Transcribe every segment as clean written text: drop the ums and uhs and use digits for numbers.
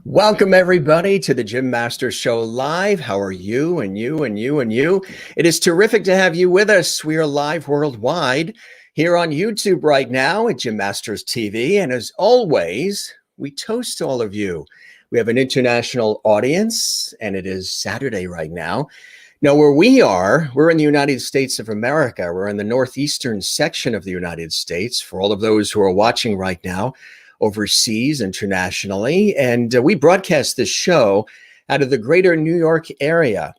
Welcome, everybody, to the Jim Masters Show Live. How are you and you and you and you? It is terrific to have you with us. We are live worldwide here on YouTube right now at Jim Masters TV. And as always, we toast all of you. We have an international audience, and it is Saturday right now. Now, where we are, we're in the United States of America. We're in the northeastern section of the United States. For all of those who are watching right now, overseas, internationally, and we broadcast this show out of the greater New York area,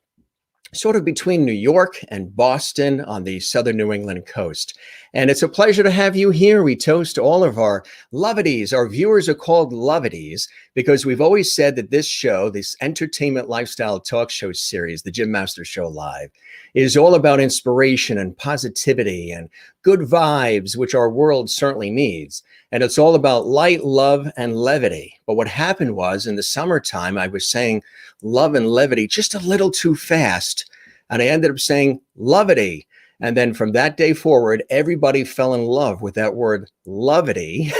sort of between New York and Boston on the southern New England coast. And it's a pleasure to have you here. We toast all of our lovities. Our viewers are called lovities because we've always said that this show, this entertainment lifestyle talk show series, the Jim Masters Show Live, is all about inspiration and positivity and good vibes, which our world certainly needs. And it's all about light, love, and levity. But what happened was in the summertime, I was saying love and levity just a little too fast. And I ended up saying lovity. And then from that day forward, everybody fell in love with that word lovity.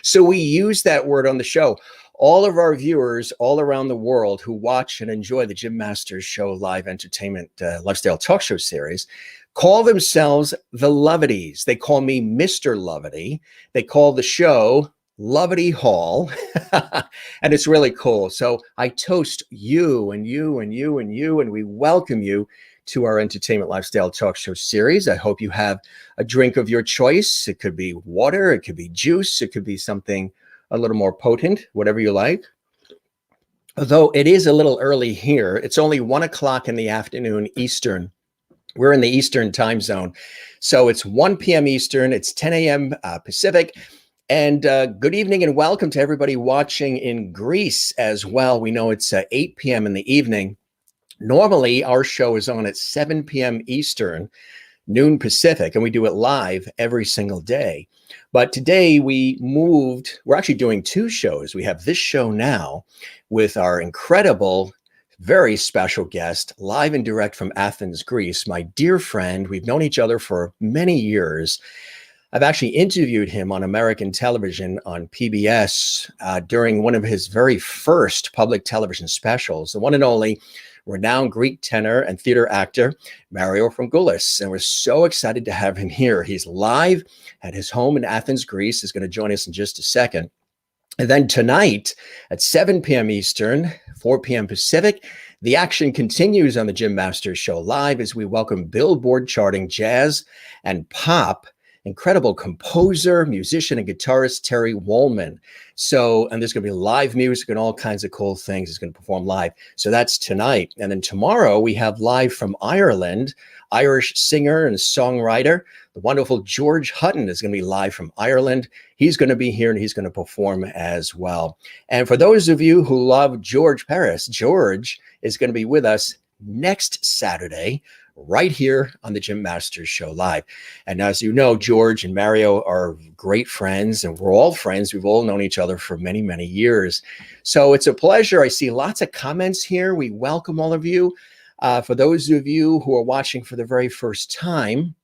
So we use that word on the show. All of our viewers all around the world who watch and enjoy the Jim Masters Show Live entertainment lifestyle talk show series call themselves the Lovities. They call me Mr. Lovity. They call the show Lovity Hall. And it's really cool. So I toast you and you and you and you, and we welcome you to our entertainment lifestyle talk show series. I hope you have a drink of your choice. It could be water, it could be juice, it could be something a little more potent, whatever you like. Although it is a little early here. It's only 1 o'clock in the afternoon Eastern. We're in the Eastern time zone. So it's 1 p.m. Eastern, it's 10 a.m. Pacific. And good evening and welcome to everybody watching in Greece as well. We know it's 8 p.m. in the evening. Normally, our show is on at 7 p.m. Eastern, noon Pacific, and we do it live every single day. But today we're actually doing two shows. We have this show now with our incredible, very special guest, live and direct from Athens, Greece, my dear friend. We've known each other for many years. I've actually interviewed him on American television on PBS during one of his very first public television specials, the one and only renowned Greek tenor and theater actor, mariofrangoulis. And we're so excited to have him here. He's live at his home in Athens, Greece. He's going to join us in just a second. And then tonight at 7 p.m. Eastern, 4 p.m. Pacific, the action continues on the Jim Masters Show Live as we welcome Billboard charting jazz and pop incredible composer, musician, and guitarist Terry Wollman. And there's going to be live music and all kinds of cool things. He's going to perform live. So that's tonight. And then tomorrow we have live from Ireland, Irish singer and songwriter, the wonderful George Hutton is going to be live from Ireland. He's going to be here and he's going to perform as well. And for those of you who love George Paris, George is going to be with us next Saturday, right here on the Jim Masters Show Live. And as you know, George and Mario are great friends, and we're all friends. We've all known each other for many, many years. So it's a pleasure. I see lots of comments here. We welcome all of you. For those of you who are watching for the very first time,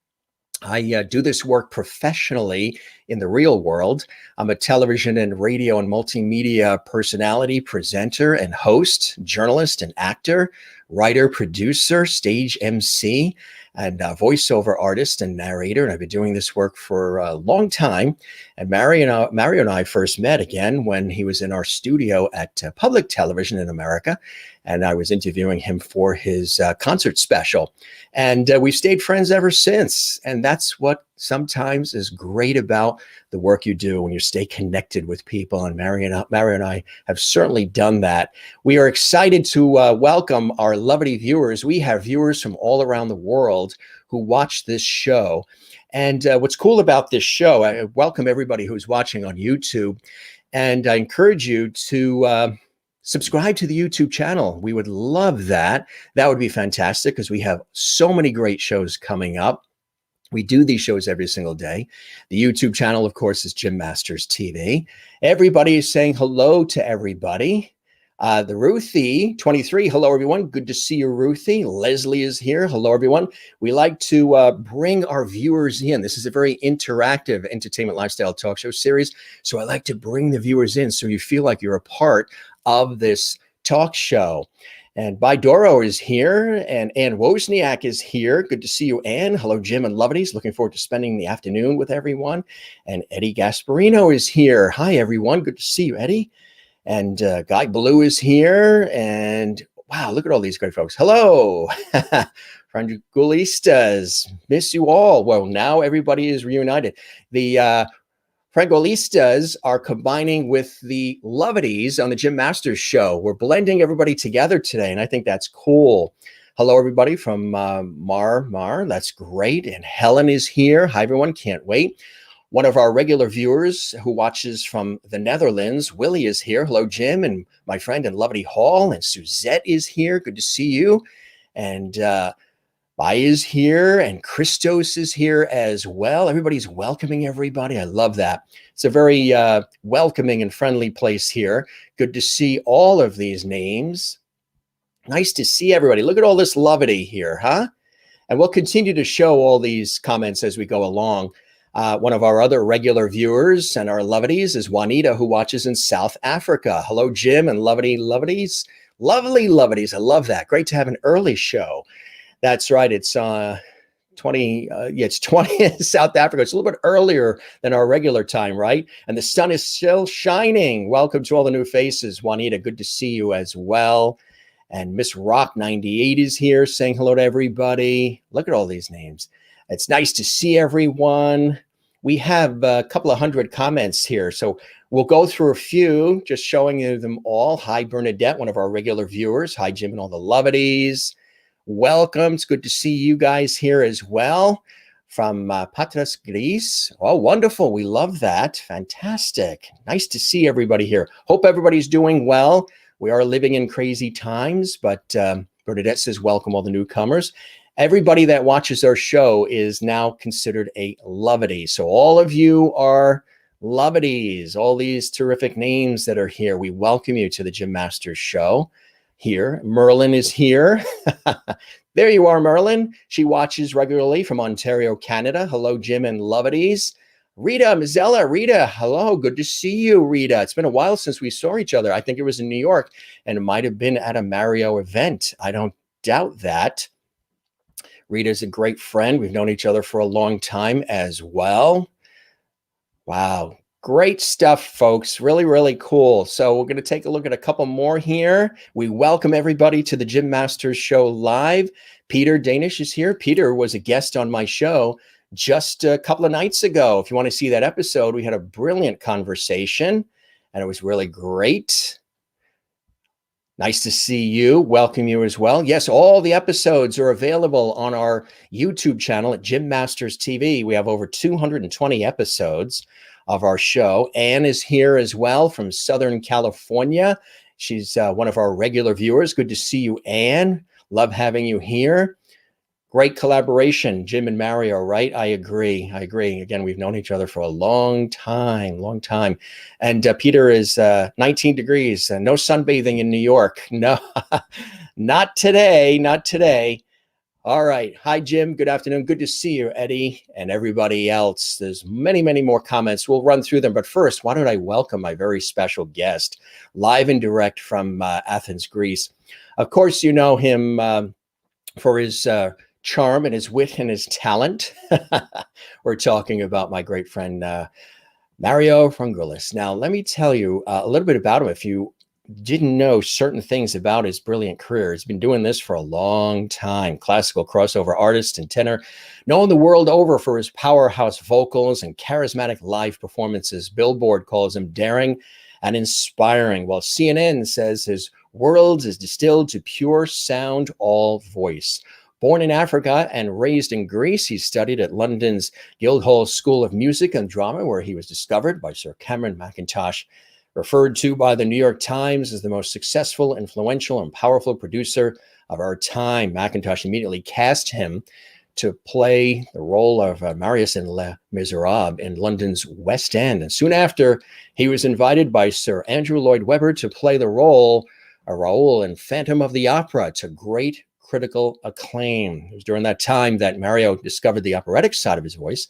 I do this work professionally in the real world. I'm a television and radio and multimedia personality, presenter and host, journalist and actor, writer, producer, stage MC, and voiceover artist and narrator. And I've been doing this work for a long time. And Mario and I first met again when he was in our studio at Public Television in America. And I was interviewing him for his concert special. And we've stayed friends ever since. And that's what sometimes is great about the work you do when you stay connected with people. And Mario and I have certainly done that. We are excited to welcome our lovely viewers. We have viewers from all around the world who watch this show. And what's cool about this show, I welcome everybody who's watching on YouTube. And I encourage you to subscribe to the YouTube channel. We would love that. That would be fantastic because we have so many great shows coming up. We do these shows every single day. The YouTube channel, of course, is Jim Masters TV. Everybody is saying hello to everybody. The Ruthie 23, hello everyone. Good to see you, Ruthie. Leslie is here. Hello everyone. We like to bring our viewers in. This is a very interactive entertainment lifestyle talk show series. So I like to bring the viewers in so you feel like you're a part of this talk show. And Bidoro is here, and Ann Wozniak is here. Good to see you, Ann. Hello, Jim and Lovelies. Looking forward to spending the afternoon with everyone. And Eddie Gasparino is here. Hi, everyone. Good to see you, Eddie. And Guy Blue is here. And wow, look at all these great folks. Hello, Frangoulistas. Miss you all. Well, now everybody is reunited. The Frangoulistas are combining with the Lovities on the Jim Masters Show. We're blending everybody together today, and I think that's cool. Hello, everybody from Mar. That's great. And Helen is here. Hi, everyone. Can't wait. One of our regular viewers who watches from the Netherlands, Willie, is here. Hello, Jim, and my friend and Lovely Hall. And Suzette is here. Good to see you. And Bai is here, and Christos is here as well. Everybody's welcoming everybody. I love that. It's a very welcoming and friendly place here. Good to see all of these names. Nice to see everybody. Look at all this lovity here, huh? And we'll continue to show all these comments as we go along. One of our other regular viewers and our lovities is Juanita, who watches in South Africa. Hello, Jim and lovities. Lovely lovities. I love that. Great to have an early show. That's right. It's 20 in South Africa. It's a little bit earlier than our regular time, right? And the sun is still shining. Welcome to all the new faces. Juanita, good to see you as well. And Miss Rock 98 is here saying hello to everybody. Look at all these names. It's nice to see everyone. We have a couple of hundred comments here, so we'll go through a few, just showing you them all. Hi, Bernadette, one of our regular viewers. Hi, Jim and all the lovities. Welcome. It's good to see you guys here as well from Patras, Greece. Oh, wonderful. We love that. Fantastic. Nice to see everybody here. Hope everybody's doing well. We are living in crazy times, but Bernadette says, welcome all the newcomers. Everybody that watches our show is now considered a lovity. So all of you are lovities, all these terrific names that are here. We welcome you to the Jim Masters Show. Here, Merlin is here. There you are, Merlin. She watches regularly from Ontario, Canada. Hello, Jim and lovities. Rita Mazzella, Rita, hello. Good to see you, Rita. It's been a while since we saw each other. I think it was in New York, and it might have been at a Mario event. I don't doubt that. Rita's a great friend. We've known each other for a long time as well. Wow. Great stuff, folks. Really, really cool. So we're going to take a look at a couple more here. We welcome everybody to the Jim Masters Show live. Peter Danish is here. Peter was a guest on my show just a couple of nights ago. If you want to see that episode, we had a brilliant conversation, and it was really great. Nice to see you. Welcome you as well. Yes, all the episodes are available on our YouTube channel at Jim Masters TV. We have over 220 episodes of our show. Anne is here as well from Southern California. She's one of our regular viewers. Good to see you, Anne. Love having you here. Great collaboration, Jim and Mario, right? I agree. Again, we've known each other for a long time. And Peter is 19 degrees. No sunbathing in New York. No, not today. All right. Hi, Jim. Good afternoon. Good to see you, Eddie, and everybody else. There's many, many more comments. We'll run through them. But first, why don't I welcome my very special guest, live and direct from Athens, Greece. Of course, you know him for his charm and his wit and his talent. We're talking about my great friend, Mario Frangoulis. Now, let me tell you a little bit about him. If you didn't know certain things about his brilliant career, he's been doing this for a long time. Classical crossover artist and tenor, known the world over for his powerhouse vocals and charismatic live performances. Billboard calls him daring and inspiring, while CNN says his world is distilled to pure sound, all voice. Born in Africa and raised in Greece, he studied at London's Guildhall School of Music and Drama, where he was discovered by Sir Cameron Mackintosh. Referred to by the New York Times as the most successful, influential, and powerful producer of our time, Mackintosh immediately cast him to play the role of Marius in Les Miserables in London's West End. And soon after, he was invited by Sir Andrew Lloyd Webber to play the role of Raoul in Phantom of the Opera, to great critical acclaim. It was during that time that Mario discovered the operatic side of his voice.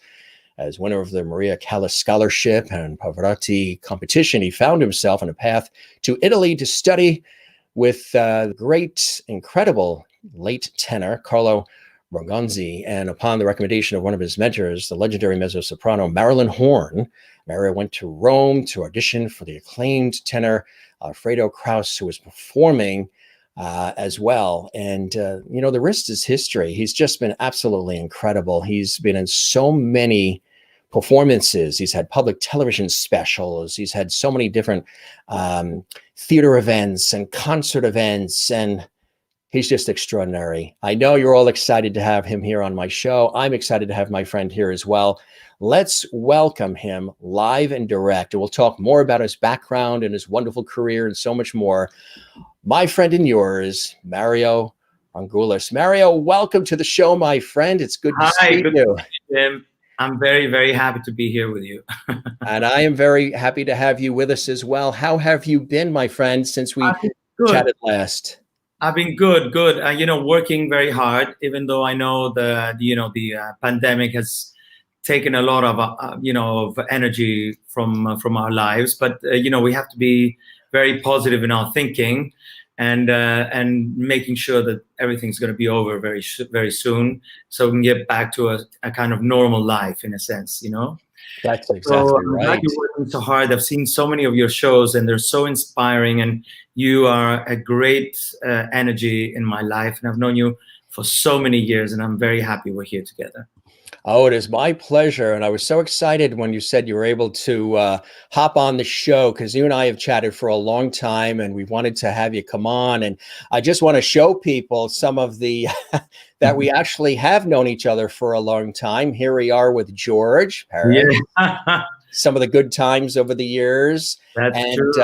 As winner of the Maria Callas Scholarship and Pavarotti competition, he found himself on a path to Italy to study with the great, incredible late tenor Carlo Borgonzi. And upon the recommendation of one of his mentors, the legendary mezzo-soprano Marilyn Horne, Mario went to Rome to audition for the acclaimed tenor Alfredo Kraus, who was performing as well. And, you know, the rest is history. He's just been absolutely incredible. He's been in so many performances. He's had public television specials. He's had so many different theater events and concert events, and he's just extraordinary. I know you're all excited to have him here on my show. I'm excited to have my friend here as well. Let's welcome him live and direct. And we'll talk more about his background and his wonderful career and so much more. My friend and yours, Mario Frangoulis. Mario, welcome to the show, my friend. It's good to see you. Jim. I'm very, very happy to be here with you. And I am very happy to have you with us as well. How have you been, my friend, since we chatted last? I've been good. You know, working very hard, even though I know the pandemic has taken a lot of of energy from our lives. But you know, we have to be very positive in our thinking, and making sure that everything's going to be over very soon, so we can get back to a kind of normal life, in a sense, you know. That's exactly right. I'm glad you're working so hard. I've seen so many of your shows, and they're so inspiring, and you are a great energy in my life, and I've known you for so many years, and I'm very happy we're here together. Oh, it is my pleasure. And I was so excited when you said you were able to hop on the show, because you and I have chatted for a long time and we wanted to have you come on. And I just want to show people some of the that we actually have known each other for a long time. Here we are with George Paris. Yeah. Some of the good times over the years. That's true.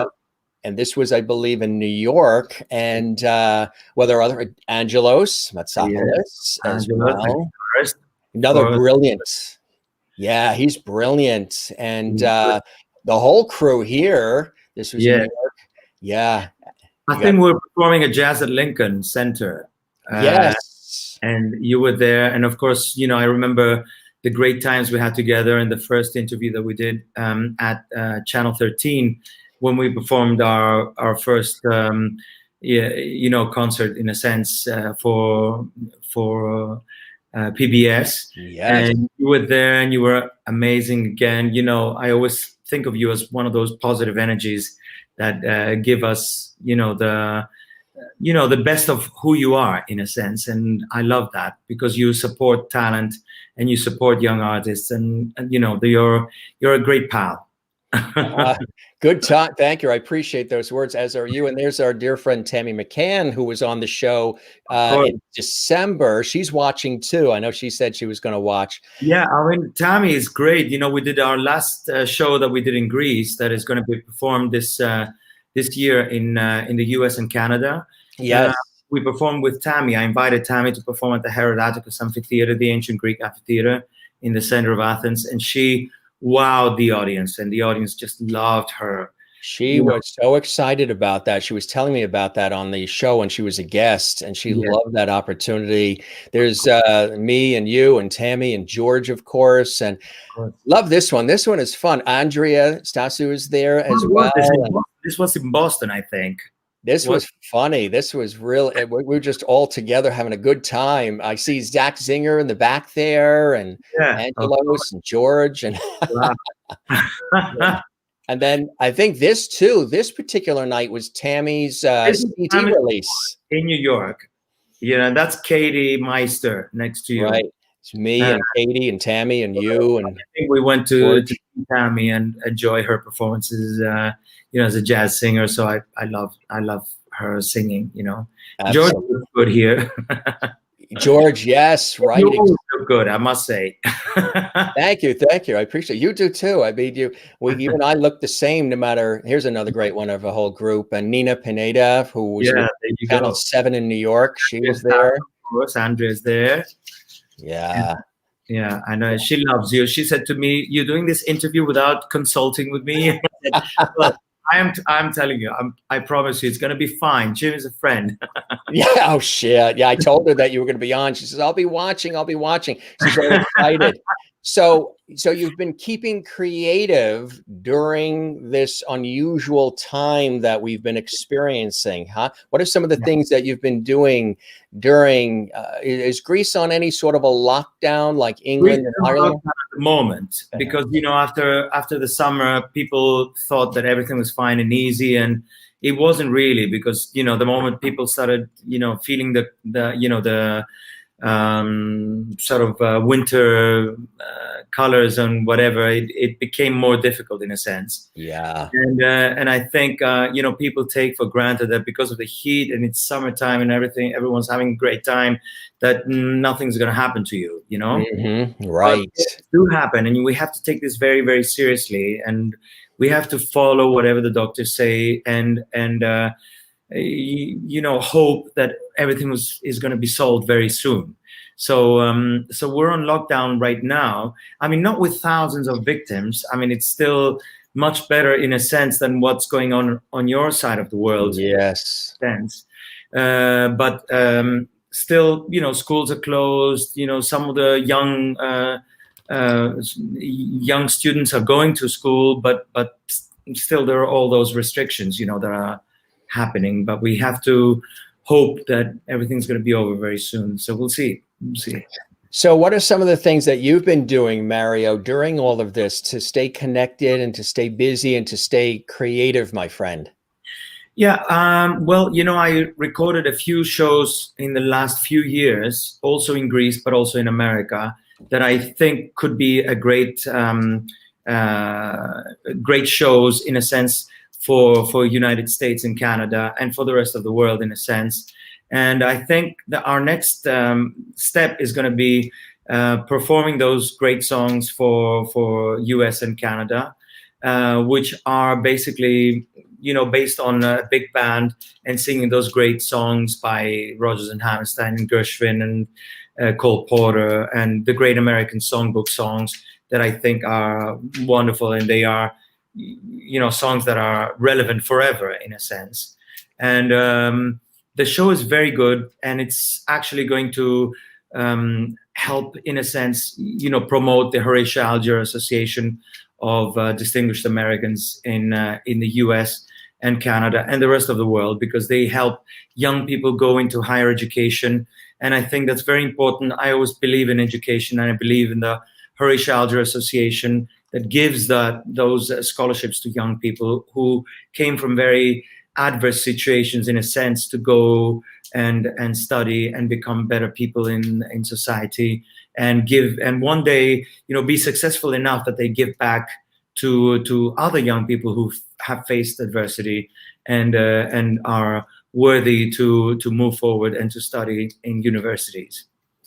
And this was, I believe, in New York. And well, there are other Angelos Matsopoulos as well. Another brilliant. Yeah, he's brilliant. And the whole crew here, this was in New York. Yeah. I think we're performing a jazz at Lincoln Center. Yes. And you were there. And of course, you know, I remember the great times we had together in the first interview that we did at Channel 13, when we performed our first, you know, concert, in a sense, for PBS. Yes. And you were there, and you were amazing again. You know, I always think of you as one of those positive energies that give us, the best of who you are, in a sense. And I love that, because you support talent and you support young artists, and you're a great pal. Good talk. Thank you. I appreciate those words, as are you. And there's our dear friend Tammy McCann, who was on the show in December. She's watching too. I know she said she was going to watch. Yeah, I mean, Tammy is great. You know, we did our last show that we did in Greece, that is going to be performed this year in the US and Canada. Yes. We performed with Tammy. I invited Tammy to perform at the Herodotus Amphitheater, the ancient Greek amphitheater in the center of Athens, and she wowed the audience, and the audience just loved her. She was so excited about that. She was telling me about that on the show when she was a guest, and she loved that opportunity. There's me and you and Tammy and George, of course, and love this one. This one is fun. Andrea Stasu is there as well. This was in Boston, I think. This What? was funny. This was real. We were just all together having a good time. I see Zach Zinger in the back there, and Yeah. Angelos and George, and Wow. and then I think this too. This particular night was Tammy's This is CD Tammy release. in New York. You know, that's Katie Meister next to you. Right. It's me Uh, and Katie and Tammy and you and I think we went to George. see Tammy and enjoy her performances. You know, as a jazz singer, so I love her singing. You know, George Absolutely. was good here. George, yes, right. You always look good, I must say. Thank you, thank you. I appreciate you do too. I mean, you and I look the same. No matter. Here's another great one of a whole group. And Nina Pineda, who was Yeah, with there you Channel go. 7 in New York, she was Yes, there. of course, Andrea's there. Yeah. Yeah, I know. She loves you. She said to me, "You're doing this interview without consulting with me." I said, "Well, I'm telling you, I promise you, it's going to be fine. Jim is a friend." Yeah. Oh shit. Yeah, I told her that you were going to be on. She says, "I'll be watching. I'll be watching." She's very excited. So you've been keeping creative during this unusual time that we've been experiencing, huh? What are some of the things that you've been doing during? Is Greece on any sort of a lockdown like England and Ireland? At the moment, because you know, after the summer, people thought that everything was fine and easy, and it wasn't really, because you know, the moment people started, you know, feeling the sort of winter colors and whatever, it became more difficult in a sense. Yeah. And I think you know, people take for granted that because of the heat and it's summertime and everything, everyone's having a great time, that nothing's going to happen to you, you know. Right. But things do happen, and we have to take this very, very seriously, and we have to follow whatever the doctors say, and you know, hope that everything is going to be solved very soon. So so we're on lockdown right now. I mean, not with thousands of victims. I mean, it's still much better in a sense than what's going on your side of the world. Yes. But still, you know, schools are closed. You know, some of the young students are going to school, but still there are all those restrictions, you know, that are happening. But we have to hope that everything's going to be over very soon. So we'll see. We'll see. So what are some of the things that you've been doing, Mario, during all of this to stay connected and to stay busy and to stay creative, my friend? Yeah, well, you know, I recorded a few shows in the last few years, also in Greece, but also in America, that I think could be a great shows in a sense for United States and Canada and for the rest of the world in a sense. And I think that our next step is going to be performing those great songs for US and Canada, which are basically, you know, based on a big band and singing those great songs by Rodgers and Hammerstein and Gershwin and Cole Porter and the great American songbook songs that I think are wonderful, and they are, you know, songs that are relevant forever in a sense. And the show is very good, and it's actually going to help in a sense, you know, promote the Horatio Alger Association of Distinguished Americans in the US and Canada and the rest of the world, because they help young people go into higher education. And I think that's very important. I always believe in education, and I believe in the Horatio Alger Association that gives those scholarships to young people who came from very adverse situations in a sense to go and study and become better people in society, and give, and one day, you know, be successful enough that they give back to other young people who have faced adversity and are worthy to move forward and to study in universities.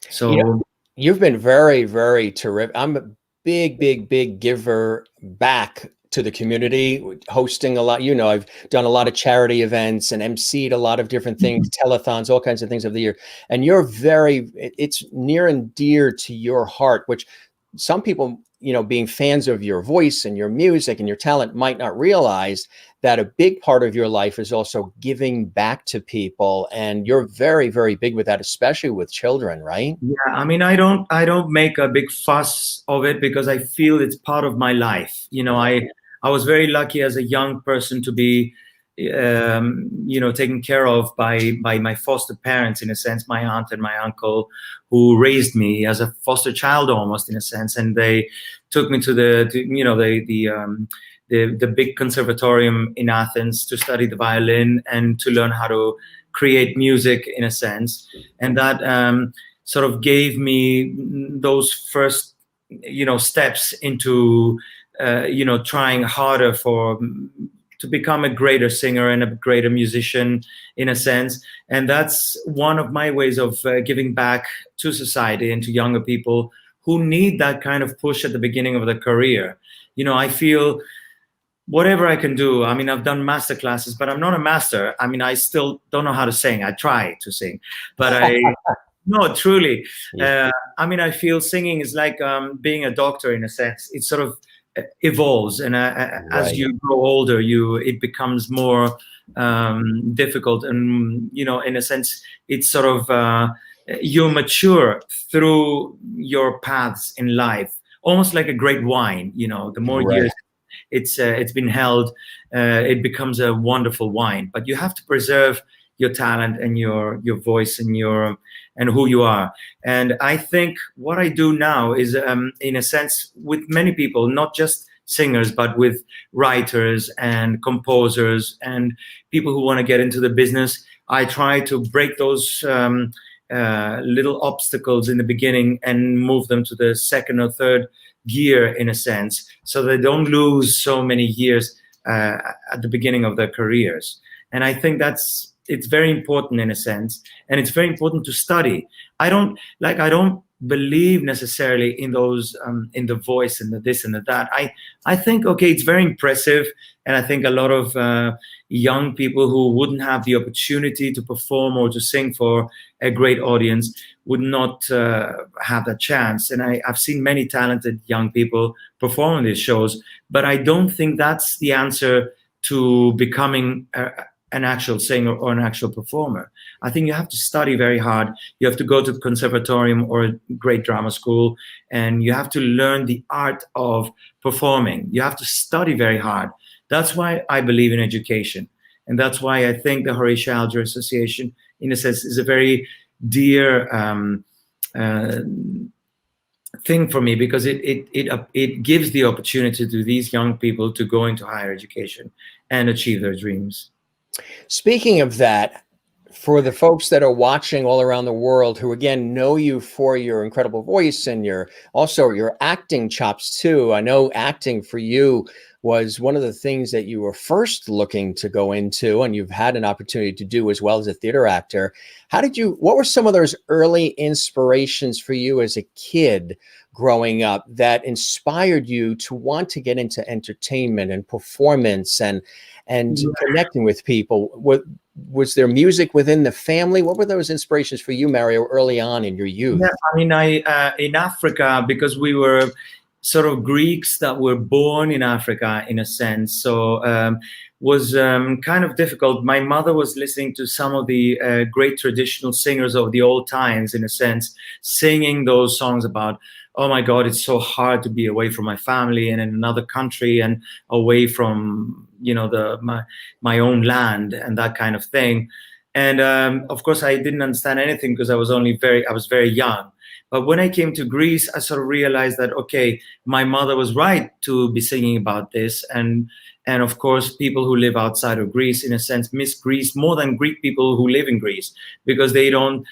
So, you know, you've been very, very terrific. I'm a big giver back to the community, hosting a lot. You know, I've done a lot of charity events and emceed a lot of different things, telethons, all kinds of things over the year. And you're it's near and dear to your heart, which some people, you know, being fans of your voice and your music and your talent, might not realize that a big part of your life is also giving back to people. And you're very, very big with that, especially with children, right? yeah, I mean, I don't make a big fuss of it because I feel it's part of my life. You know, I was very lucky as a young person to be taken care of by my foster parents, in a sense, my aunt and my uncle, who raised me as a foster child almost, in a sense, and they took me to the big conservatorium in Athens to study the violin and to learn how to create music, in a sense, and that sort of gave me those first steps into trying harder to become a greater singer and a greater musician, in a sense. And that's one of my ways of giving back to society and to younger people who need that kind of push at the beginning of their career. I feel whatever I can do. I mean, I've done master classes, but I'm not a master. I mean, I still don't know how to sing. I try to sing, but no, truly. Yeah. I mean, I feel singing is like being a doctor, in a sense. It sort of evolves, and as you grow older, it becomes more difficult, and in a sense, it's sort of you mature through your paths in life, almost like a great wine. The more years it's been held, it becomes a wonderful wine. But you have to preserve your talent and your voice and who you are. And I think what I do now is, in a sense, with many people, not just singers, but with writers and composers and people who want to get into the business, I try to break those little obstacles in the beginning and move them to the second or third gear, in a sense, so they don't lose so many years at the beginning of their careers. And I think it's very important, in a sense, and it's very important to study. I don't believe necessarily in those in the voice and the this and the that. I think, okay, it's very impressive, and I think a lot of young people who wouldn't have the opportunity to perform or to sing for a great audience would not have that chance. And I've seen many talented young people perform in these shows, but I don't think that's the answer to becoming an actual singer or an actual performer. I think you have to study very hard. You have to go to the conservatorium or a great drama school, and you have to learn the art of performing. You have to study very hard. That's why I believe in education. And that's why I think the Horatio Alger Association, in a sense, is a very dear thing for me, because it gives the opportunity to these young people to go into higher education and achieve their dreams. Speaking of that, for the folks that are watching all around the world, who again know you for your incredible voice and your acting chops too. I know acting for you was one of the things that you were first looking to go into, and you've had an opportunity to do as well as a theater actor. What were some of those early inspirations for you as a kid growing up that inspired you to want to get into entertainment and performance and connecting with people? Was there music within the family? What were those inspirations for you, Mario, early on in your youth? Yeah, I mean, in Africa, because we were sort of Greeks that were born in Africa, in a sense, so was kind of difficult. My mother was listening to some of the great traditional singers of the old times, in a sense, singing those songs about, oh my God, it's so hard to be away from my family and in another country and away from my own land and that kind of thing. And of course, I didn't understand anything because I was very young. But when I came to Greece, I sort of realized that, okay, my mother was right to be singing about this. And of course, people who live outside of Greece, in a sense, miss Greece more than Greek people who live in Greece, because they don't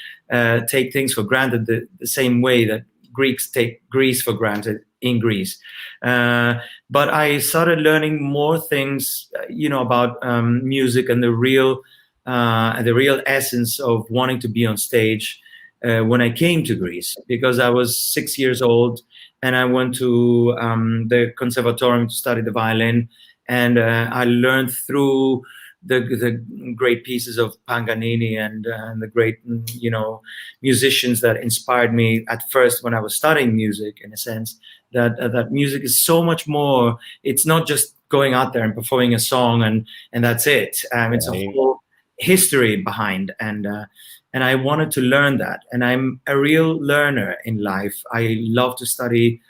take things for granted the same way that Greeks take Greece for granted in Greece. But I started learning more things, about music and the real essence of wanting to be on stage when I came to Greece, because I was 6 years old and I went to the conservatorium to study the violin, and I learned through the great pieces of Paganini and the great musicians that inspired me at first when I was studying music, in a sense, that music is so much more. It's not just going out there and performing a song and that's it. It's a whole history behind, and I wanted to learn that. And I'm a real learner in life. I love to study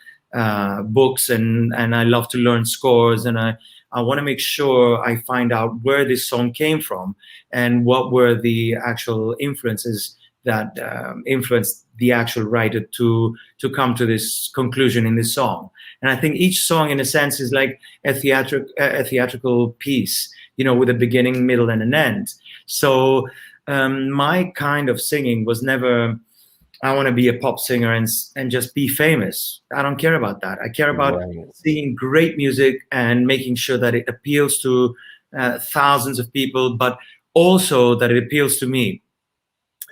books, and I love to learn scores, and I want to make sure I find out where this song came from and what were the actual influences that influenced the actual writer to come to this conclusion in this song. And I think each song, in a sense, is like a theatrical piece, you know, with a beginning, middle, and an end. So my kind of singing was never, I want to be a pop singer and just be famous. I don't care about that. I care about singing great music and making sure that it appeals to thousands of people, but also that it appeals to me.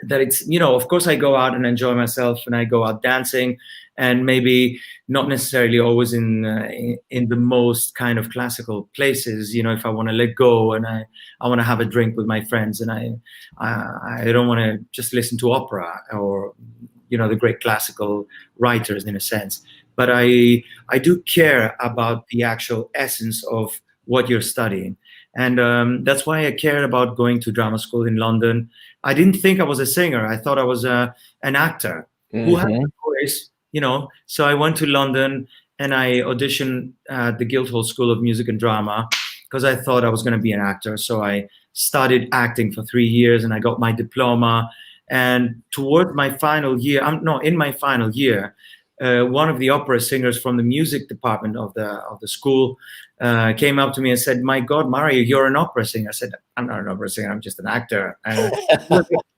That it's, you know, of course I go out and enjoy myself and I go out dancing, and maybe not necessarily always in the most kind of classical places. You know, if I want to let go and I want to have a drink with my friends, and I don't want to just listen to opera or, you know, the great classical writers in a sense. But I do care about the actual essence of what you're studying. And that's why I cared about going to drama school in London. I didn't think I was a singer. I thought I was an actor who had a voice, you know. So I went to London and I auditioned at the Guildhall School of Music and Drama because I thought I was going to be an actor. So I studied acting for 3 years and I got my diploma. And towards my final year, in my final year, one of the opera singers from the music department of the school came up to me and said, "My God, Mario, you're an opera singer." I said, "I'm not an opera singer. I'm just an actor." And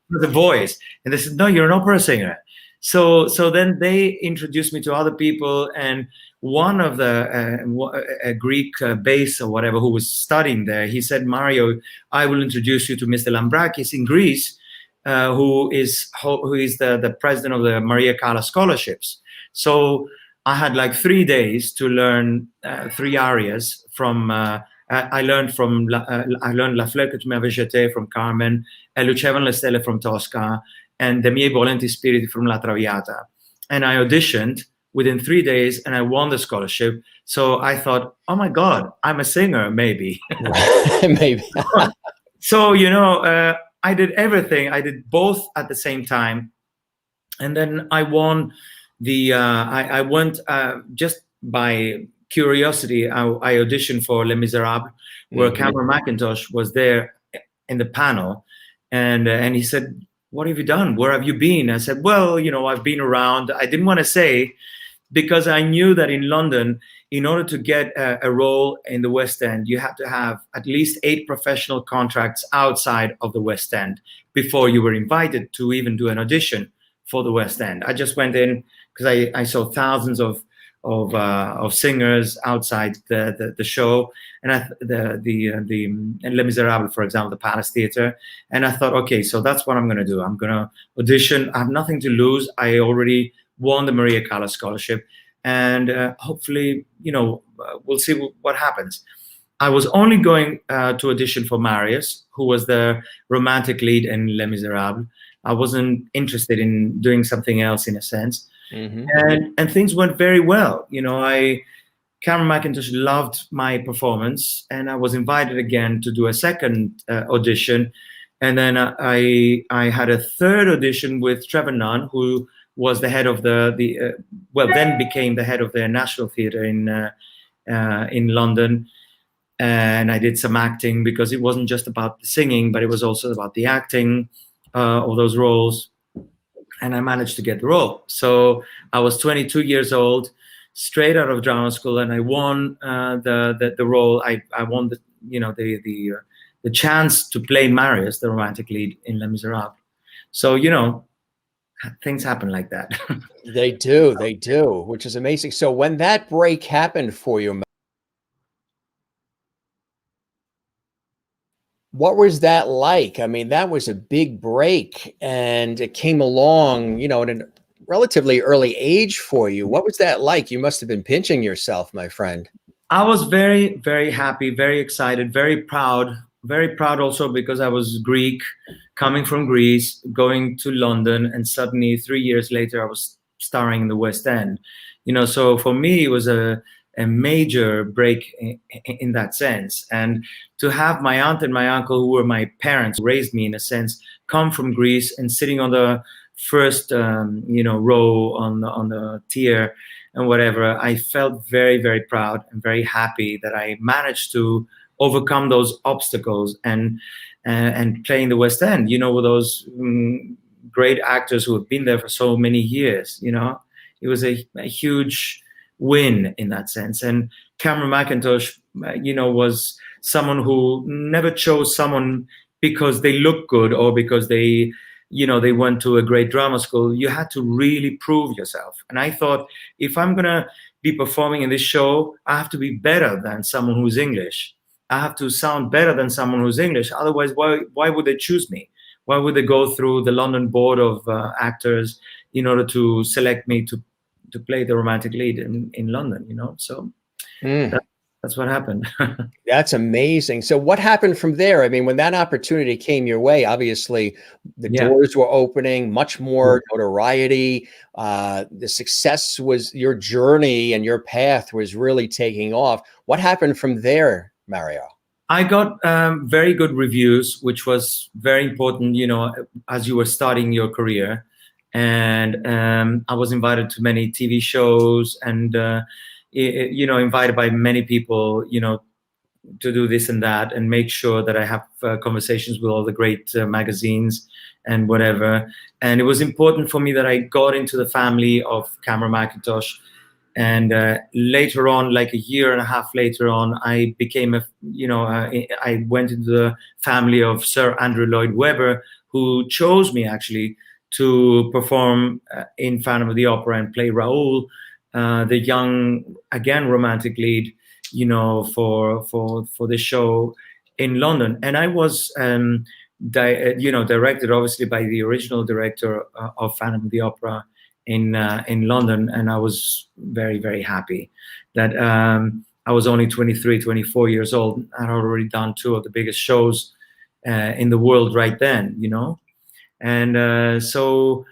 the voice, and they said, "No, you're an opera singer." So then they introduced me to other people, and one of a Greek bass or whatever who was studying there, he said, "Mario, I will introduce you to Mr. Lambrakis in Greece, who is the president of the Maria Callas scholarships." So I had like 3 days to learn 3 arias from. I learned La Fleur que tu m'avais jetée from Carmen, E lucevano le stelle from Tosca, and De miei volenti spiriti from La Traviata. And I auditioned within 3 days, and I won the scholarship. So I thought, oh my God, I'm a singer, maybe. Maybe. So, you know, I did everything. I did both at the same time. And then I won I went just by curiosity. I auditioned for Les Miserables, where Cameron Mackintosh was there in the panel, and he said, "What have you done? Where have you been?" I said, "Well, you know, I've been around." I didn't want to say because I knew that in London, in order to get a role in the West End, you had to have at least 8 professional contracts outside of the West End before you were invited to even do an audition for the West End. I just went in because I saw thousands of singers outside the show, and Les Miserables, for example, the Palace Theatre, and I thought, okay, so that's what I'm going to do. I'm going to audition. I have nothing to lose. I already won the Maria Callas scholarship, and hopefully, you know, we'll see what happens. I was only going to audition for Marius, who was the romantic lead in Les Miserables. I wasn't interested in doing something else, in a sense. And things went very well. You know, Cameron Mackintosh loved my performance, and I was invited again to do a second audition. And then I had a third audition with Trevor Nunn, who was the head of then became the head of the National Theatre in London. And I did some acting because it wasn't just about the singing, but it was also about the acting of those roles. And I managed to get the role. So I was 22 years old, straight out of drama school, and I won the role. I won the chance to play Marius, the romantic lead in Les Miserables. So, you know, things happen like that. They do, which is amazing. So when that break happened for you, what was that like? I mean, that was a big break, and it came along, you know, at a relatively early age for you. What was that like? You must have been pinching yourself, my friend. I was very, very happy, very excited, very proud also because I was Greek, coming from Greece, going to London, and suddenly 3 years later, I was starring in the West End. You know, so for me, it was a major break in that sense. And to have my aunt and my uncle, who were my parents, who raised me in a sense, come from Greece and sitting on the first, row on the tier and whatever, I felt very, very proud and very happy that I managed to overcome those obstacles and play in the West End, you know, with those great actors who have been there for so many years. You know, it was a huge win in that sense. And Cameron McIntosh, you know, was someone who never chose someone because they look good or because they, you know, they went to a great drama school. You had to really prove yourself. And I thought, if I'm gonna be performing in this show, I have to be better than someone who's English. I have to sound better than someone who's English. Otherwise, why would they choose me? Why would they go through the London Board of Actors in order to select me to play the romantic lead in London? You know, so that's what happened. That's amazing. So what happened from there? I mean, when that opportunity came your way, obviously the doors were opening, much more notoriety. The success was, your journey and your path was really taking off. What happened from there, Mario? I got very good reviews, which was very important, you know, as you were starting your career. And I was invited to many TV shows and, you know, invited by many people, you know, to do this and that and make sure that I have conversations with all the great magazines and whatever. And it was important for me that I got into the family of Cameron McIntosh. And later on, like a year and a half later on, I became I went into the family of Sir Andrew Lloyd Webber, who chose me actually to perform in Phantom of the Opera and play Raoul, the young, again, romantic lead, you know, for the show in London. And I was, directed obviously by the original director of Phantom of the Opera in London. And I was very, very happy that I was only 23, 24 years old. I'd already done 2 of the biggest shows in the world right then, you know. And so,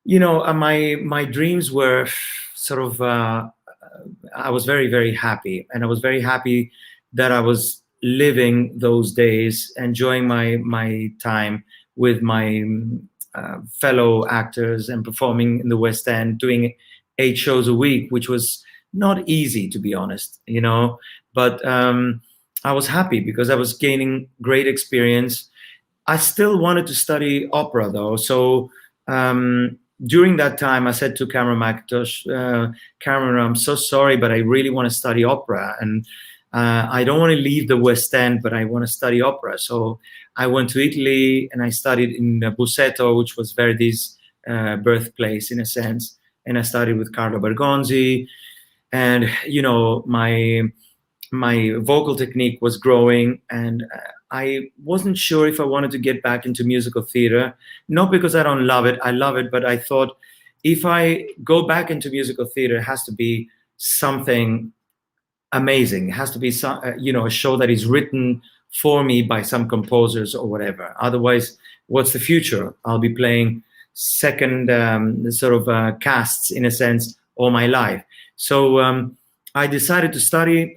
you know, my dreams were sort of, I was very, very happy. And I was very happy that I was living those days, enjoying my time with my fellow actors and performing in the West End, doing 8 shows a week, which was not easy, to be honest, you know. But I was happy because I was gaining great experience. I still wanted to study opera, though. So during that time, I said to Cameron McIntosh, Cameron, I'm so sorry, but I really want to study opera. And I don't want to leave the West End, but I want to study opera. So I went to Italy and I studied in Busseto, which was Verdi's birthplace in a sense. And I studied with Carlo Bergonzi. And, you know, my vocal technique was growing, and I wasn't sure if I wanted to get back into musical theater. Not because I don't love it, I love it, but I thought if I go back into musical theater, it has to be something amazing. It has to be some, a show that is written for me by some composers or whatever. Otherwise, what's the future? I'll be playing second casts in a sense all my life. So I decided to study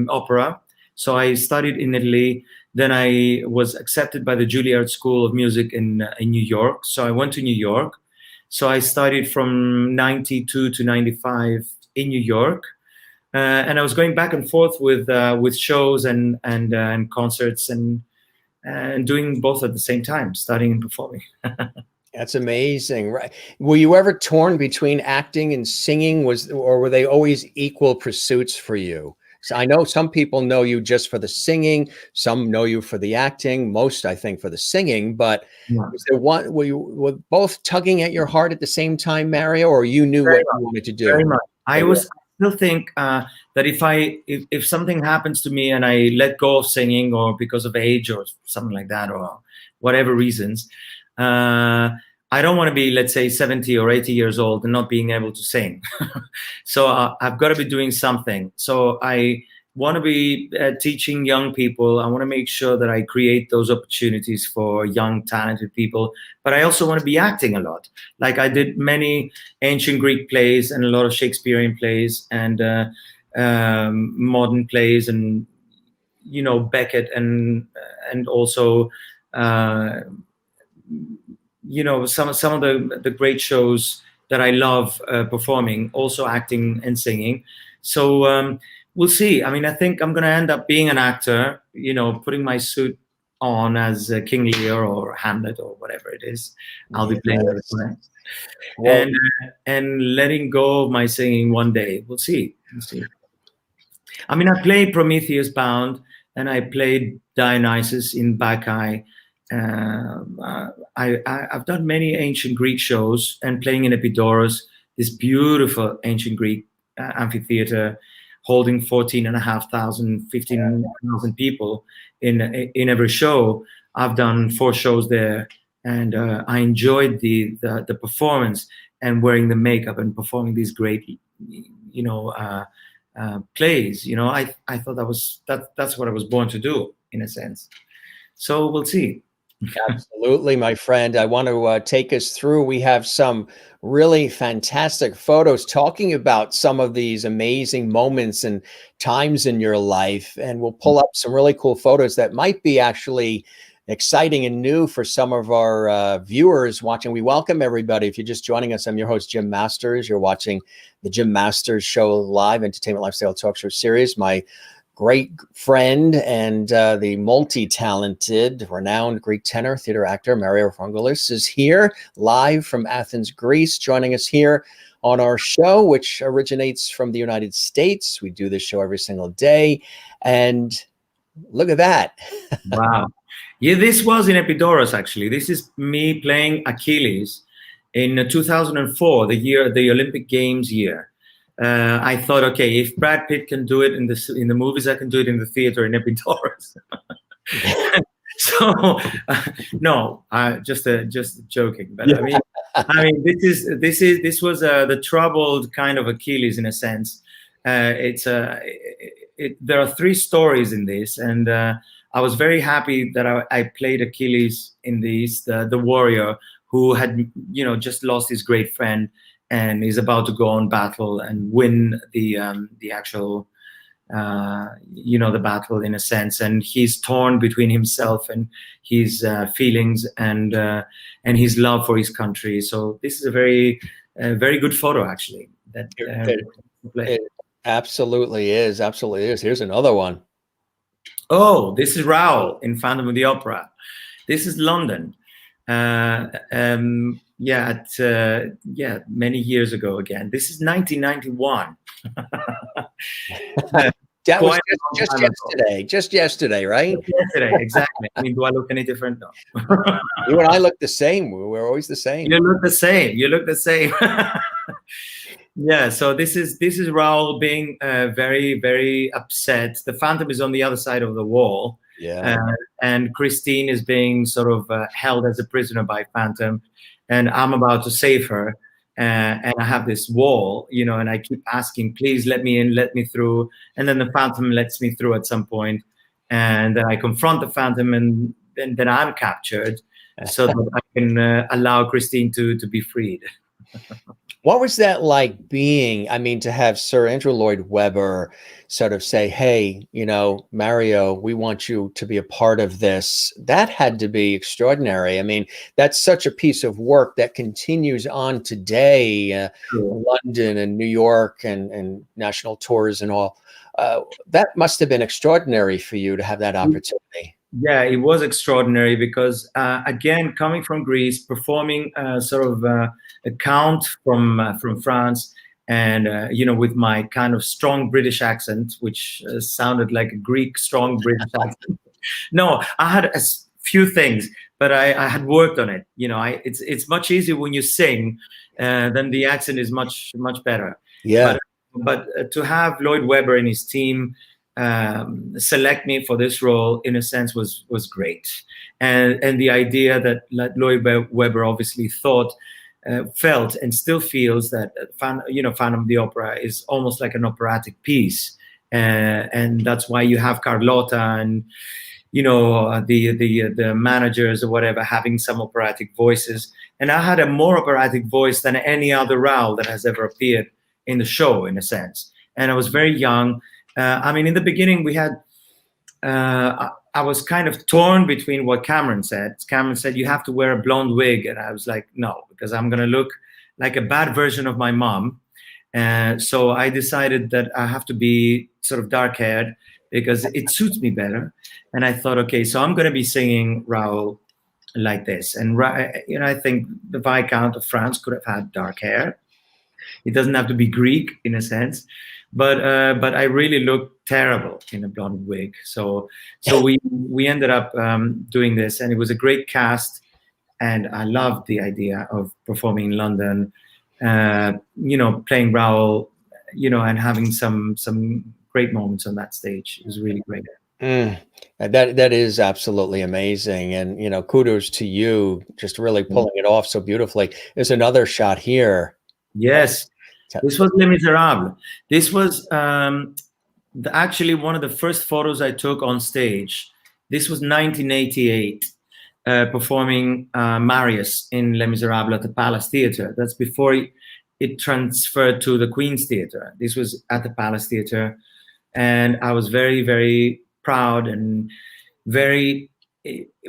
opera. So I studied in Italy. Then I was accepted by the Juilliard School of Music in New York. So I went to New York. So I studied from 92 to 95 in New York. And I was going back and forth with shows and concerts and doing both at the same time, studying and performing. That's amazing, right? Were you ever torn between acting and singing? Or were they always equal pursuits for you? So I know some people know you just for the singing, some know you for the acting, most I think for the singing. But was there one? Were both tugging at your heart at the same time, Mario, or you knew what you wanted to do? Very much. I still think that if something happens to me and I let go of singing, or because of age or something like that, or whatever reasons, I don't want to be, let's say, 70 or 80 years old and not being able to sing. So I've got to be doing something. So I want to be teaching young people. I want to make sure that I create those opportunities for young, talented people. But I also want to be acting a lot. Like I did many ancient Greek plays and a lot of Shakespearean plays and modern plays and, Beckett and also, some of the great shows that I love performing, also acting and singing. So we'll see. I mean, I think I'm going to end up being an actor, you know, putting my suit on as King Lear or Hamlet or whatever it is. I'll be playing Yes. it. Well, And letting go of my singing one day. We'll see. We'll see. I mean, I played Prometheus Bound and I played Dionysus in Bacchae. I've done many ancient Greek shows and playing in Epidaurus, this beautiful ancient Greek amphitheater holding 14,500, 15,000 people in every show. I've done 4 shows there, and I enjoyed the performance and wearing the makeup and performing these great, you know, plays. You know, I thought that's what I was born to do in a sense. So we'll see. absolutely, my friend. I want to take us through. We have some really fantastic photos talking about some of these amazing moments and times in your life. And we'll pull up some really cool photos that might be actually exciting and new for some of our viewers watching. We welcome everybody. If you're just joining us, I'm your host, Jim Masters. You're watching the Jim Masters Show live entertainment lifestyle talk show series. My great friend and the multi-talented, renowned Greek tenor, theater actor, mariofrangoulis is here live from Athens, Greece, joining us here on our show, which originates from the United States. We do this show every single day. And look at that. Wow. Yeah, this was in Epidaurus, actually. This is me playing Achilles in 2004, the Olympic Games year. I thought, okay, if Brad Pitt can do it in the movies, I can do it in the theater in Epidaurus. So no, just joking. But yeah. I mean, this was the troubled kind of Achilles in a sense. There are 3 stories in this, and I was very happy that I played Achilles in these, the warrior who had, you know, just lost his great friend and is about to go on battle and win the actual, you know, the battle in a sense. And he's torn between himself and his feelings and his love for his country. So this is a very good photo, actually. It absolutely is. Absolutely is. Here's another one. Oh, this is Raoul in Phantom of the Opera. This is London. Yeah, many years ago again. This is 1991. That was just yesterday. Just yesterday, right? Just yesterday, exactly. I mean, do I look any different? No. You and I look the same. We're always the same. You look the same. You look the same. Yeah. So this is Raoul being very, very upset. The Phantom is on the other side of the wall. Yeah. And Christine is being sort of held as a prisoner by Phantom, and I'm about to save her. And I have this wall, you know, and I keep asking, please let me in, let me through. And then the Phantom lets me through at some point, and then I confront the Phantom, and then I'm captured, so that I can allow Christine to be freed. What was that like being, I mean, to have Sir Andrew Lloyd Webber sort of say, hey, you know, Mario, we want you to be a part of this? That had to be extraordinary. I mean, that's such a piece of work that continues on today, London and New York and national tours and all. That must have been extraordinary for you to have that opportunity. Yeah, it was extraordinary because, again, coming from Greece, performing sort of a count from France, and you know, with my kind of strong British accent, which sounded like a Greek strong British accent. No, I had a few things, but I had worked on it. You know, it's much easier when you sing, then the accent is much better. Yeah. But to have Lloyd Webber and his team select me for this role, in a sense, was great, and the idea that Lloyd Webber obviously felt and still feels that Phantom of the Opera is almost like an operatic piece, and that's why you have Carlotta and you know the managers or whatever having some operatic voices, and I had a more operatic voice than any other Raoul that has ever appeared in the show, in a sense, and I was very young. I mean, in the beginning, we had, I was kind of torn between what Cameron said. Cameron said, you have to wear a blonde wig. And I was like, no, because I'm going to look like a bad version of my mom. So I decided that I have to be sort of dark haired because it suits me better. And I thought, okay, so I'm going to be singing Raoul like this. And I think the Viscount of France could have had dark hair. It doesn't have to be Greek in a sense, but I really looked terrible in a blonde wig. So we ended up doing this, and it was a great cast, and I loved the idea of performing in London, playing Raoul, and having some great moments on that stage. It was really great. That is absolutely amazing, and kudos to you, just really pulling it off so beautifully. There's another shot here. Yes, this was Les Miserables. This was actually one of the first photos I took on stage. This was 1988, performing Marius in Les Miserables at the Palace Theatre. That's before it transferred to the Queen's Theatre. This was at the Palace Theatre, and I was very, very proud and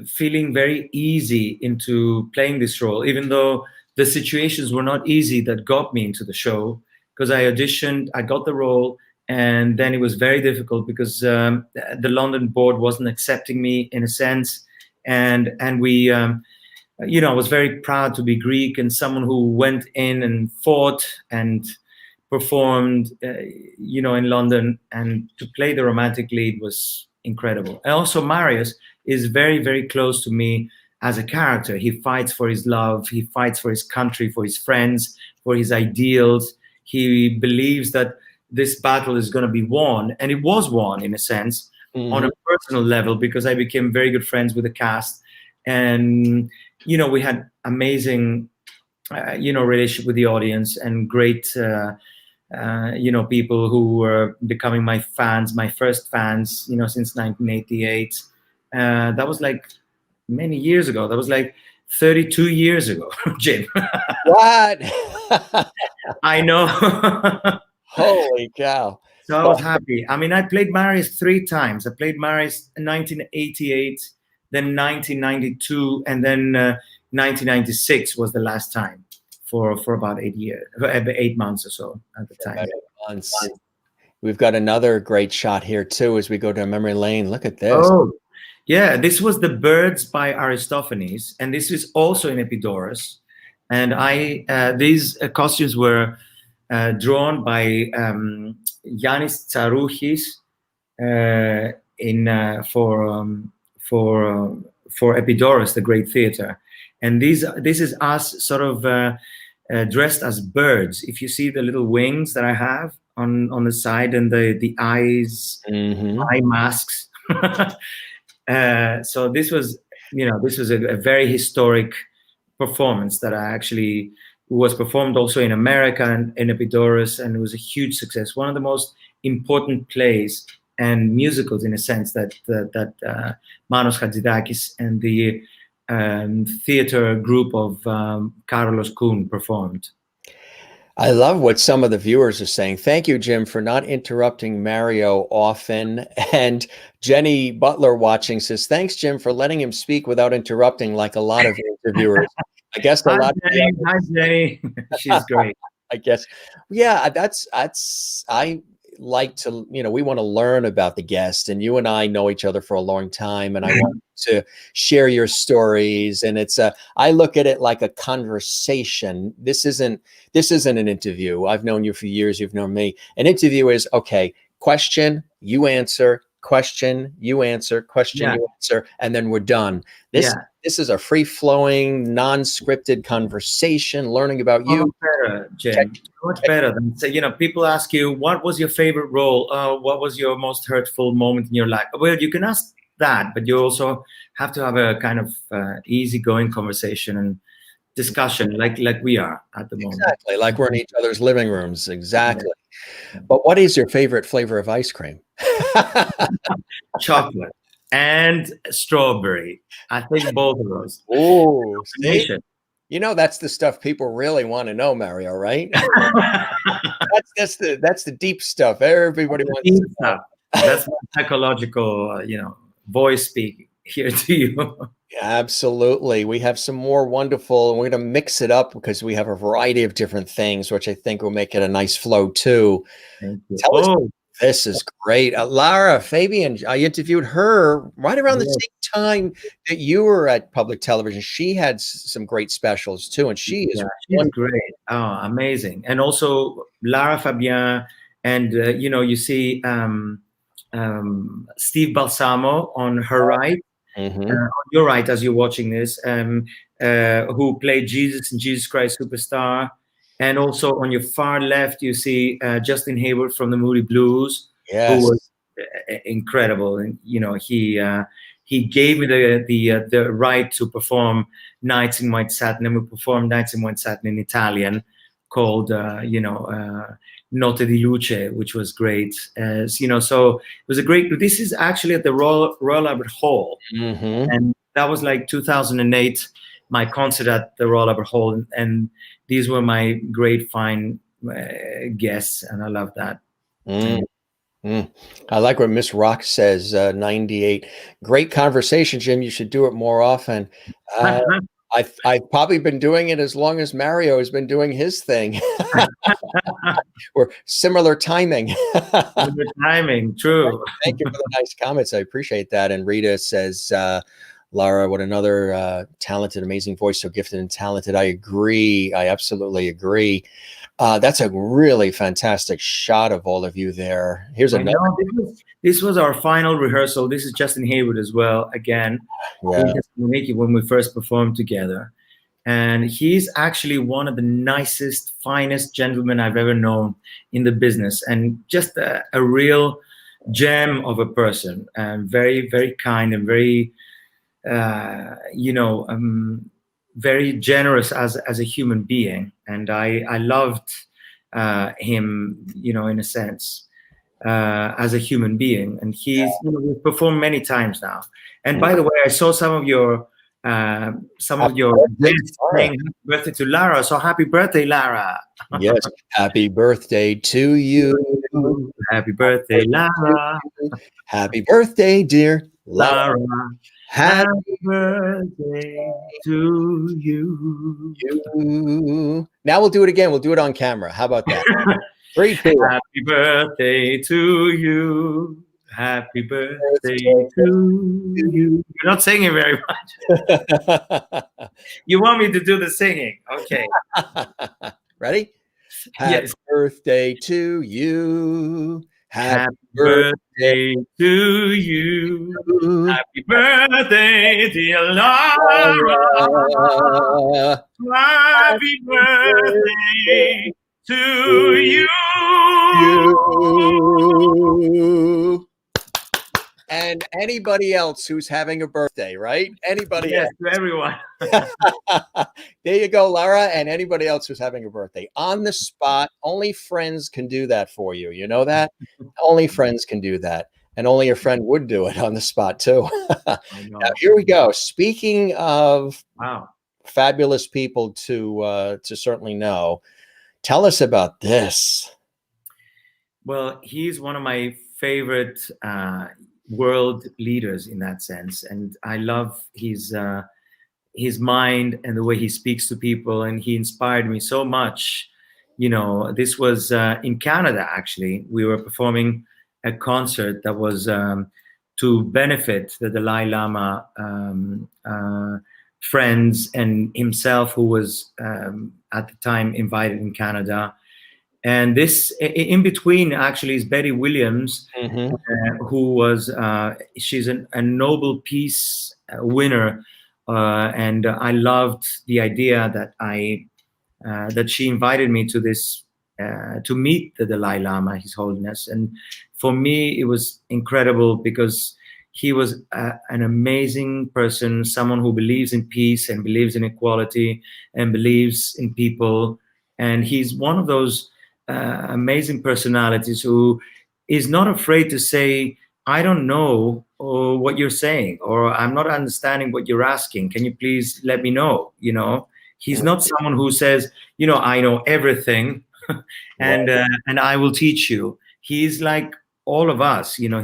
feeling very easy into playing this role, even though the situations were not easy that got me into the show, because I auditioned, I got the role, and then it was very difficult because the London board wasn't accepting me in a sense, and we, I was very proud to be Greek and someone who went in and fought and performed, in London, and to play the romantic lead was incredible. And also Marius is very, very close to me as a character. He fights for his love, he fights for his country, for his friends, for his ideals. He believes that this battle is going to be won, and it was won in a sense, on a personal level, because I became very good friends with the cast, and we had amazing relationship with the audience, and great people who were becoming my fans, my first fans, since 1988. That was like many years ago. That was like 32 years ago, Jim. What? I know. Holy cow. So I was happy. I mean, I played Marius 3 times. I played Marius in 1988, then 1992, and then 1996 was the last time for about 8 months or so at the time. 8 months. We've got another great shot here too as we go down memory lane. Look at this. Oh, yeah. This was The Birds by Aristophanes, and this is also in Epidaurus. And these costumes were drawn by Yannis Tsarouchis for Epidaurus, the great theater. And this is us sort of dressed as birds. If you see the little wings that I have on the side, and the eyes, eye masks. So this was a very historic performance that I actually was performed also in America and in Epidaurus, and it was a huge success. One of the most important plays and musicals, in a sense, that Manos Hatzidakis and the theater group of Carlos Kuhn performed. I love what some of the viewers are saying. Thank you, Jim, for not interrupting Mario often. And Jenny Butler watching says, thanks, Jim, for letting him speak without interrupting like a lot of interviewers. I guess a lot of Jenny. Hi, Jenny. She's great. I guess. Yeah, I like to, we want to learn about the guest, and you and I know each other for a long time, and I want to share your stories. And I look at it like a conversation. This isn't an interview. I've known you for years. You've known me. An interview is, okay, question, you answer, question, you answer, question, you answer, and then we're done. This is a free-flowing, non-scripted conversation, learning about you. Much better, Jim. Much better than, people ask you, what was your favorite role? What was your most hurtful moment in your life? Well, you can ask that, but you also have to have a kind of easygoing conversation and discussion like we are at the moment. Exactly, like we're in each other's living rooms. Exactly. Yeah. But what is your favorite flavor of ice cream? Chocolate and strawberry. I think both of those. Oh, that's the stuff people really want to know, Mario, right? that's the deep stuff. Everybody wants deep stuff. That's my psychological, voice speaking. here to you. Absolutely. We have some more wonderful, and we're going to mix it up because we have a variety of different things, which I think will make it a nice flow too. Thank you. Tell us, Oh, this is great. Lara Fabian, I interviewed her right around the yes. same time that you were at public television. She had some great specials too, and she is She's wonderful. great. Oh, amazing. And also Lara Fabian, and you know, you see Steve Balsamo on her right, on your right as you're watching this, who played Jesus in Jesus Christ Superstar. And also on your far left, you see Justin Hayward from the Moody Blues, Yes. who was incredible. And you know, he gave me the right to perform Nights in White Satin, and we performed Nights in White Satin in Italian, called Notte di Luce, which was great. You know, so it was a great. This is actually at the Royal Albert Hall, and that was like 2008. My concert at the Royal Albert Hall, and these were my great fine guests, and I love that. I like what Miss Rock says, 98. Great conversation, Jim. You should do it more often. I've probably been doing it as long as Mario has been doing his thing. We're similar timing. Similar timing, true. Thank you for the nice comments. I appreciate that. And Rita says, Lara, what another talented, amazing voice, so gifted and talented. I agree. I absolutely agree. That's a really fantastic shot of all of you there. Here's another. This was our final rehearsal. This is Justin Hayward as well. Again, when we first performed together. And he's actually one of the nicest, finest gentlemen I've ever known in the business. And just a real gem of a person. And very, very kind and very, very generous as a human being. And I loved him, you know, in a sense, as a human being. And he's, you know, we've performed many times now. And by the way, I saw some of your events saying happy birthday to Lara. So happy birthday, Lara. Yes, happy birthday to you. Happy birthday, Lara. Happy birthday, dear Lara. Happy birthday to you. Now we'll do it again. We'll do it on camera. How about that? 3, 2. Happy birthday to you. Happy birthday to you. You're not singing very much. You want me to do the singing? Okay. Ready? Happy birthday to you. Happy birthday to you. Happy birthday, dear Lara. Happy birthday to you. And anybody else who's having a birthday, right? Anybody else. To everyone. There you go, Lara, and anybody else who's having a birthday. On the spot, only friends can do that for you. You know that? Only friends can do that. And only a friend would do it on the spot, too. Now, here we go. Speaking of fabulous people to certainly know, tell us about this. Well, he's one of my favorite world leaders in that sense, and I love his mind and the way he speaks to people, and he inspired me so much. You know, this was in Canada, actually. We were performing a concert that was to benefit the Dalai Lama friends and himself, who was at the time invited in Canada. And this, in between, actually, is Betty Williams, who was, she's a Nobel Peace winner. And I loved the idea that that she invited me to this, to meet the Dalai Lama, His Holiness. And for me, it was incredible because he was an amazing person, someone who believes in peace and believes in equality and believes in people. And he's one of those amazing personalities who is not afraid to say, I don't know what you're saying, or I'm not understanding what you're asking. Can you please let me know? You know, he's not someone who says, you know, I know everything and I will teach you. He's like all of us, you know,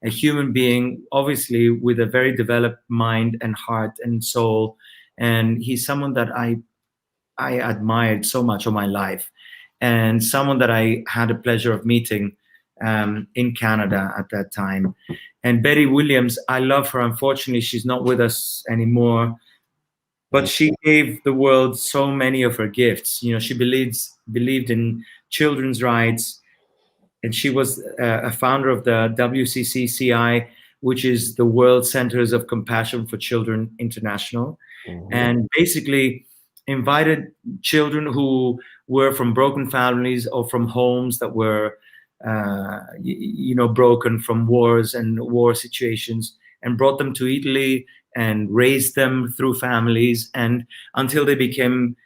a human being, obviously with a very developed mind and heart and soul. And he's someone that I admired so much all my life, and someone that I had the pleasure of meeting in Canada at that time. And Betty Williams, I love her. Unfortunately, she's not with us anymore, but she gave the world so many of her gifts. You know, she believed in children's rights, and she was a founder of the WCCCI, which is the World Centers of Compassion for Children International, and basically invited children who were from broken families or from homes that were, broken from wars and war situations, and brought them to Italy and raised them through families, and until they became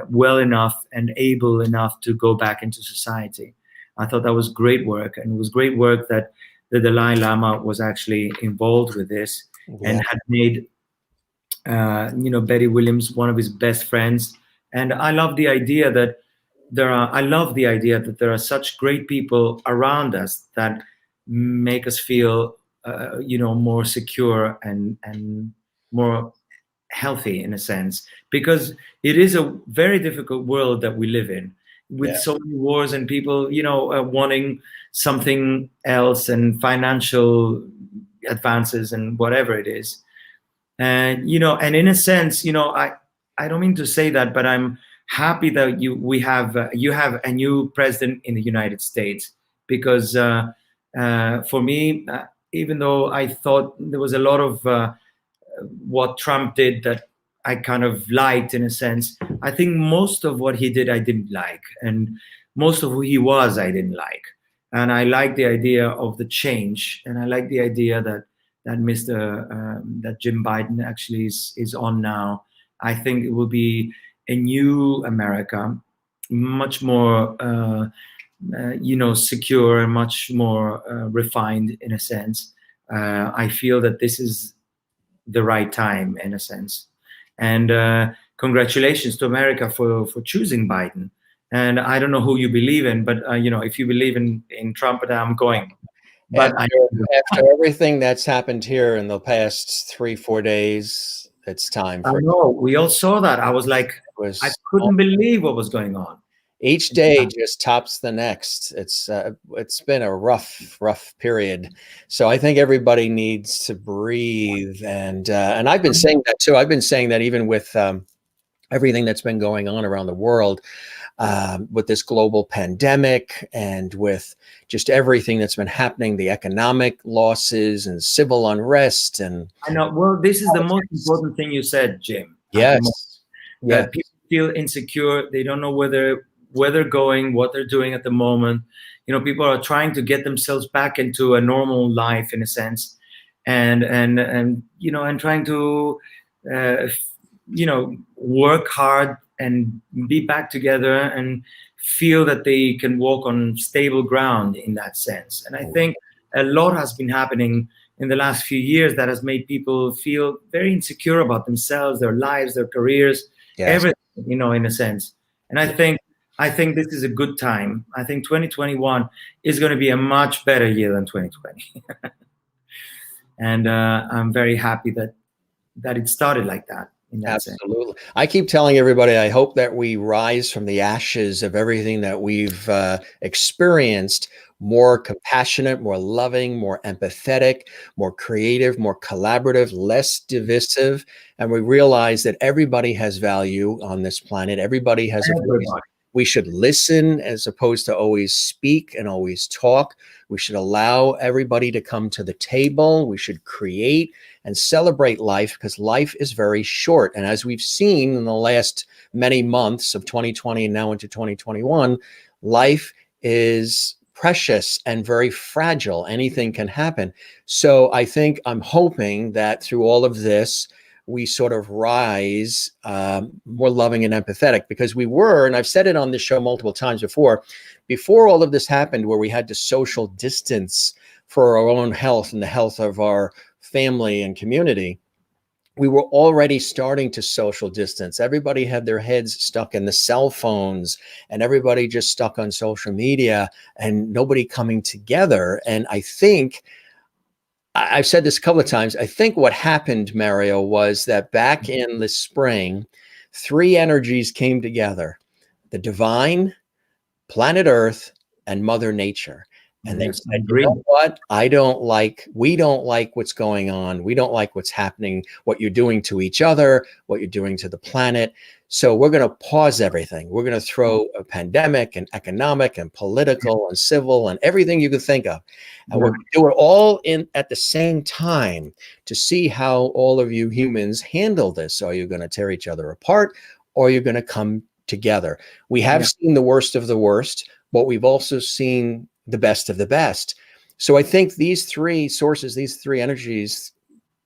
well enough and able enough to go back into society. I thought that was great work, and it was great work that the Dalai Lama was actually involved with this, and had made Betty Williams one of his best friends. And I love the idea that there are such great people around us that make us feel more secure and more healthy, in a sense, because it is a very difficult world that we live in, with so many wars and people wanting something else, and financial advances and whatever it is. And and in a sense, I don't mean to say that, but I'm happy that you have a new president in the United States, because for me, even though I thought there was a lot of what Trump did that I kind of liked, in a sense, I think most of what he did I didn't like, and most of who he was I didn't like. And I like the idea of the change, and I like the idea that Jim Biden actually is on now. I think it will be a new America, much more secure and much more refined, in a sense. I feel that this is the right time, in a sense. And congratulations to America for choosing Biden. And I don't know who you believe in, but if you believe in Trump, I'm going. But after everything that's happened here in the past 3-4 days, it's time for. I know, we all saw that. I was like, I couldn't believe what was going on. Each day just tops the next. It's been a rough period. So I think everybody needs to breathe, and I've been saying that too. I've been saying that even with everything that's been going on around the world, with this global pandemic, and with just everything that's been happening, the economic losses and civil unrest. And I know. Well, this is the most important thing you said, Jim. Yes. That people feel insecure. They don't know where they're going, what they're doing at the moment. People are trying to get themselves back into a normal life, in a sense, and trying to work hard and be back together and feel that they can walk on stable ground, in that sense. And I think a lot has been happening in the last few years that has made people feel very insecure about themselves, their lives, their careers, everything, in a sense. And I think this is a good time. I think 2021 is going to be a much better year than 2020. And I'm very happy that it started like that. Absolutely. I keep telling everybody, I hope that we rise from the ashes of everything that we've experienced, more compassionate, more loving, more empathetic, more creative, more collaborative, less divisive. And we realize that everybody has value on this planet. Everybody has a voice. We should listen as opposed to always speak and always talk. We should allow everybody to come to the table. We should create and celebrate life, because life is very short. And as we've seen in the last many months of 2020 and now into 2021, life is precious and very fragile. Anything can happen. So I'm hoping that through all of this, we sort of rise more loving and empathetic, because we were, and I've said it on this show multiple times before all of this happened, where we had to social distance for our own health and the health of our family and community, we were already starting to social distance. Everybody had their heads stuck in the cell phones and everybody just stuck on social media and nobody coming together. And I think I've said this a couple of times. I think what happened, Mario, was that back in the spring, three energies came together: the divine, planet Earth, and Mother Nature. And they said, you know what? We don't like what's going on. We don't like what's happening, what you're doing to each other, what you're doing to the planet. So we're going to pause everything. We're going to throw a pandemic and economic and political and civil and everything you could think of. And we're going to do it all at the same time to see how all of you humans handle this. Are you going to tear each other apart, or are you going to come together? We have seen the worst of the worst, but we've also seen the best of the best. So I think these three sources, these three energies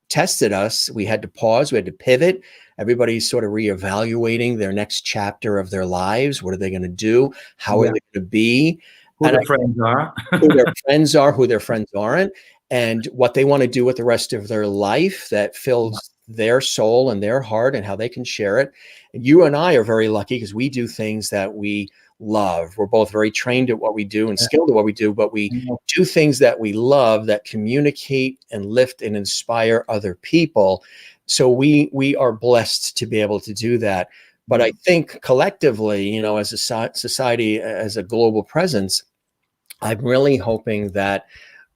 tested us. We had to pause, we had to pivot. Everybody's sort of reevaluating their next chapter of their lives. What are they going to do? How are they going to be? Who their friends are. Who their friends are, who their friends aren't, and what they want to do with the rest of their life that fills their soul and their heart and how they can share it. And you and I are very lucky because we do things that we love. We're both very trained at what we do and skilled at what we do, but we do things that we love that communicate and lift and inspire other people. So we are blessed to be able to do that. But I think collectively, you know, as a society, as a global presence, I'm really hoping that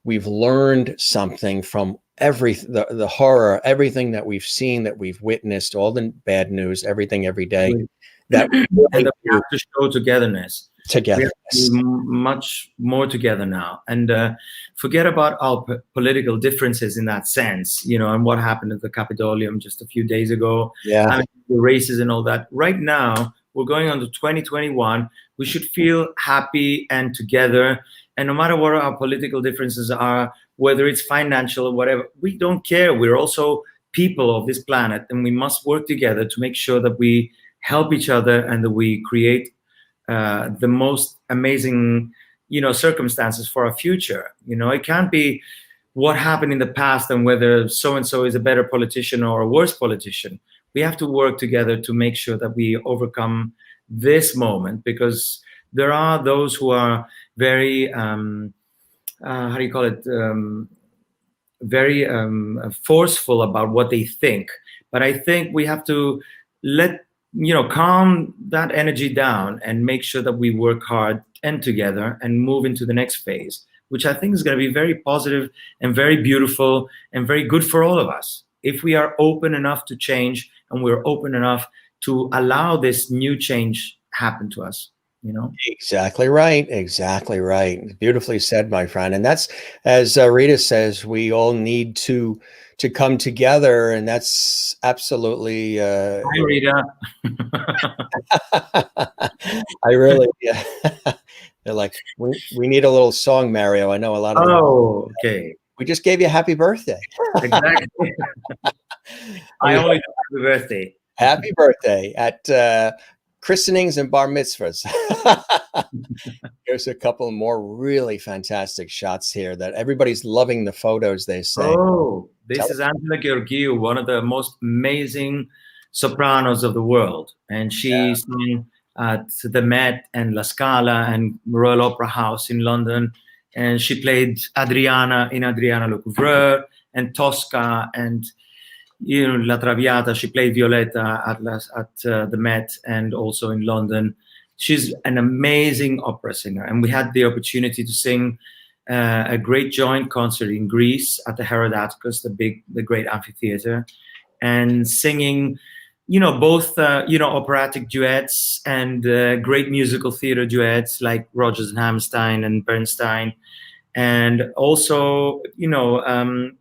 we've learned something from the horror, everything that we've seen, that we've witnessed, all the bad news, everything every day. That and that we have to show togetherness. Together, we have to be much more together now, and forget about our political differences in that sense, you know, and what happened at the Capitolium just a few days ago. I mean, the races and all that. Right now, we're going on to 2021. We should feel happy and together. And no matter what our political differences are, whether it's financial or whatever, we don't care. We're also people of this planet, and we must work together to make sure that we help each other and that we create the most amazing, you know, circumstances for our future. You know, it can't be what happened in the past and whether so-and-so is a better politician or a worse politician. We have to work together to make sure that we overcome this moment, because there are those who are very, how do you call it, very forceful about what they think. But I think we have to calm that energy down and make sure that we work hard and together and move into the next phase, which I think is going to be very positive and very beautiful and very good for all of us. If we are open enough to change and we're open enough to allow this new change happen to us, you know? Exactly right. Exactly right. Beautifully said, my friend. And that's, as Rita says, we all need to come together, and that's absolutely Hi, Rita. I really they're like, we need a little song, Mario. I know a lot of okay. We just gave you a happy birthday. Exactly. I only do happy birthday. Happy birthday at christenings and bar mitzvahs. Here's a couple more really fantastic shots here that everybody's loving the photos, they say. Oh, this is Angela Georgiou, one of the most amazing sopranos of the world. And she sang at the Met and La Scala and Royal Opera House in London. And she played Adriana in Adriana Lecouvreur and Tosca and, you know, La Traviata. She played Violetta at the Met and also in London. She's an amazing opera singer, and we had the opportunity to sing a great joint concert in Greece at the Herodatkos, the great amphitheater, and singing, you know, both operatic duets and great musical theater duets like Rodgers and Hammerstein and Bernstein, and also, you know,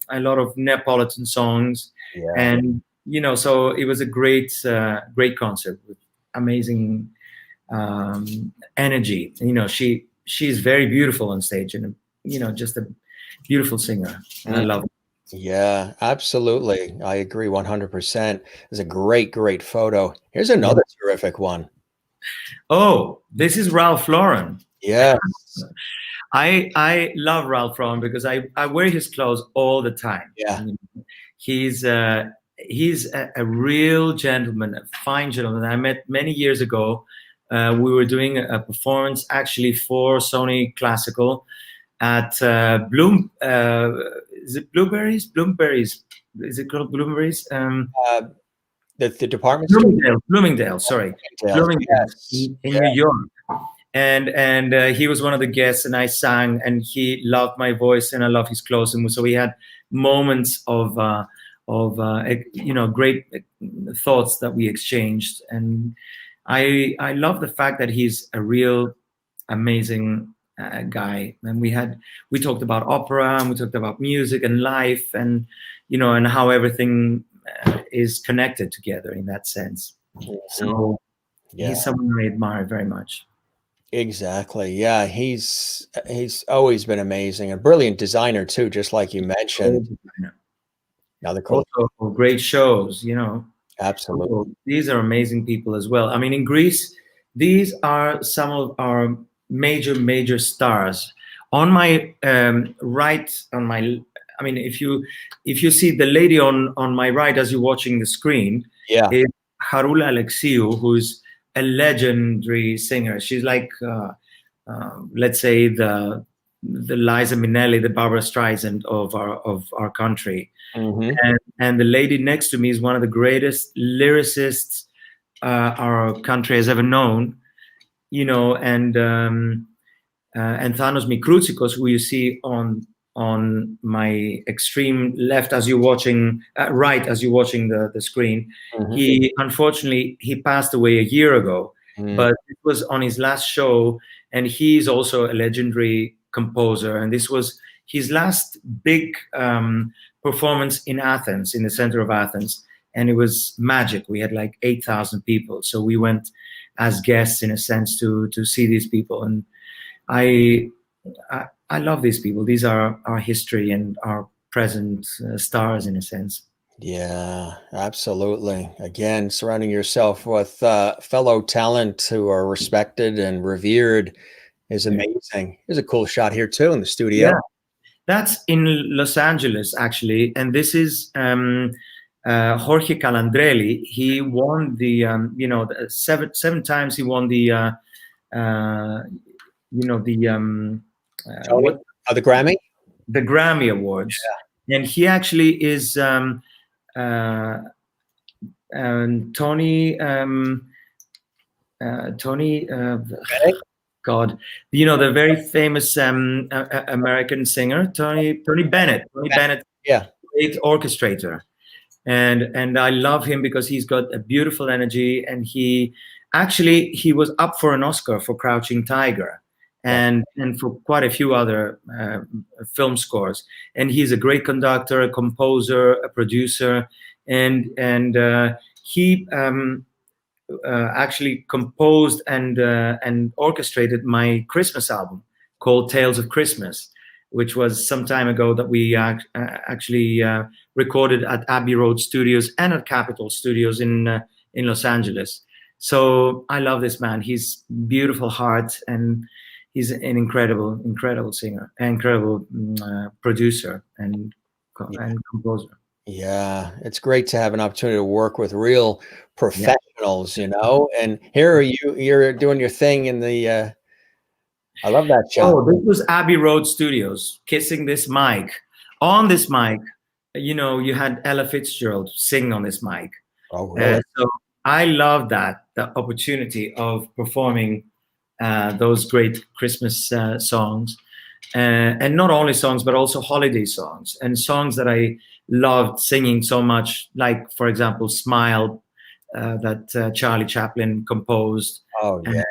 a lot of Neapolitan songs. And, you know, so it was a great concert with amazing energy. You know, she's very beautiful on stage, and, you know, just a beautiful singer, and I love it. Yeah, absolutely. I agree 100%. It's a great photo. Here's another terrific one. Oh, this is Ralph Lauren. Yes. I love Ralph Lauren because I wear his clothes all the time. Yeah. He's he's a real gentleman, a fine gentleman. I met many years ago. We were doing a performance actually for Sony Classical at is it Blueberries? Bloomberries? Is it called Bloomberries? The department store? Bloomingdale, sorry. Bloomingdale, yes. in New York. And he was one of the guests, and I sang, and he loved my voice, and I love his clothes, and so we had moments of great thoughts that we exchanged, and I love the fact that he's a real amazing guy, and we talked about opera, and we talked about music and life, and and how everything is connected together in that sense. So he's someone I admire very much. Exactly. Yeah, he's always been amazing. A brilliant designer too, just like you mentioned. Another cool. Also great shows, Absolutely. These are amazing people as well. I mean, in Greece, these are some of our major stars. On my right, I mean, if you see the lady on my right as you're watching the screen, is Harula Alexiou, who's a legendary singer. She's like, let's say the Liza Minnelli, the Barbara Streisand of our country. And the lady next to me is one of the greatest lyricists our country has ever known. And Thanos Mikroutsikos, who you see on my extreme left as you're watching, right as you're watching the screen. He unfortunately passed away a year ago, but it was on his last show, and he's also a legendary composer, and this was his last big performance in Athens, in the center of Athens, and it was magic. We had like 8,000 people, so we went as guests in a sense to see these people, and I love these people. These are our history and our present stars in a sense. Yeah, absolutely. Again, surrounding yourself with fellow talent who are respected and revered is amazing. There's a cool shot here too in the studio. Yeah, that's in Los Angeles actually, and this is Jorge Calandrelli. He won the seven times he won the the Grammy? The Grammy Awards. Yeah. And he actually is Tony God, the very famous American singer, Tony Bennett. Tony Bennett, great orchestrator. And I love him because he's got a beautiful energy, and he was up for an Oscar for Crouching Tiger. And for quite a few other film scores, and he's a great conductor, a composer, a producer, and he actually composed and orchestrated my Christmas album called Tales of Christmas, which was some time ago that we actually recorded at Abbey Road Studios and at Capitol Studios in Los Angeles. So I love this man. He's beautiful heart, and he's an incredible singer, incredible producer and composer. Yeah, it's great to have an opportunity to work with real professionals, and here you're doing your thing in the, I love that show. Oh, this was Abbey Road Studios, kissing this mic. On this mic, you had Ella Fitzgerald sing on this mic. Oh, really? So I love the opportunity of performing those great Christmas songs, and not only songs, but also holiday songs and songs that I loved singing so much, like, for example, Smile, that Charlie Chaplin composed. Oh, yeah.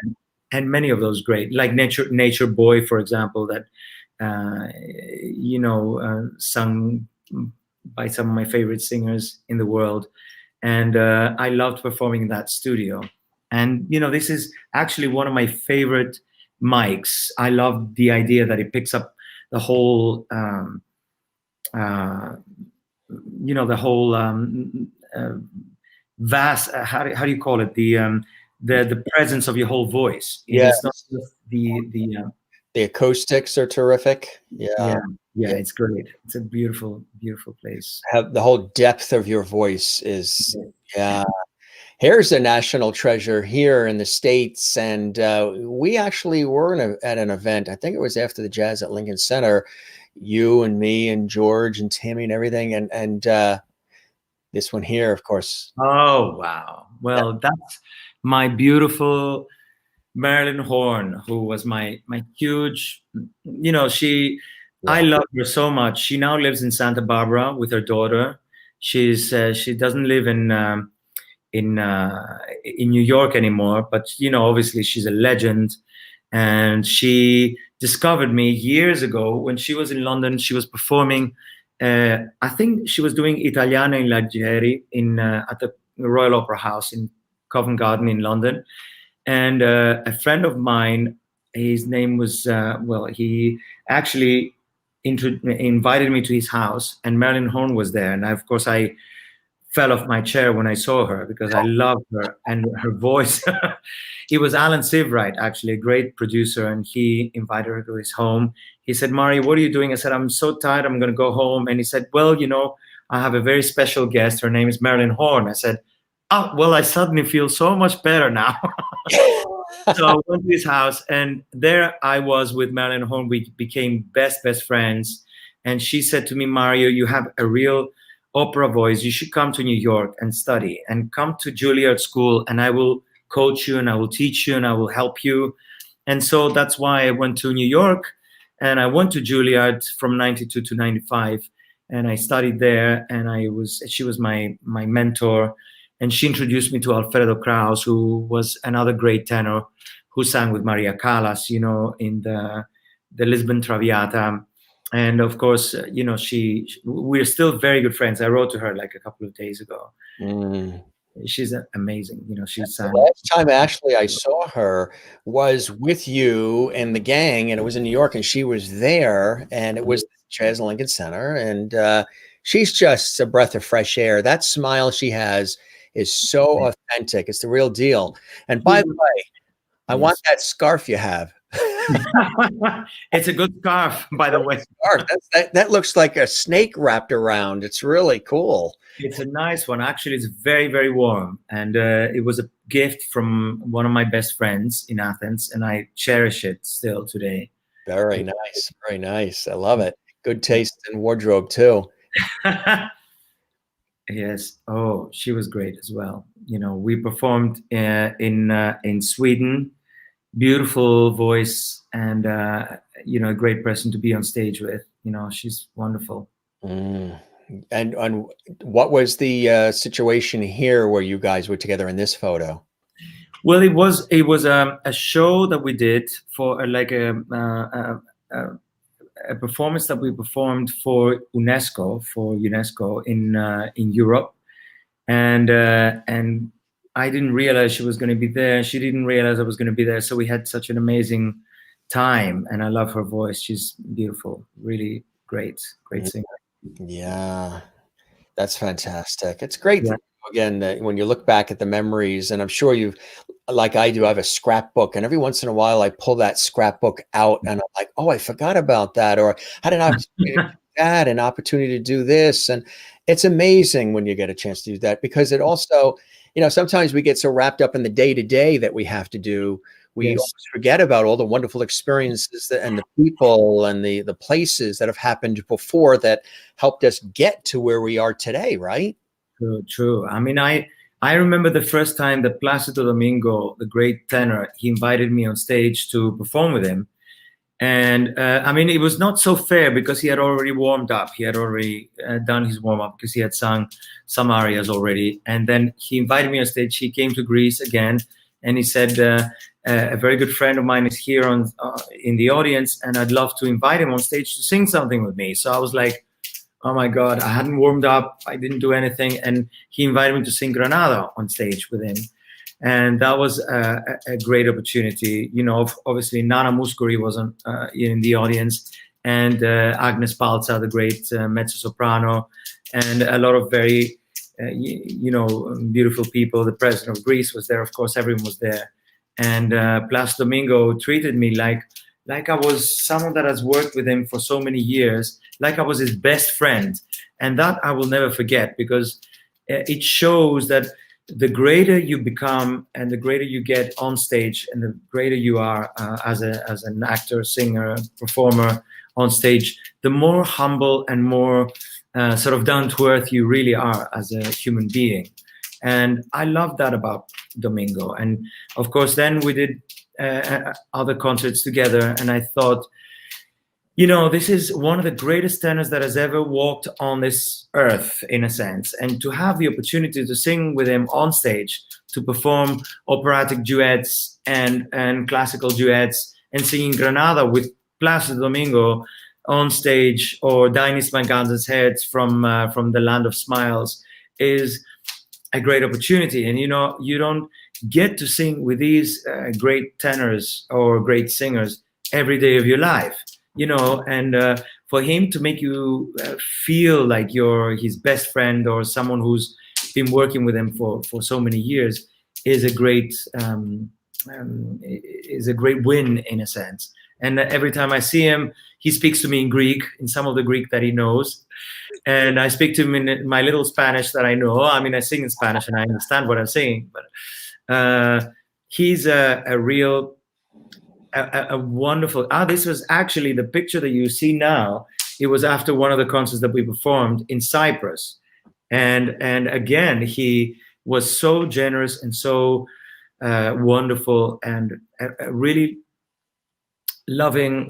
And many of those great, like Nature Boy, for example, that, sung by some of my favorite singers in the world. And I loved performing in that studio. And, this is actually one of my favorite mics. I love the idea that it picks up the whole, vast, how do you call it? The presence of your whole voice. Yeah. It's not just the acoustics are terrific. Yeah. Yeah, Yeah. it's great. It's a beautiful, beautiful place. The whole depth of your voice is, Yeah. yeah. Here's a national treasure here in the States. And we actually were at an event. I think it was after the Jazz at Lincoln Center. You and me and George and Tammy and everything. And this one here, of course. Oh, wow. Well, that's my beautiful Marilyn Horne, who was my huge, I Yeah. love her so much. She now lives in Santa Barbara with her daughter. She doesn't live in New York anymore, but obviously she's a legend. And she discovered me years ago when she was in London. She was performing. I think she was doing Italiana in Leggeri at the Royal Opera House in Covent Garden in London. And a friend of mine, his name was he actually invited me to his house, and Marilyn Horne was there. And of course, I fell off my chair when I saw her because I loved her and her voice. It was Alan Seabright, actually, a great producer, and he invited her to his home. He said, "Mari, what are you doing?" I said, "I'm so tired, I'm going to go home." And he said, "Well, I have a very special guest. Her name is Marilyn Horne." I said, "Oh, well, I suddenly feel so much better now." So I went to his house, and there I was with Marilyn Horne. We became best friends. And she said to me, "Mario, you have a real opera voice. You should come to New York and study, and come to Juilliard School, and I will coach you, and I will teach you, and I will help you." And so that's why I went to New York, and I went to Juilliard from 92 to 95, and I studied there. And she was my mentor, and she introduced me to Alfredo Kraus, who was another great tenor who sang with Maria Callas, in the Lisbon Traviata. And of course, we're still very good friends. I wrote to her like a couple of days ago. Mm. She's amazing. She The sang. last time actually I saw her was with you and the gang, and it was in New York, and she was there, and it was Jazz Lincoln Center, and she's just a breath of fresh air. That smile she has is so authentic. It's the real deal. And by the way, I want that scarf you have. It's a good scarf, by the way. Scarf. That looks like a snake wrapped around. It's really cool. It's a nice one. Actually, it's very, very warm. And it was a gift from one of my best friends in Athens, and I cherish it still today. Very nice. Very nice. I love it. Good taste in wardrobe, too. Yes. Oh, she was great as well. We performed in Sweden. Beautiful voice, and a great person to be on stage with. She's wonderful. Mm. And what was the situation here where you guys were together in this photo? Well, it was a show that we did for a performance that we performed for UNESCO in Europe, and I didn't realize she was going to be there. She didn't realize I was going to be there. So we had such an amazing time, and I love her voice. She's beautiful, really great singer. Yeah, that's fantastic. It's great, Yeah. again, when you look back at the memories, and I'm sure you, like I do, I have a scrapbook, and every once in a while I pull that scrapbook out, and I'm like, oh, I forgot about that, or I had an opportunity to do that, an opportunity to do this. And it's amazing when you get a chance to do that, because it also, sometimes we get so wrapped up in the day-to-day that we have to do. We Yes. almost forget about all the wonderful experiences and the people and the places that have happened before that helped us get to where we are today, right? True. I mean, I remember the first time that Placido Domingo, the great tenor, he invited me on stage to perform with him. And I mean, it was not so fair because he had already warmed up. He had already done his warm up because he had sung some arias already. And then he invited me on stage. He came to Greece again, and he said, a very good friend of mine is here in the audience, and I'd love to invite him on stage to sing something with me. So I was like, oh my God, I hadn't warmed up. I didn't do anything. And he invited me to sing Granada on stage with him. And that was a great opportunity. Obviously Nana Muscuri was in the audience, and Agnes Palza, the great mezzo-soprano, and a lot of very, beautiful people. The president of Greece was there. Of course, everyone was there. And Placido Domingo treated me like I was someone that has worked with him for so many years, like I was his best friend. And that I will never forget, because it shows that the greater you become and the greater you get on stage and the greater you are as an actor, singer, performer on stage, the more humble and more sort of down to earth you really are as a human being. And I love that about Domingo. And of course, then we did other concerts together, and I thought, you know, this is one of the greatest tenors that has ever walked on this earth, in a sense. And to have the opportunity to sing with him on stage, to perform operatic duets and classical duets, and singing Granada with Plácido Domingo on stage, or Dainis Manganza's Heads from the Land of Smiles, is a great opportunity. And, you know, you don't get to sing with these great tenors or great singers every day of your life. You know, and for him to make you feel like you're his best friend or someone who's been working with him for so many years is a great win, in a sense. And every time I see him, he speaks to me in Greek, in some of the Greek that he knows, and I speak to him in my little Spanish that I know. I mean, I sing in Spanish and I understand what I'm saying, but he's a real. A wonderful. This was actually the picture that you see now. It was after one of the concerts that we performed in Cyprus, and again he was so generous and so wonderful, and a really loving,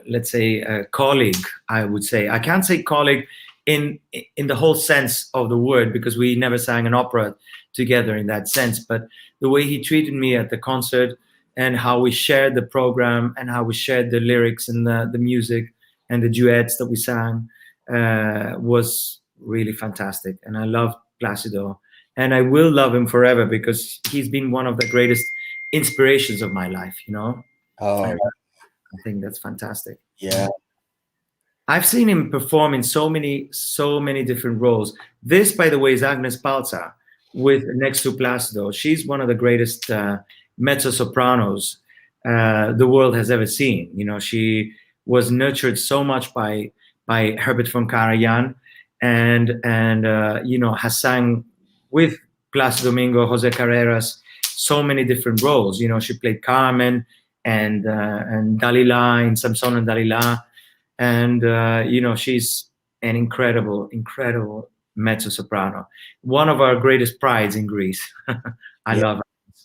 let's say, colleague. I would say, I can't say colleague in the whole sense of the word, because we never sang an opera together in that sense. But the way he treated me at the concert, and how we shared the program, and how we shared the lyrics and the music and the duets that we sang, was really fantastic. And I love Plácido, and I will love him forever, because he's been one of the greatest inspirations of my life, you know. Oh, I think that's fantastic. yeah. I've seen him perform in so many different roles. This, by the way, is Agnes Balza with next to Plácido. She's one of the greatest mezzo-sopranos the world has ever seen. You know, she was nurtured so much by Herbert von Karajan, and you know, has sang with Plácido Domingo, Jose Carreras, so many different roles. You know, she played Carmen and Dalila in Samson and Dalila, and you know, she's an incredible mezzo-soprano. One of our greatest prides in Greece. I love her.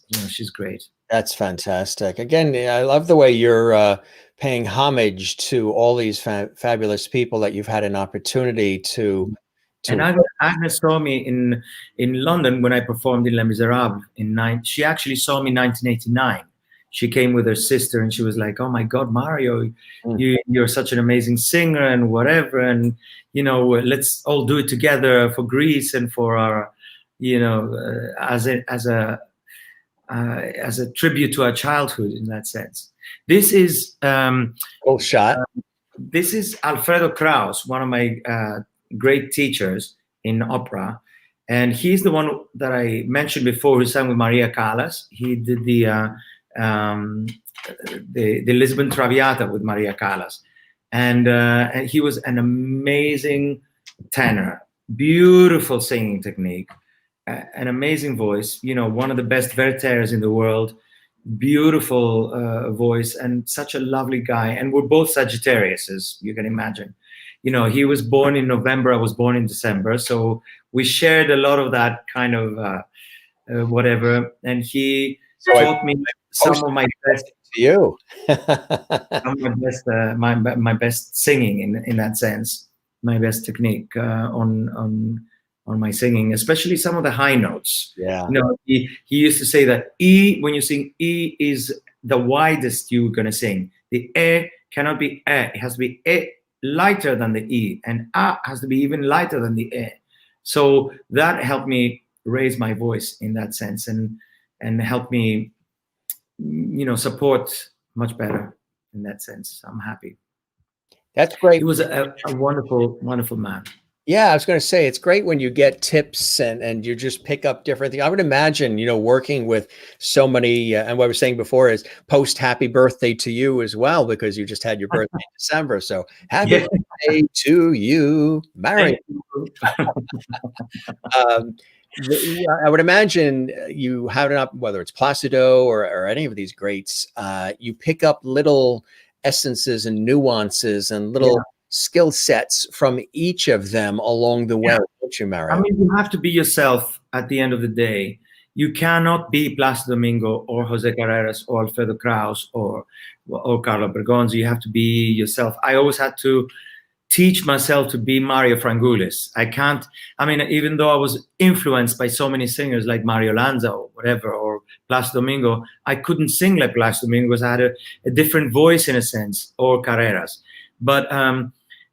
You know, she's great. That's fantastic. Again, I love the way you're paying homage to all these fabulous people that you've had an opportunity to. And Agnes saw me in London when I performed in Les Miserables she actually saw me in 1989. She came with her sister, and she was like, "Oh my God, Mario, you're such an amazing singer and whatever, and you know, let's all do it together for Greece and for our, you know, as a tribute to our childhood, in that sense." This is cool shot. This is Alfredo Kraus, one of my great teachers in opera, and he's the one that I mentioned before, who sang with Maria Callas. He did the Lisbon Traviata with Maria Callas, and he was an amazing tenor, beautiful singing technique, an amazing voice, you know, one of the best verters in the world, beautiful voice, and such a lovely guy. And we're both Sagittarius, as you can imagine. You know, he was born in November, I was born in December, so we shared a lot of that kind of whatever. And he taught me some of my best to you. my best singing in that sense, my best technique on my singing, especially some of the high notes. Yeah. You know, he used to say that E, when you sing E, is the widest you're gonna sing. The E cannot be E. It has to be E lighter than the E, and A has to be even lighter than the E. So that helped me raise my voice in that sense, and help me, you know, support much better in that sense. I'm happy. That's great. He was a wonderful man. Yeah, I was going to say it's great when you get tips and you just pick up different things. I would imagine, working with so many, and what I was saying before is post happy birthday to you as well, because you just had your birthday in December. So happy Yeah. birthday to you, Mario. Thank you. Um, I would imagine you have it up, whether it's Placido or any of these greats, you pick up little essences and nuances and Yeah. little skill sets from each of them along the way, don't you, I Mario? mean, you have to be yourself at the end of the day. You cannot be Plácido Domingo or Jose Carreras or Alfredo Kraus or Carlo Bergonzi. You have to be yourself. I always had to teach myself to be Mario Frangoulis. I can't, I mean, even though I was influenced by so many singers like Mario Lanza or whatever, or Plácido Domingo, I couldn't sing like Plácido Domingo because I had a different voice in a sense, or Carreras. But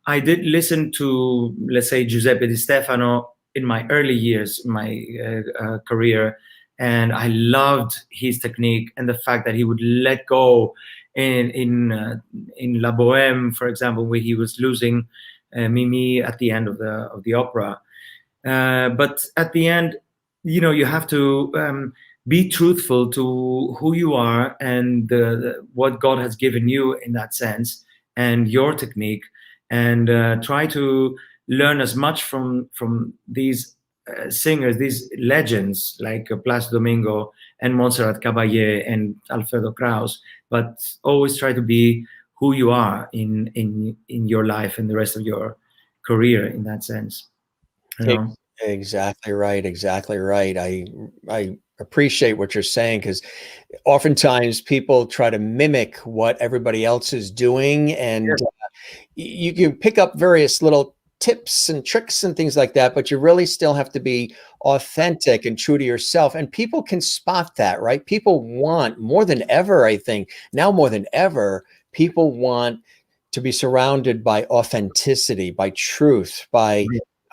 I did listen to, let's say, Giuseppe Di Stefano in my early years, in my career, and I loved his technique and the fact that he would let go in La Bohème, for example, where he was losing Mimi at the end of the opera. But at the end, you have to be truthful to who you are and what God has given you in that sense, and your technique, and try to learn as much from these singers, these legends like Plácido Domingo and Montserrat Caballé and Alfredo Kraus, but always try to be who you are in your life and the rest of your career in that sense. Exactly right. Exactly right. I appreciate what you're saying, because oftentimes people try to mimic what everybody else is doing, and you can pick up various little tips and tricks and things like that, but you really still have to be authentic and true to yourself. And people can spot that, right? People want more than ever, I think, now more than ever, people want to be surrounded by authenticity, by truth, by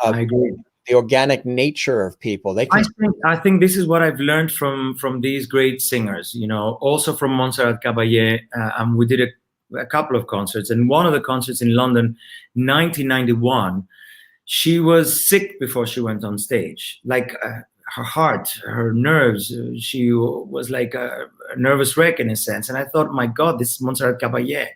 I agree. the organic nature of people. They can. I think this is what I've learned from these great singers. Also from Montserrat Caballé, and we did a couple of concerts, and one of the concerts in London, 1991. She was sick before she went on stage, like her heart, her nerves. She was like a nervous wreck in a sense. And I thought, my God, this is Montserrat Caballé,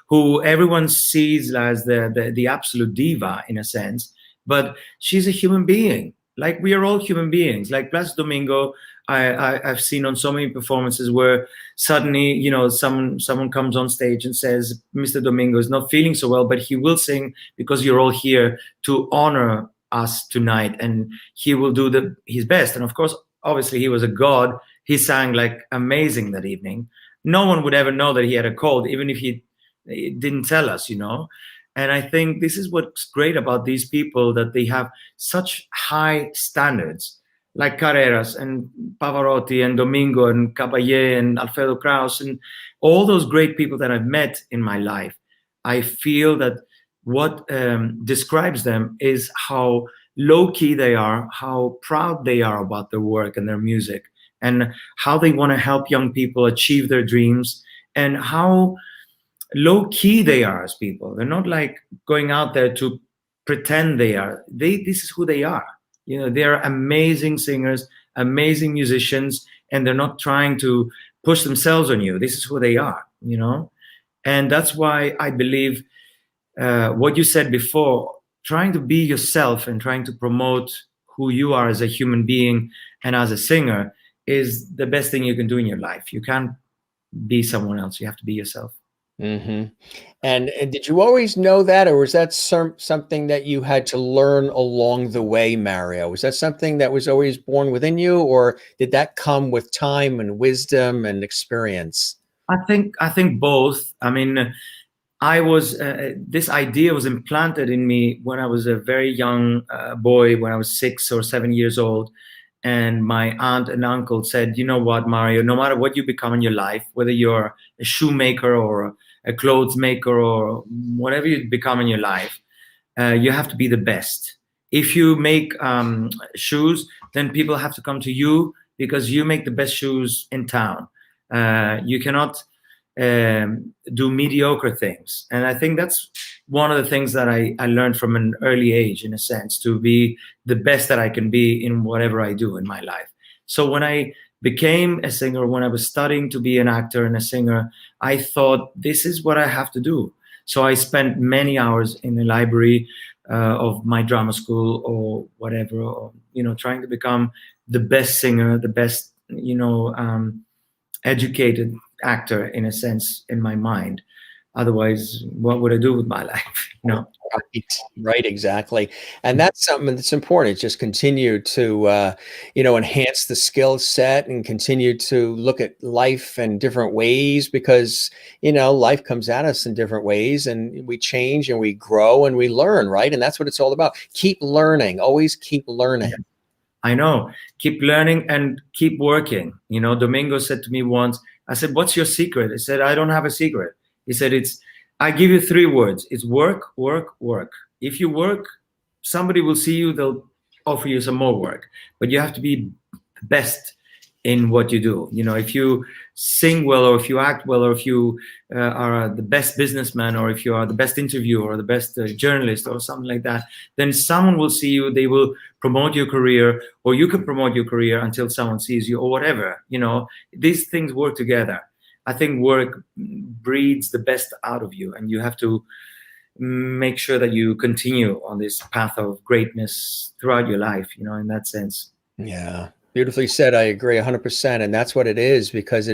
who everyone sees as the absolute diva in a sense, but she's a human being. Like we are all human beings. Like Plácido Domingo, I've seen on so many performances where suddenly, someone comes on stage and says, Mr. Domingo is not feeling so well, but he will sing because you're all here to honor us tonight, and he will do his best. And of course, obviously, he was a god. He sang like amazing that evening. No one would ever know that he had a cold, even if he didn't tell us, And I think this is what's great about these people, that they have such high standards, like Carreras and Pavarotti and Domingo and Caballé and Alfredo Kraus and all those great people that I've met in my life. I feel that what describes them is how low-key they are, how proud they are about their work and their music, and how they want to help young people achieve their dreams, and how low-key they are as people. They're not like going out there to pretend they are. This is who they are. They're amazing singers, amazing musicians, and they're not trying to push themselves on you. This is who they are, And that's why I believe what you said before, trying to be yourself and trying to promote who you are as a human being and as a singer is the best thing you can do in your life. You can't be someone else. You have to be yourself. Mm-hmm. And did you always know that, or was that something that you had to learn along the way, Mario? Was that something that was always born within you, or did that come with time and wisdom and experience? I think both. I mean, I was this idea was implanted in me when I was a very young boy, when I was 6 or 7 years old. And my aunt and uncle said, you know what, Mario, no matter what you become in your life, whether you're a shoemaker or a clothes maker or whatever you become in your life, you have to be the best. If you make shoes, then people have to come to you because you make the best shoes in town. You cannot do mediocre things. And I think that's one of the things that I learned from an early age, in a sense, to be the best that I can be in whatever I do in my life. So when I became a singer, when I was studying to be an actor and a singer, I thought, this is what I have to do. So I spent many hours in the library of my drama school or whatever, or, trying to become the best singer, the best, educated actor, in a sense, in my mind. Otherwise, what would I do with my life? Right, exactly. And that's something that's important. Just continue to, enhance the skill set and continue to look at life in different ways, because, life comes at us in different ways, and we change and we grow and we learn, right? And that's what it's all about. Keep learning, always keep learning. I know, keep learning and keep working. Domingo said to me once, I said, what's your secret? He said, I don't have a secret. He said, I give you 3 words. It's work, work, work. If you work, somebody will see you, they'll offer you some more work, but you have to be best in what you do. If you sing well, or if you act well, or if you are the best businessman, or if you are the best interviewer or the best journalist or something like that, then someone will see you, they will promote your career, or you can promote your career until someone sees you, or whatever. These things work together. I think work breeds the best out of you, and you have to make sure that you continue on this path of greatness throughout your life, in that sense. Yeah, beautifully said. I agree 100%. And that's what it is, because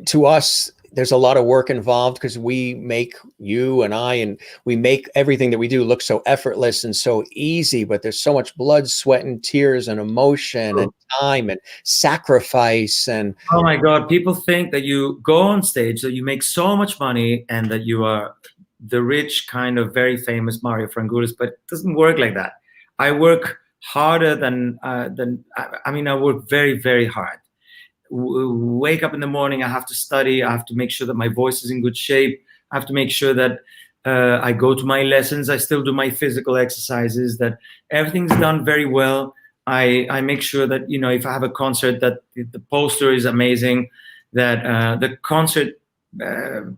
to us, there's a lot of work involved, because we make, you and I, and we make everything that we do look so effortless and so easy, but there's so much blood, sweat, and tears, and emotion, and time, and sacrifice. And oh my God, people think that you go on stage, that you make so much money, and that you are the rich, kind of very famous mariofrangoulis, but it doesn't work like that. I work harder I work very, very hard. Wake up in the morning, I have to study, I have to make sure that my voice is in good shape, I have to make sure that I go to my lessons, I still do my physical exercises, that everything's done very well. I make sure that, if I have a concert, that the poster is amazing, that the concert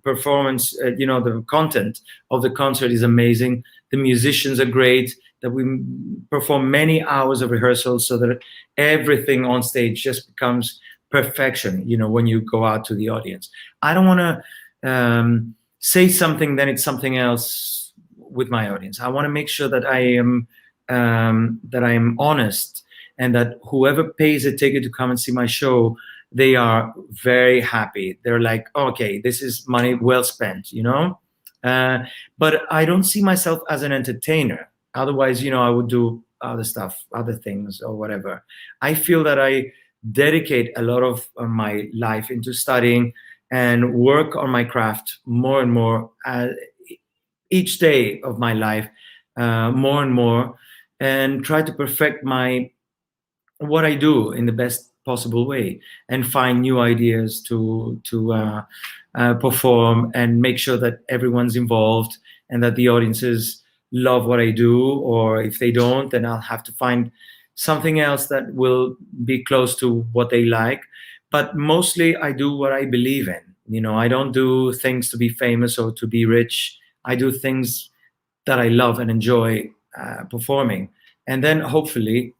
performance, the content of the concert is amazing, the musicians are great, that we perform many hours of rehearsals, so that everything on stage just becomes perfection, when you go out to the audience. I don't want to say something, then it's something else with my audience. I want to make sure that I am honest, and that whoever pays a ticket to come and see my show, they are very happy. They're like, okay, this is money well spent, but I don't see myself as an entertainer. Otherwise, I would do other stuff, other things, or whatever. I feel that I dedicate a lot of my life into studying and work on my craft more and more each day of my life, more and more, and try to perfect what I do in the best possible way, and find new ideas to perform, and make sure that everyone's involved, and that the audiences love what I do, or if they don't, then I'll have to find something else that will be close to what they like. But mostly I do what I believe in. I don't do things to be famous or to be rich. I do things that I love and enjoy performing, and then hopefully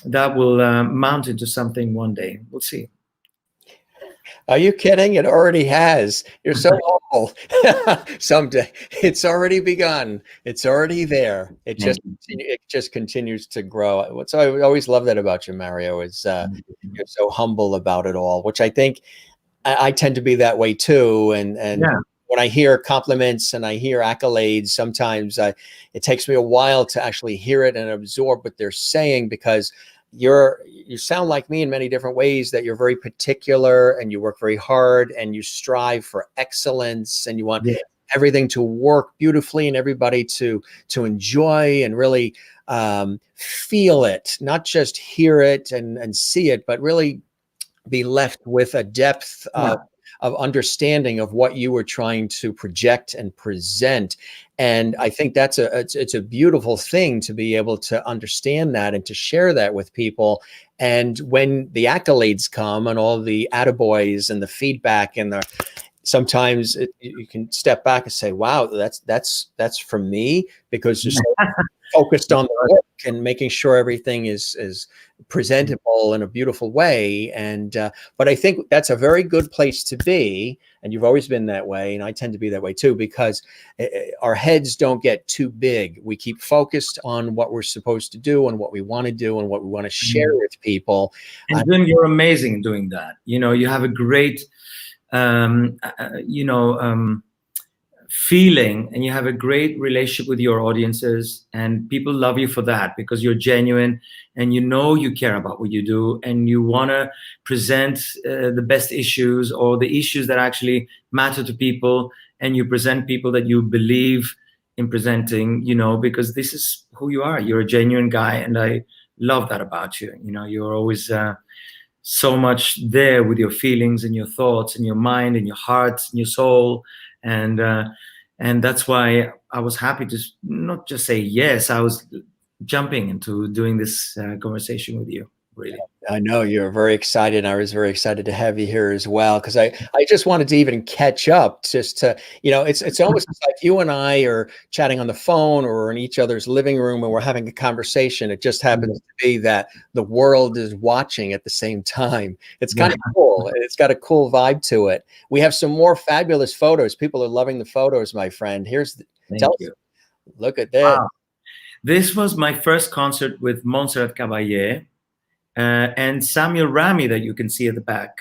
that will mount into something one day. We'll see. Are you kidding? It already has. You're so humble. Someday. It's already begun. It's already there. It just continues to grow. So I always love that about you, Mario, is you're so humble about it all, which I think I tend to be that way too. And yeah. When I hear compliments and I hear accolades, sometimes it takes me a while to actually hear it and absorb what they're saying, because you sound like me in many different ways, that you're very particular, and you work very hard, and you strive for excellence, and you want everything to work beautifully, and everybody to enjoy and really feel it, not just hear it and see it, but really be left with a depth of understanding of what you were trying to project and present. And I think that's it's a beautiful thing to be able to understand that and to share that with people. And when the accolades come and all the attaboys and the feedback and sometimes you can step back and say, wow, that's from me, because just focused on the work and making sure everything is presentable in a beautiful way. And but I think that's a very good place to be, and you've always been that way, and I tend to be that way too, because our heads don't get too big. We keep focused on what we're supposed to do and what we want to do and what we want to share with people. And Jim, you're amazing doing that. You know, you have a great feeling, and you have a great relationship with your audiences, and people love you for that, because you're genuine and you care about what you do, and you want to present the best issues, or the issues that actually matter to people, and you present people that you believe in presenting, because this is who you are. You're a genuine guy, and I love that about you. You're always so much there with your feelings and your thoughts and your mind and your heart and your soul. And that's why I was happy to not just say yes, I was jumping into doing this conversation with you, really. I know you're very excited. I was very excited to have you here as well, because I just wanted to even catch up, just to, it's almost like you and I are chatting on the phone or in each other's living room, and we're having a conversation. It just happens to be that the world is watching at the same time. It's kind of cool. It's got a cool vibe to it. We have some more fabulous photos. People are loving the photos, my friend. Tell us, look at that. Wow. This was my first concert with Montserrat Caballé. And Samuel Rami, that you can see at the back.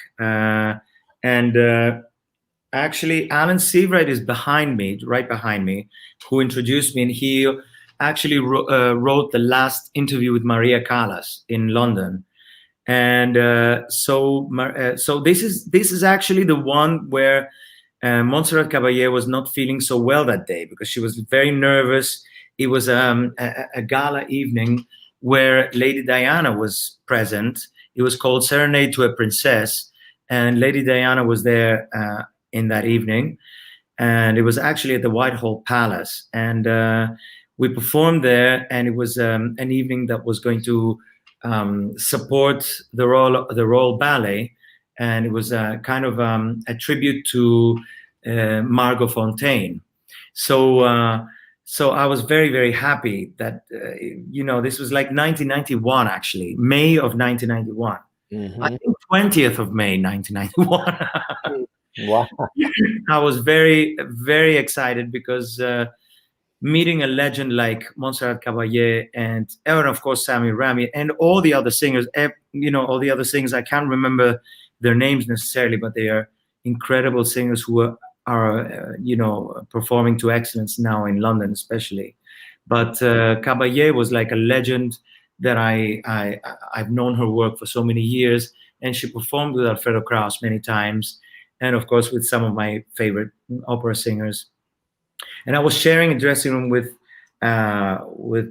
Actually, Alan Seabright is behind me, right behind me, who introduced me. And he actually wrote the last interview with Maria Callas in London. And so this is actually the one where Montserrat Caballé was not feeling so well that day, because she was very nervous. It was a gala evening where Lady Diana was present. It was called Serenade to a Princess, and Lady Diana was there in that evening, and it was actually at the Whitehall Palace, and we performed there, and it was an evening that was going to support the Royal Ballet, and it was kind of a tribute to Margot Fonteyn. So I was very, very happy that, this was like 1991, actually, May of 1991. I think 20th of May, 1991. Wow. I was very, very excited, because meeting a legend like Montserrat Caballé and of course, Samuel Rami, and all the other singers, all the other singers, I can't remember their names necessarily, but they are incredible singers who are performing to excellence now in London, especially. But Caballé was like a legend that I've known her work for so many years, and she performed with Alfredo Kraus many times, and of course with some of my favorite opera singers. And I was sharing a dressing room with I was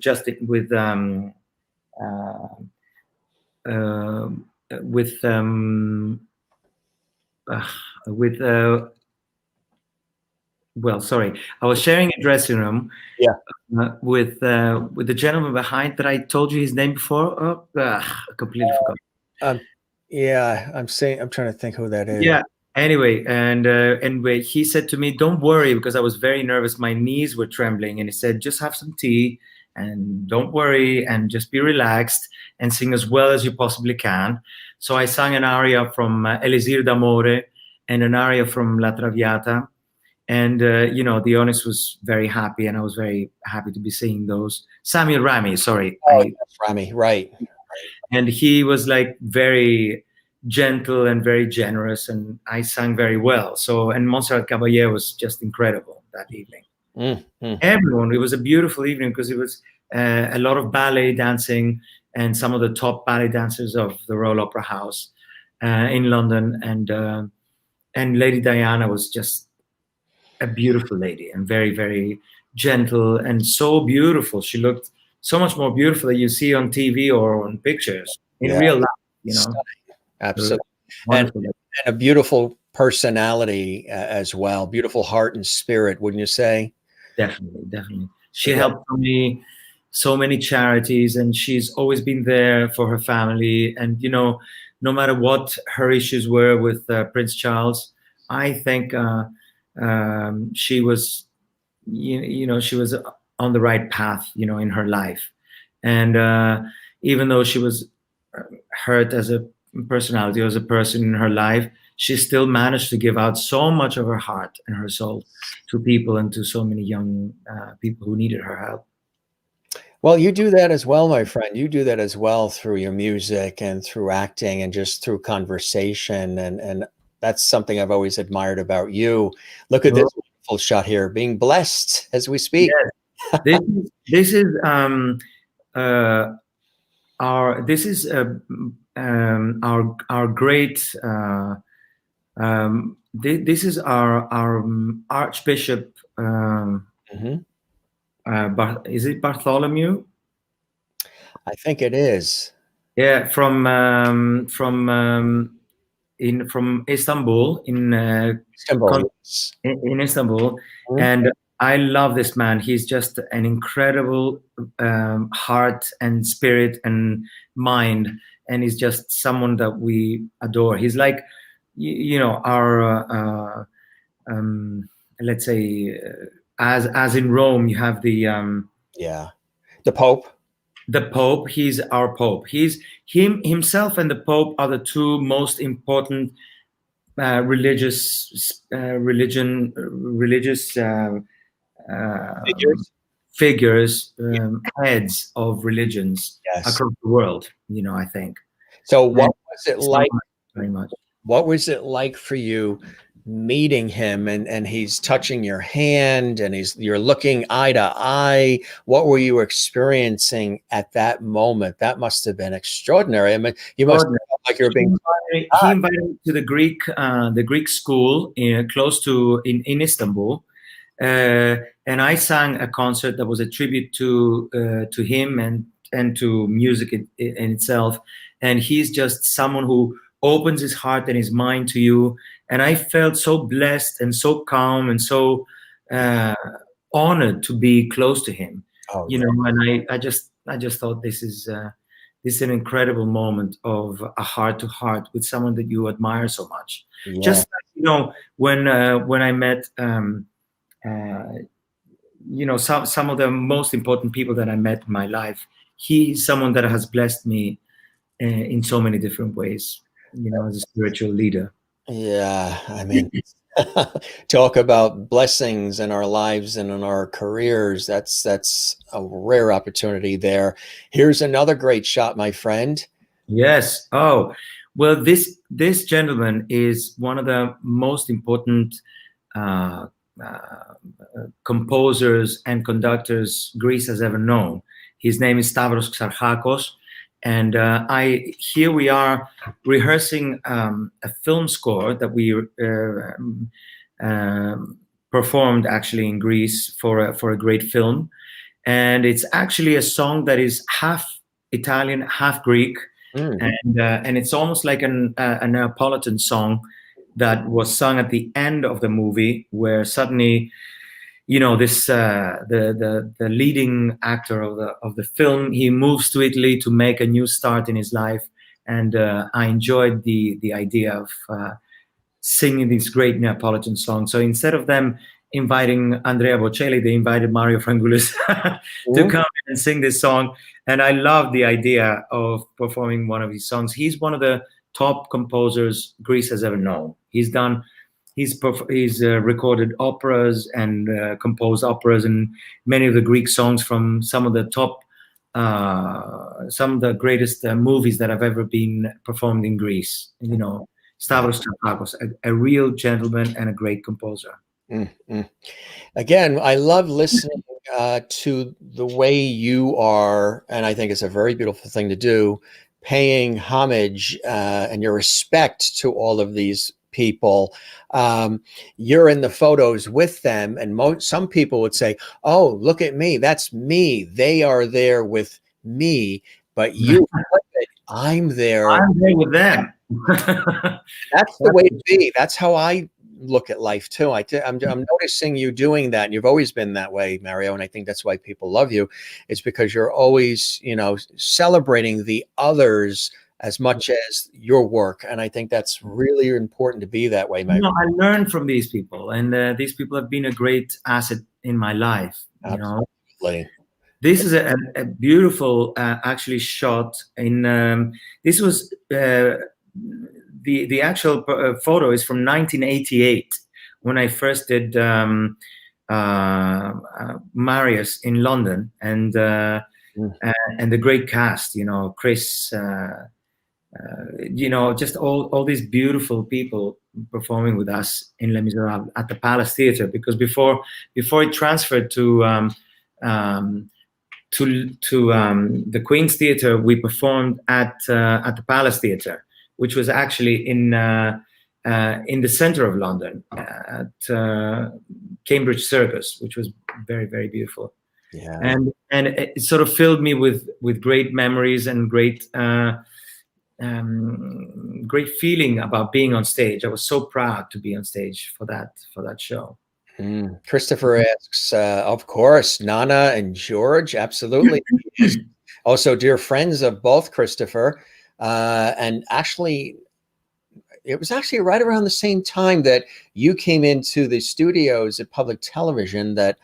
sharing a dressing room with the gentleman behind that I told you his name before. I completely forgot. I'm trying to think who that is. Yeah. Anyway, and he said to me, "Don't worry," because I was very nervous. My knees were trembling, and he said, "Just have some tea, and don't worry, and just be relaxed, and sing as well as you possibly can." So I sang an aria from Elisir d'Amore and an aria from La Traviata. And, the audience was very happy, and I was very happy to be singing those. Samuel Rami, sorry. Rami, right. And he was like very gentle and very generous, and I sang very well. So, and Montserrat Caballé was just incredible that evening. Everyone, it was a beautiful evening, because it was a lot of ballet dancing, and some of the top ballet dancers of the Royal Opera House in London. And Lady Diana was just a beautiful lady, and very, very gentle, and so beautiful. She looked so much more beautiful than you see on TV or on pictures in real life, Stunning. Absolutely. And a beautiful personality as well. Beautiful heart and spirit, wouldn't you say? Definitely. She helped me so many charities, and she's always been there for her family. And, no matter what her issues were with Prince Charles, I think she was, she was on the right path, in her life. And even though she was hurt as a personality, as a person in her life, she still managed to give out so much of her heart and her soul to people and to so many young people who needed her help. Well, you do that as well, my friend. You do that as well through your music and through acting and just through conversation. And that's something I've always admired about you. Look at this wonderful shot here, being blessed as we speak. Yes. This is our great. This is our Archbishop. Is it Bartholomew? I think it is. Yeah, from Istanbul, in Istanbul, and I love this man. He's just an incredible heart and spirit and mind, and he's just someone that we adore. He's like, our let's say, as in Rome, you have the Pope. The Pope. He's our Pope. Himself and the Pope are the two most important religious figures, heads of religions across the world. I think. So, what was it like? Very much. What was it like for you meeting him, and he's touching your hand, and you're looking eye to eye? What were you experiencing at that moment? That must have been extraordinary. I mean, you must have felt like you're being. He invited me to the Greek school close to in Istanbul, and I sang a concert that was a tribute to him and to music in itself. And he's just someone who opens his heart and his mind to you. And I felt so blessed and so calm and so honored to be close to him. And I just thought this is an incredible moment of a heart to heart with someone that you admire so much. Yeah. Just like, when I met some of the most important people that I met in my life, he's someone that has blessed me in so many different ways, as a spiritual leader. Yeah, I mean, talk about blessings in our lives and in our careers. That's a rare opportunity there. Here's another great shot, my friend. Yes. Oh, well, this gentleman is one of the most important composers and conductors Greece has ever known. His name is Stavros Xarchakos. And here we are rehearsing a film score that we performed actually in Greece for a great film, and it's actually a song that is half Italian, half Greek, and it's almost like a Neapolitan song that was sung at the end of the movie, where suddenly, this the leading actor of the film, he moves to Italy to make a new start in his life, and I enjoyed the idea of singing this great Neapolitan song. So instead of them inviting Andrea Bocelli, they invited Mario Frangoulis to come and sing this song, and I love the idea of performing one of his songs. He's one of the top composers Greece has ever known. He's recorded operas and composed operas, and many of the Greek songs from some of the top, some of the greatest movies that have ever been performed in Greece. Stavros Xarchakos, a real gentleman and a great composer. Again, I love listening to the way you are, and I think it's a very beautiful thing to do, paying homage and your respect to all of these people. You're in the photos with them, and some people would say, "Oh, look at me, that's me. They are there with me." But you, I'm there with them. That's the way to be. That's how I look at life too. I'm noticing you doing that, and you've always been that way, Mario. And I think that's why people love you. It's because you're always, celebrating the others as much as your work. And I think that's really important to be that way, mate. I learned from these people, and these people have been a great asset in my life. Absolutely. This is a beautiful, actually shot in. This was the actual photo is from 1988 when I first did Marius in London, and the great cast. Chris. Just all these beautiful people performing with us in Les Miserables at the Palace Theatre, because before it transferred to the Queen's Theatre, we performed at the Palace Theatre, which was actually in the center of London at Cambridge Circus, which was very, very beautiful. Yeah. And it sort of filled me with great memories and great feeling about being on stage. I was so proud to be on stage for that show. Christopher asks, of course, Nana and George, absolutely. Also dear friends of both Christopher, and actually it was actually right around the same time that you came into the studios at Public Television that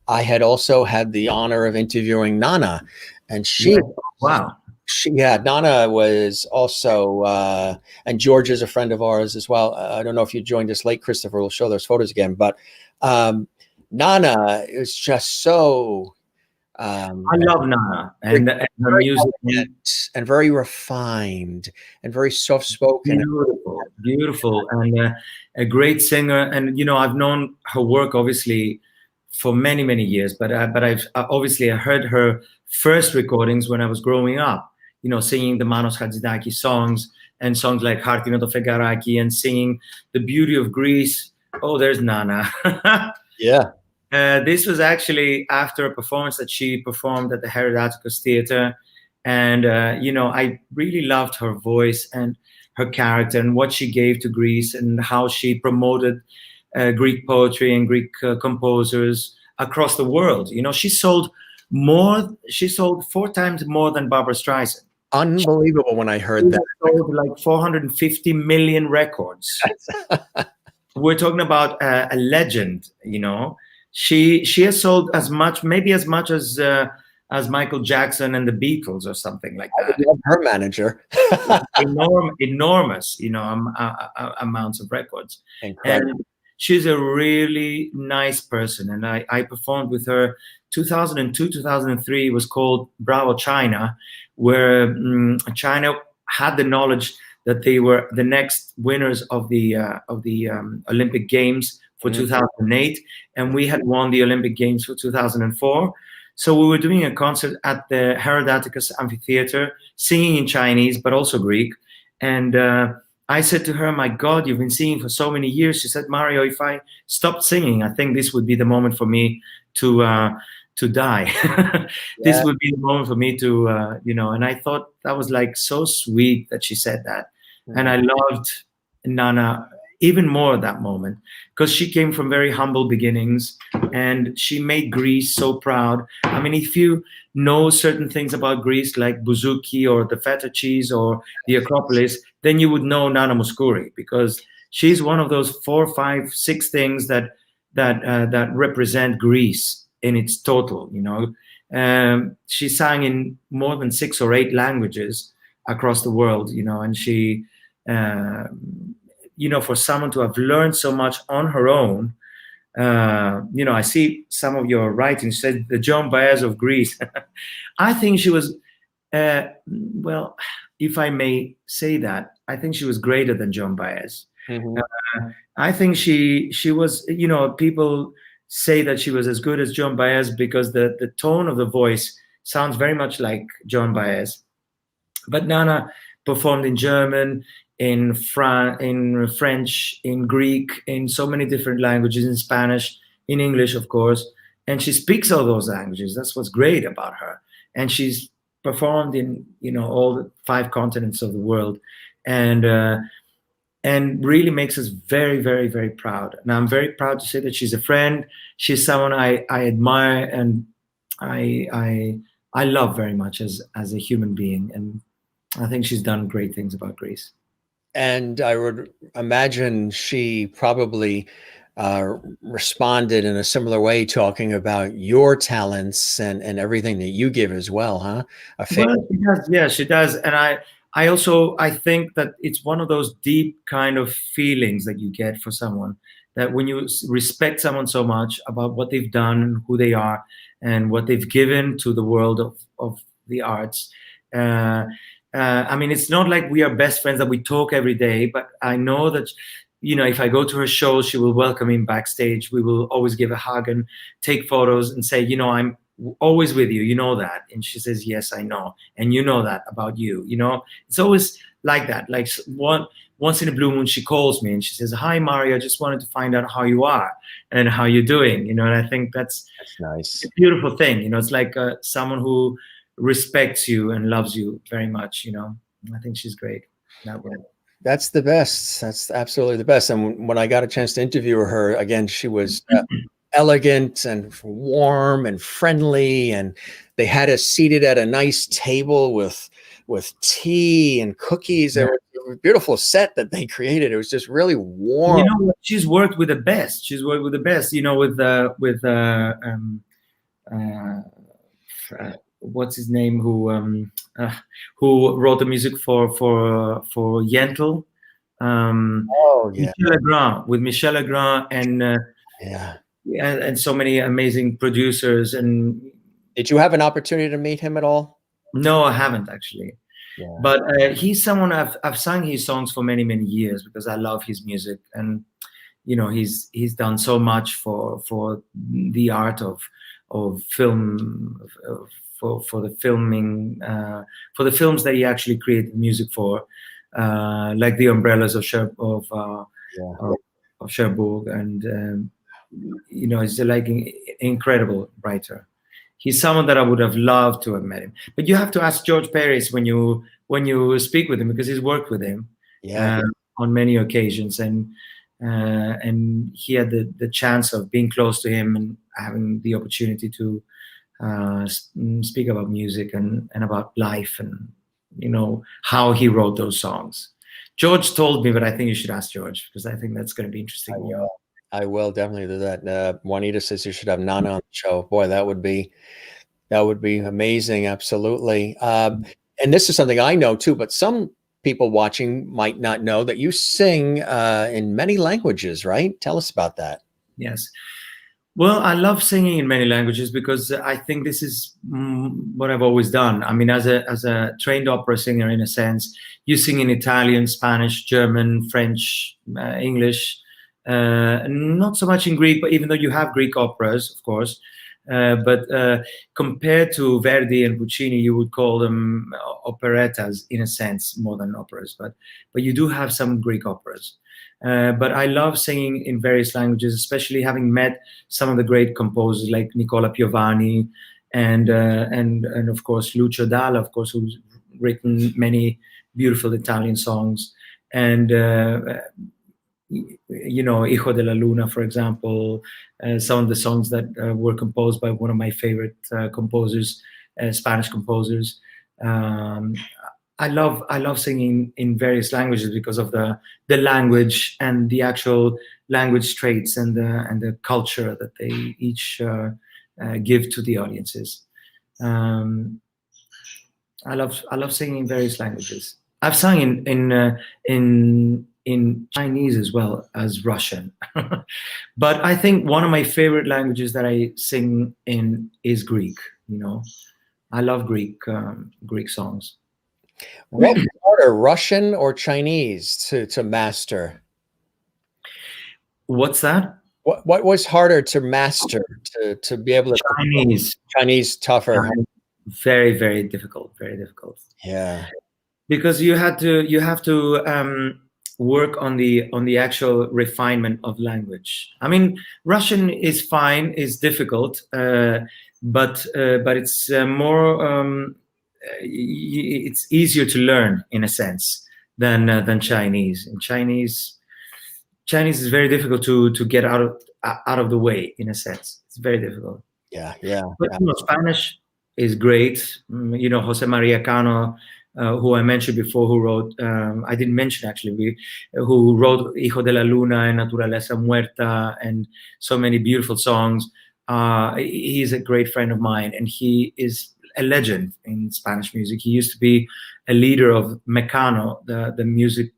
I had also had the honor of interviewing Nana, and she Nana was also, and George is a friend of ours as well. I don't know if you joined us late, Christopher. We'll show those photos again. But Nana is just so. I love Nana and her music, and very refined and very soft-spoken. Beautiful, and a great singer. And I've known her work obviously for many, many years, but I've obviously heard her first recordings when I was growing up. Singing the Manos Hadzidaki songs and songs like Hartino to Fegaraki, and singing The Beauty of Greece. Oh, there's Nana. Yeah. This was actually after a performance that she performed at the Herodoticus Theatre. And, I really loved her voice and her character and what she gave to Greece and how she promoted Greek poetry and Greek composers across the world. She sold 4 times more than Barbra Streisand. Unbelievable when I heard that. Sold like 450 million records. We're talking about a legend, She has sold maybe as much as Michael Jackson and the Beatles or something like that. I love her manager. Enormous, amounts of records. Incredible. And she's a really nice person. And I performed with her 2002, 2003. It was called Bravo China, where China had the knowledge that they were the next winners of the Olympic Games for 2008, and we had won the Olympic Games for 2004. So we were doing a concert at the Herodoticus Amphitheater, singing in Chinese, but also Greek. And I said to her, "My God, you've been singing for so many years." She said, "Mario, if I stopped singing, I think this would be the moment for me to die." This would be the moment for me to, and I thought that was like so sweet that she said that. And I loved Nana even more at that moment, because she came from very humble beginnings and she made Greece so proud. I mean, if you know certain things about Greece, like bouzouki or the feta cheese or the Acropolis, then you would know Nana Mouskouri, because she's one of those 4, 5, 6 things that represent Greece in its total. She sang in more than 6 or 8 languages across the world, and she for someone to have learned so much on her own, I see some of your writings said the Joan Baez of Greece. I think she was, well, if I may say that, I think she was greater than Joan Baez. I think she was, people say that she was as good as Joan Baez because the tone of the voice sounds very much like Joan Baez. But Nana performed in German, in French, in Greek, in so many different languages, in Spanish, in English, of course. And she speaks all those languages. That's what's great about her. And she's performed in, all the 5 continents of the world. And really makes us very, very, very proud. And I'm very proud to say that she's a friend. She's someone I admire and I love very much as a human being. And I think she's done great things about Greece. And I would imagine she probably responded in a similar way, talking about your talents and everything that you give as well, huh? Well, she does. Yeah, she does. And I also, I think that it's one of those deep kind of feelings that you get for someone, that when you respect someone so much about what they've done, who they are, and what they've given to the world of the arts. Uh, I mean, it's not like we are best friends that we talk every day, but I know that, you know, if I go to her show, she will welcome me backstage. We will always give a hug and take photos and say, you know, I'm always with you, you know that. And she says, yes, I know. And you know that about you, you know. It's always like that. Like once in a blue moon, she calls me and she says, hi, Mario, I just wanted to find out how you are and how you're doing, you know. And I think that's nice. a beautiful thing, you know. It's like someone who respects you and loves you very much, you know. I think she's great in that way. That's the best. That's absolutely the best. And when I got a chance to interview her again, she was elegant and warm and friendly, and they had us seated at a nice table with tea and cookies. Yeah. It was a beautiful set that they created. It was just really warm. You know, she's worked with the best. She's worked with the best. You know, what's his name, who wrote the music for Yentl. Oh yeah, Michel Legrand, with Michel Legrand and yeah. and so many amazing producers. And Did you have an opportunity to meet him at all? no, I haven't actually. Yeah. But he's someone I've sung his songs for many years because I love his music, and you know, he's done so much for the art of film, for the filming, for the films that he actually created music for, like The Umbrellas of Cherbourg, and you know, he's like an incredible writer. He's someone that I would have loved to have met him. But you have to ask George Paris when you speak with him, because he's worked with him on many occasions, and he had the chance of being close to him and having the opportunity to speak about music and about life, and you know, how he wrote those songs. George told me, but I think you should ask George, because I think that's going to be interesting. I will definitely do that. Juanita says you should have Nana on the show. Boy, that would be amazing. Absolutely. And this is something I know too, but some people watching might not know that you sing in many languages, right? Tell us about that. Yes. Well, I love singing in many languages because I think this is what I've always done. I mean, as a trained opera singer, in a sense, you sing in Italian, Spanish, German, French, English, not so much in Greek, but even though you have Greek operas, of course. But compared to Verdi and Puccini, you would call them operettas in a sense, more than operas. But you do have some Greek operas. But I love singing in various languages, especially having met some of the great composers like Nicola Piovani and of course Lucio Dalla, of course, who's written many beautiful Italian songs, and you know, Hijo de la Luna, for example, some of the songs that were composed by one of my favorite composers, Spanish composers. I love singing in various languages because of the language and the actual language traits and the culture that they each give to the audiences. I love singing in various languages. I've sung in Chinese as well as Russian, but I think one of my favorite languages that I sing in is Greek. You know, I love Greek songs. What was harder, Russian or Chinese to master? What's that? What was harder to master, to be able to? Chinese tougher. Very, very difficult. Very difficult. Yeah. Because you have to work on the actual refinement of language. I mean, Russian is fine, is difficult, but it's more. It's easier to learn in a sense than Chinese. In Chinese is very difficult to get out of the way, in a sense. It's very difficult. Yeah. But you know, Spanish is great. You know, Jose Maria Cano who I mentioned before, who wrote, I didn't mention actually, who wrote Hijo de la Luna and Naturaleza Muerta and so many beautiful songs. He's a great friend of mine, and he is a legend in Spanish music. He used to be a leader of Mecano, the music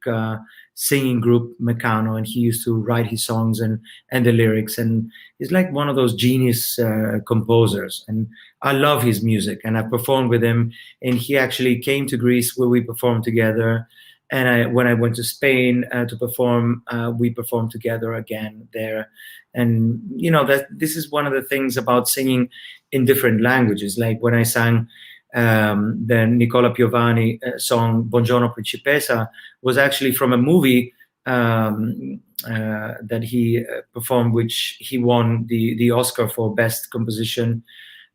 singing group Mecano, and he used to write his songs and the lyrics, and he's like one of those genius composers, and I love his music, and I performed with him, and he actually came to Greece where we performed together, and when I went to Spain to perform, we performed together again there. And you know, that this is one of the things about singing in different languages. Like when I sang the Nicola Piovani song Buongiorno Principessa, was actually from a movie that he performed, which he won the Oscar for Best Composition.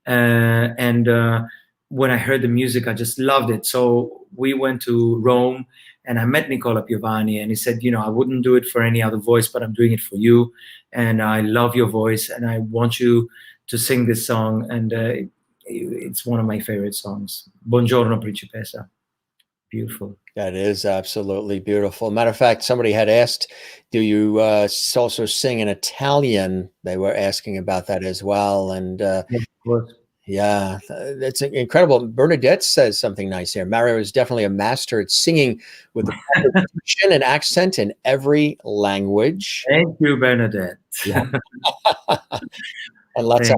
And when I heard the music, I just loved it. So we went to Rome, and I met Nicola Piovani, and he said, you know, I wouldn't do it for any other voice, but I'm doing it for you. And I love your voice, and I want you to sing this song. And it's one of my favorite songs. Buongiorno Principessa. Beautiful. That is absolutely beautiful. Matter of fact, somebody had asked, do you also sing in Italian? They were asking about that as well. And Yeah, of course. yeah, that's incredible. Bernadette says something nice here. Mario is definitely a master at singing with the diction and accent in every language. Thank you, Bernadette. Yeah. And lots of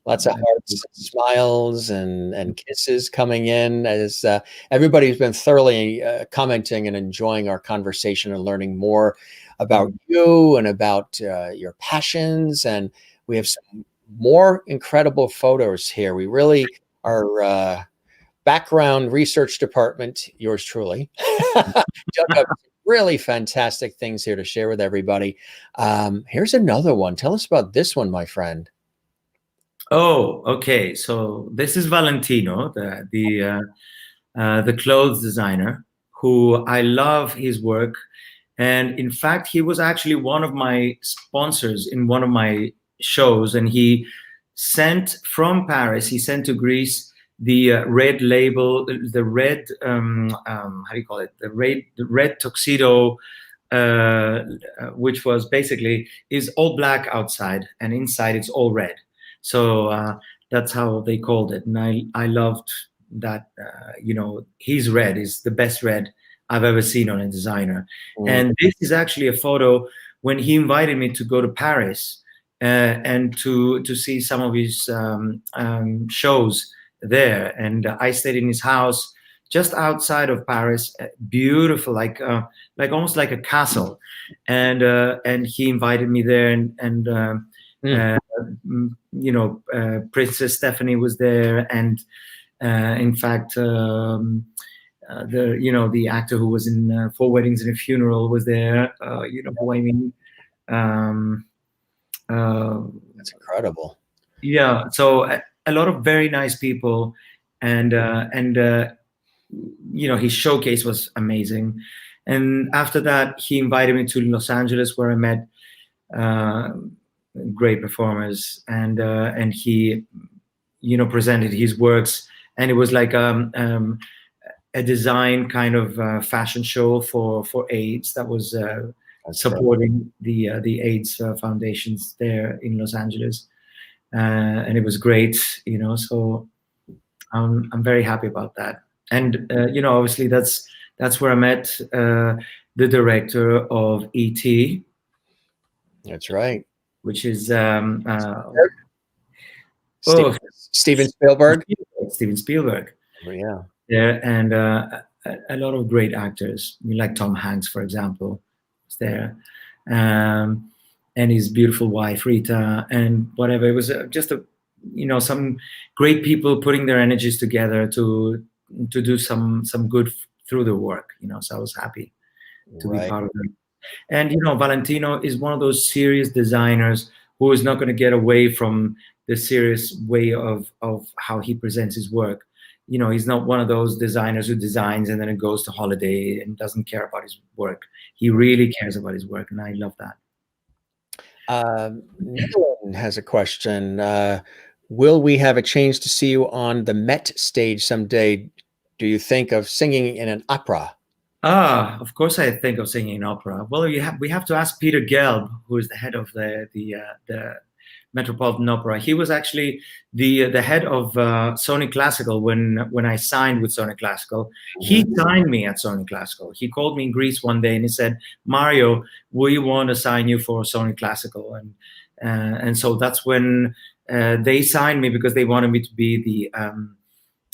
hearts, and smiles, and kisses coming in as everybody's been thoroughly commenting and enjoying our conversation and learning more about you and about your passions. And we have some more incredible photos here. We really are background research department, yours truly, dug up really fantastic things here to share with everybody. Here's another one. Tell us about this one, my friend. Oh, okay. So this is Valentino, the clothes designer, who I love his work. And in fact, he was actually one of my sponsors in one of my shows, and he sent from Paris, he sent to Greece the red label, the red, how do you call it? The red tuxedo, which was basically is all black outside and inside it's all red. So that's how they called it. And I loved that, you know, his red is the best red I've ever seen on a designer. And this is actually a photo when he invited me to go to Paris and to see some of his shows there. And I stayed in his house just outside of Paris, beautiful, like almost like a castle. And he invited me there, and you know, Princess Stephanie was there, and in fact, the actor who was in Four Weddings and a Funeral was there. You know who I mean? That's incredible. Yeah, so a lot of very nice people, and you know, his showcase was amazing. And after that, he invited me to Los Angeles, where I met great performers, and he, you know, presented his works, and it was like a design kind of fashion show for AIDS that was supporting the AIDS foundations there in Los Angeles, and it was great, you know. So I'm very happy about that. And you know, obviously that's where I met the director of E.T. That's right. Which is Steven Spielberg. Steven Spielberg. Oh, yeah. There, and a lot of great actors, I mean, like Tom Hanks, for example, is there, and his beautiful wife Rita, and whatever. It was just you know, some great people putting their energies together to do some good through the work, you know. So I was happy to be part of it. And you know, Valentino is one of those serious designers who is not going to get away from the serious way of how he presents his work. You know, he's not one of those designers who designs and then it goes to holiday and doesn't care about his work. He really cares about his work, and I love that. Dylan has a question. Will we have a chance to see you on the Met stage someday? do you think of singing in an opera? Of course, I think of singing in opera. Well, we have to ask Peter Gelb, who is the head of the Metropolitan Opera. He was actually the head of Sony Classical when I signed with Sony Classical. He signed me at Sony Classical. He called me in Greece one day and he said, "Mario, we want to sign you for Sony Classical." And so that's when they signed me, because they wanted me to be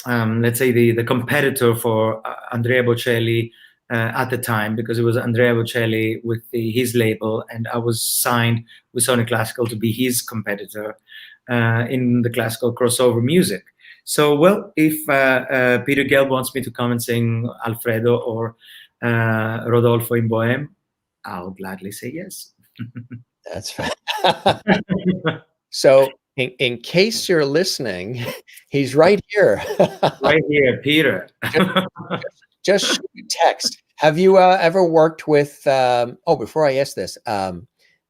let's say the competitor for Andrea Bocelli. At the time, because it was Andrea Bocelli with his label, and I was signed with Sony Classical to be his competitor in the classical crossover music. So, well, if Peter Gelb wants me to come and sing Alfredo or Rodolfo in Bohème, I'll gladly say yes. That's fine. So, in case you're listening, he's right here. Right here, Peter. Just shoot a text. Have you ever worked with, before I ask this,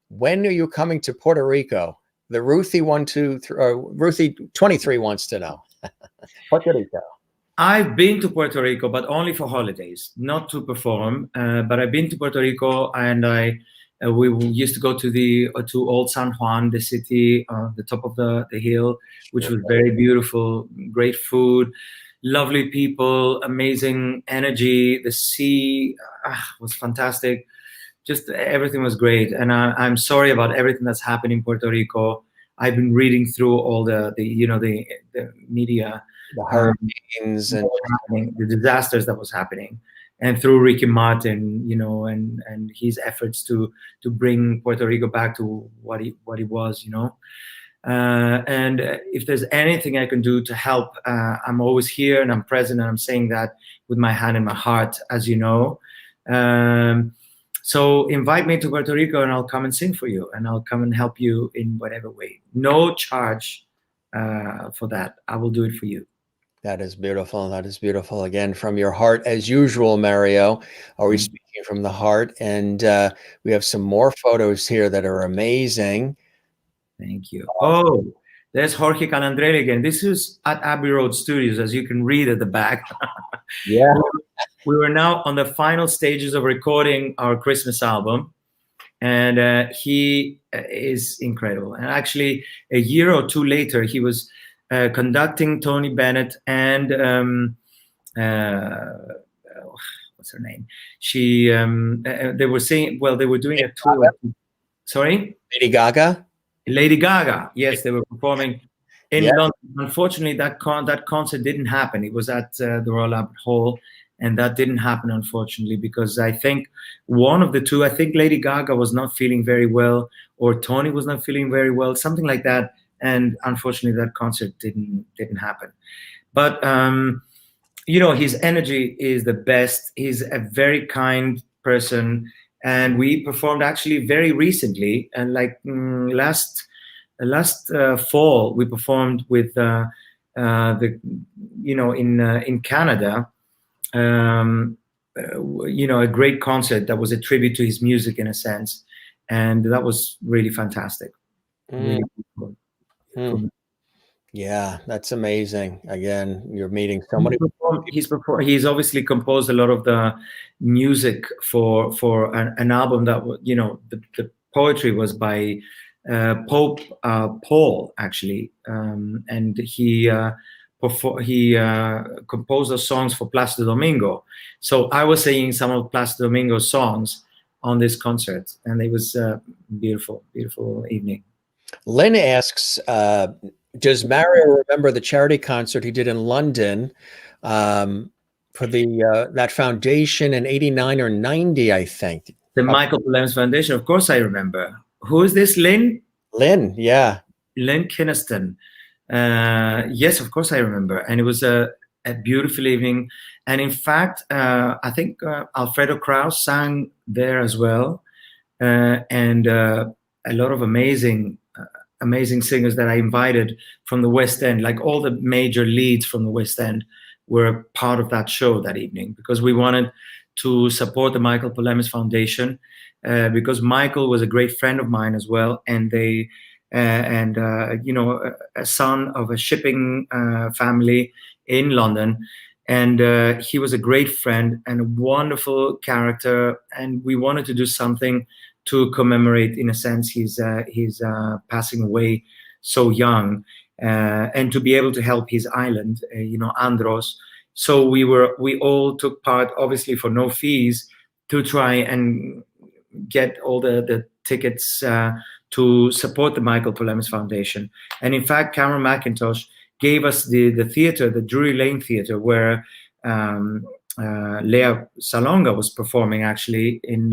when are you coming to Puerto Rico? The Ruthie 23 wants to know. Puerto Rico. I've been to Puerto Rico, but only for holidays, not to perform. But I've been to Puerto Rico, and we used to go to Old San Juan, the city on the top of the hill, which was very beautiful, great food. Lovely people, amazing energy. The sea was fantastic. Just everything was great. And I'm sorry about everything that's happened in Puerto Rico. I've been reading through all the media, the hurricanes and the disasters that was happening, and through Ricky Martin, and his efforts to bring Puerto Rico back to what he was, and if there's anything I can do to help, I'm always here and I'm present, and I'm saying that with my hand in my heart, as you know. So invite me to Puerto Rico and I'll come and sing for you, and I'll come and help you in whatever way. No charge for that. I will do it for you. That is beautiful. That is beautiful. Again, from your heart, as usual, Mario. Always speaking from the heart. And we have some more photos here that are amazing. Thank you. Oh, there's Jorge Calandrelli again. This is at Abbey Road Studios, as you can read at the back. Yeah. We were now on the final stages of recording our Christmas album, and he is incredible. And actually, a year or two later, he was conducting Tony Bennett and what's her name? She they were saying, well, they were doing a tour. Sorry, Lady Gaga. Lady Gaga, yes, they were performing in London. Unfortunately, that concert didn't happen. It was at the Royal Albert Hall, and that didn't happen, unfortunately, because I think one of the two, I think Lady Gaga was not feeling very well, or Tony was not feeling very well, something like that, and unfortunately, that concert didn't happen. But his energy is the best. He's a very kind person. And we performed actually very recently, and last fall we performed with in Canada, a great concert that was a tribute to his music in a sense, and that was really fantastic. Really cool. Yeah, that's amazing. Again, you're meeting so many. He's obviously composed a lot of the music for an album that the poetry was by Pope Paul, actually, and he composed those songs for Placido Domingo. So I was singing some of Placido Domingo's songs on this concert, and it was a beautiful, beautiful evening. Lynn asks, does Mario remember the charity concert he did in London for that foundation in 89 or 90, I think? The Michael Palems Foundation. Of course I remember. Who is this, Lynn? Lynn, yeah. Lynn Kinniston. Yes, of course I remember. And it was a beautiful evening. And in fact, I think Alfredo Kraus sang there as well. And a lot of amazing singers that I invited from the West End, like all the major leads from the West End were part of that show that evening, because we wanted to support the Michael Palemis Foundation, because Michael was a great friend of mine as well, and a son of a shipping family in London, And he was a great friend and a wonderful character. And we wanted to do something to commemorate, in a sense, his passing away so young, and to be able to help his island, Andros. So we all took part, obviously for no fees, to try and get all the tickets to support the Michael Polemis Foundation. And in fact, Cameron McIntosh gave us the theater, the Drury Lane Theater, where Lea Salonga was performing, actually, in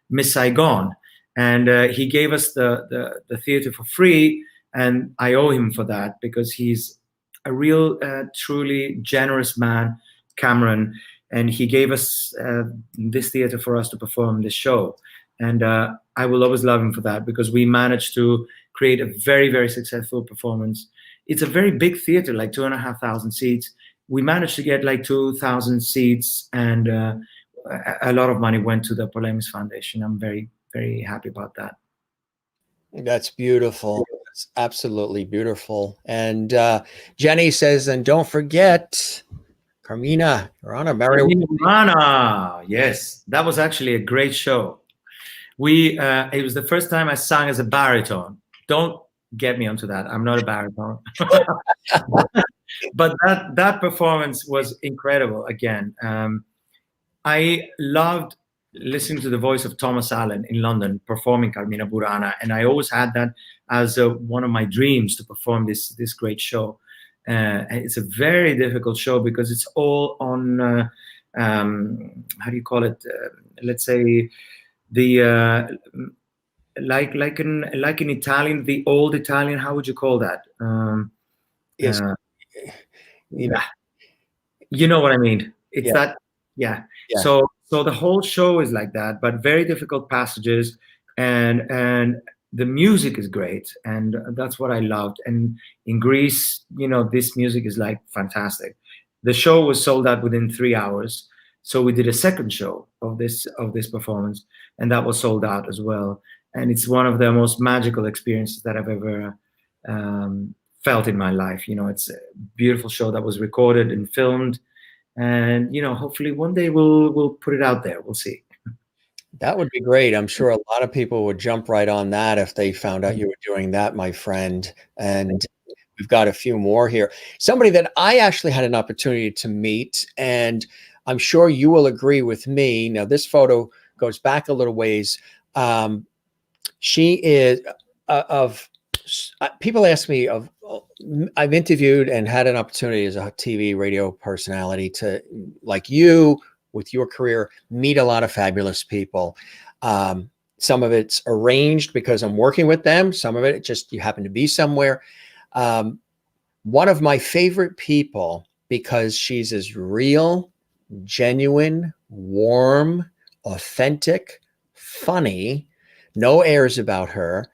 Miss Saigon. And he gave us the theater for free, and I owe him for that, because he's a real, truly generous man, Cameron. And he gave us this theater for us to perform this show. And I will always love him for that, because we managed to create a very, very successful performance. It's a very big theater, like 2,500 seats. We managed to get like 2,000 seats, and a lot of money went to the Polemis Foundation. I'm very, very happy about that. That's beautiful. That's absolutely beautiful. And Jenny says, and don't forget, Carmina Burana, Mario. Burana, yes, that was actually a great show. It was the first time I sang as a baritone. Don't get me onto that. I'm not a baritone. But that performance was incredible. Again, I loved listening to the voice of Thomas Allen in London performing Carmina Burana, and I always had that as one of my dreams, to perform this great show. It's a very difficult show, because it's all on how do you call it? Let's say the like in Italian, the old Italian. How would you call that? Yes. Yeah. You know what I mean? It's that, yeah. So the whole show is like that, but very difficult passages, and the music is great, and that's what I loved. And in Greece, this music is like fantastic. The show was sold out within 3 hours, so we did a second show of this performance, and that was sold out as well. And it's one of the most magical experiences that I've ever felt in my life. It's a beautiful show that was recorded and filmed, and hopefully one day we'll put it out there. We'll see. That would be great. I'm sure a lot of people would jump right on that if they found out you were doing that, my friend. And we've got a few more here. Somebody that I actually had an opportunity to meet, and I'm sure you will agree with me. Now, this photo goes back a little ways. She is people ask me I've interviewed and had an opportunity as a TV radio personality to, like you, with your career, meet a lot of fabulous people. Some of it's arranged because I'm working with them. Some of it just you happen to be somewhere. One of my favorite people, because she's as real, genuine, warm, authentic, funny, no airs about her,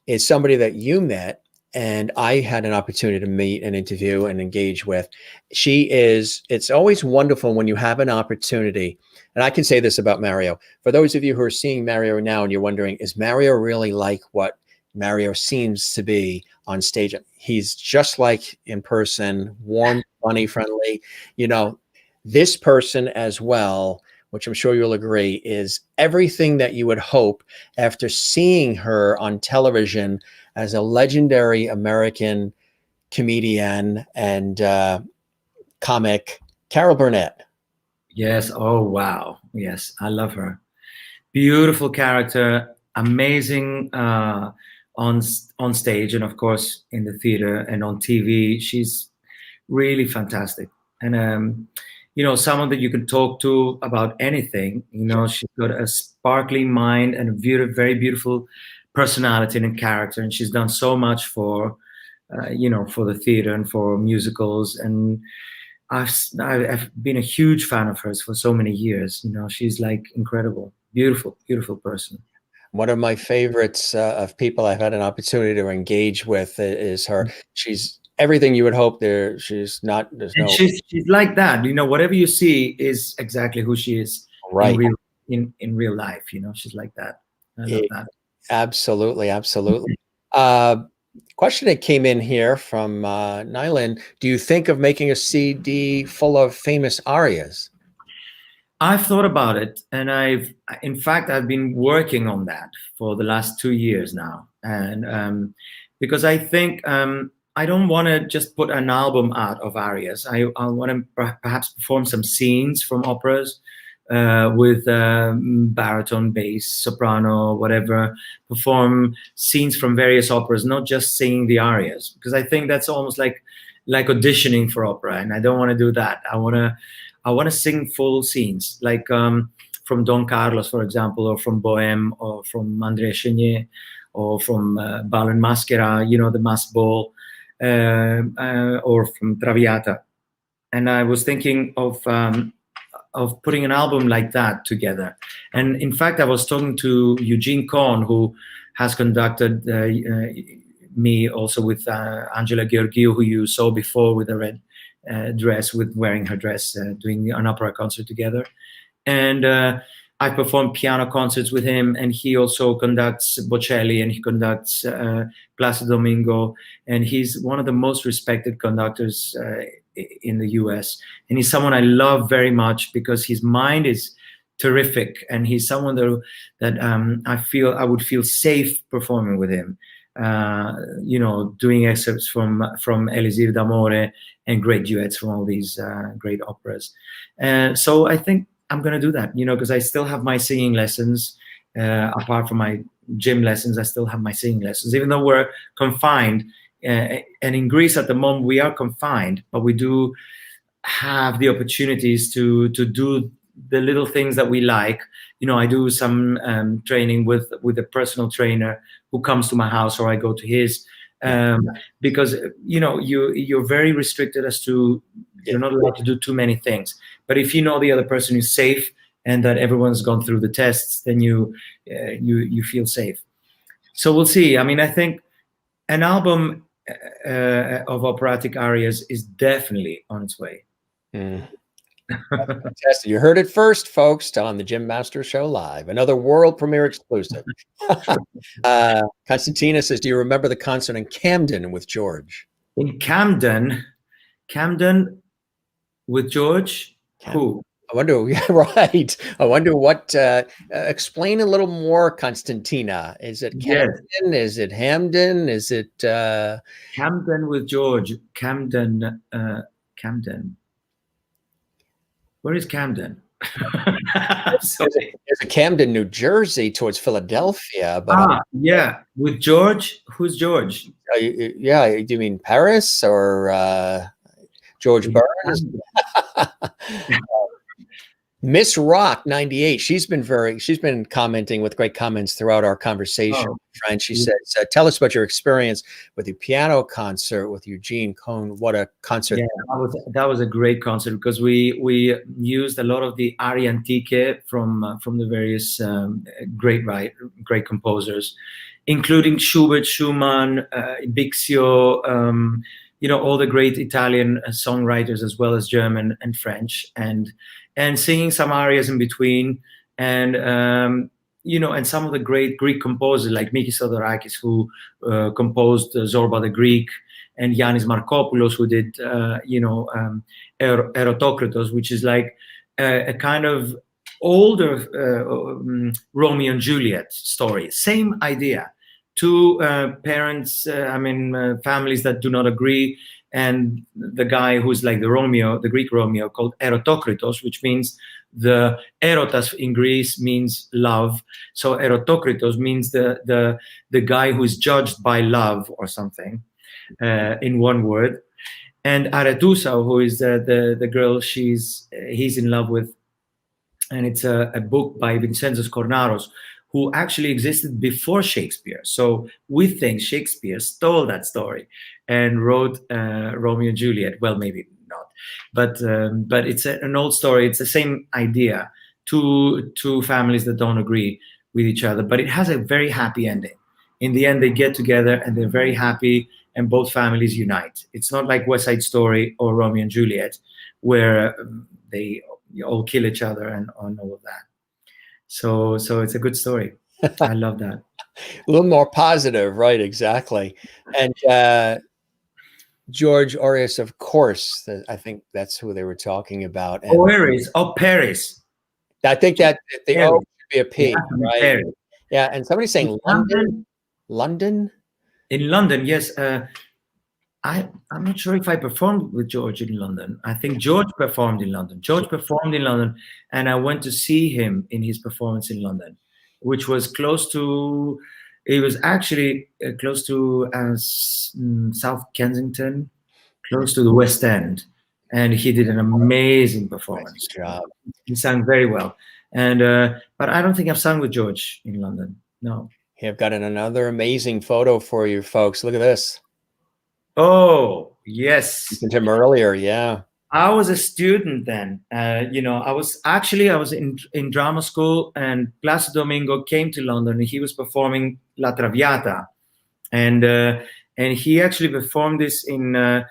is somebody that you met and I had an opportunity to meet and interview and engage with. It's always wonderful when you have an opportunity. And I can say this about Mario. For those of you who are seeing Mario now and you're wondering, is Mario really like what Mario seems to be on stage? He's just like in person, warm, funny, friendly. This person as well, which I'm sure you'll agree, is everything that you would hope after seeing her on television as a legendary American comedian and comic, Carol Burnett. Yes. Oh, wow. Yes, I love her. Beautiful character, amazing on stage, and of course in the theater and on TV. She's really fantastic. And someone that you can talk to about anything. She's got a sparkling mind and a very beautiful personality and character, and she's done so much for for the theater and for musicals. And I've been a huge fan of hers for so many years. She's like incredible, beautiful person. One of my favorites of people I've had an opportunity to engage with is her. She's everything you would hope there. She's not, there's no. She's like that. Whatever you see is exactly who she is. Right. In real life. She's like that. I love that. Absolutely. Absolutely. Question that came in here from Nylan. Do you think of making a CD full of famous arias? I've thought about it, and in fact, I've been working on that for the last 2 years now. And because I think I don't want to just put an album out of arias. I want to perhaps perform some scenes from operas with baritone, bass, soprano, whatever. Perform scenes from various operas, not just singing the arias, because I think that's almost like auditioning for opera, and I don't want to do that. I want to sing full scenes, like from Don Carlos, for example, or from Bohème, or from Andrea Chenier, or from Bal and Maschera, you know, the Masked Ball, or from Traviata. And I was thinking of putting an album like that together. And in fact, I was talking to Eugene Cohn, who has conducted me also with Angela Gheorghiu, who you saw before with the red dress, with wearing her dress, doing an opera concert together. And I performed piano concerts with him, and he also conducts Bocelli, and he conducts Placido Domingo, and he's one of the most respected conductors in the US. And he's someone I love very much because his mind is terrific, and he's someone that I feel I would feel safe performing with him. You know, doing excerpts from Elisir d'Amore and great duets from all these great operas. So I think I'm going to do that, you know, because I still have my singing lessons. Apart from my gym lessons, I still have my singing lessons, even though we're confined. And in Greece at the moment, we are confined, but we do have the opportunities to do the little things that we like. You know, I do some training with a personal trainer who comes to my house, or I go to his, because, you know, you're very restricted as to, you're not allowed to do too many things. But if you know the other person is safe and that everyone's gone through the tests, then you feel safe. So we'll see. I mean, I think an album of operatic arias is definitely on its way. Fantastic. You heard it first, folks, on the Jim Masters Show Live, another world premiere exclusive. Constantina says, do you remember the concert in Camden with George? In Camden with George? Who? I wonder, yeah, right. I wonder what, explain a little more, Constantina. Is it Camden? Yes. Is it Hamden? Is it Camden with George? Camden. Where is Camden? There's a Camden, New Jersey, towards Philadelphia. But yeah, with George. Who's George? Yeah, do you mean Paris or George Burns? Miss Rock 98. She's been commenting with great comments throughout our conversation. Friend, she says, "Tell us about your experience with the piano concert with Eugene Cohn. What a concert!" Yeah, that was a great concert because we used a lot of the arie antiche from the various great composers, including Schubert, Schumann, Bixio. You know, all the great Italian songwriters, as well as German and French, and singing some arias in between, and you know, and some of the great Greek composers like Mikis Theodorakis, who composed Zorba the Greek, and Yannis Markopoulos, who did you know, Erotokritos, which is like a kind of older Romeo and Juliet story. Same idea. Two parents, families that do not agree, and the guy who's like the Greek Romeo, called Erotokritos, which means the erotas in Greece means love. So Erotokritos means the guy who's judged by love or something, in one word. And Arethusa, who is the girl he's in love with, and it's a book by Vincenzo Scornaros, who actually existed before Shakespeare. So we think Shakespeare stole that story and wrote Romeo and Juliet. Well, maybe not, but it's an old story. It's the same idea. Two families that don't agree with each other, but it has a very happy ending. In the end, they get together and they're very happy, and both families unite. It's not like West Side Story or Romeo and Juliet, where they all kill each other and all of that. So it's a good story. I love that. A little more positive, right? Exactly. And George Arias, of course, I think that's who they were talking about. And Paris. I think that the O Paris. should be a P, right? Paris. Yeah. And somebody's saying London. London? In London, yes. I'm not sure if I performed with George in London. I think George performed in London. George performed in London, and I went to see him in his performance in London, which was close to. It was actually close to South Kensington, close to the West End, and he did an amazing performance. Nice job. He sang very well, and but I don't think I've sung with George in London. No. Here, I've got another amazing photo for you folks. Look at this. Oh, yes. You mentioned him earlier, yeah. I was a student then. You know, I was in drama school, and Placido Domingo came to London, and he was performing La Traviata, and he actually performed this in a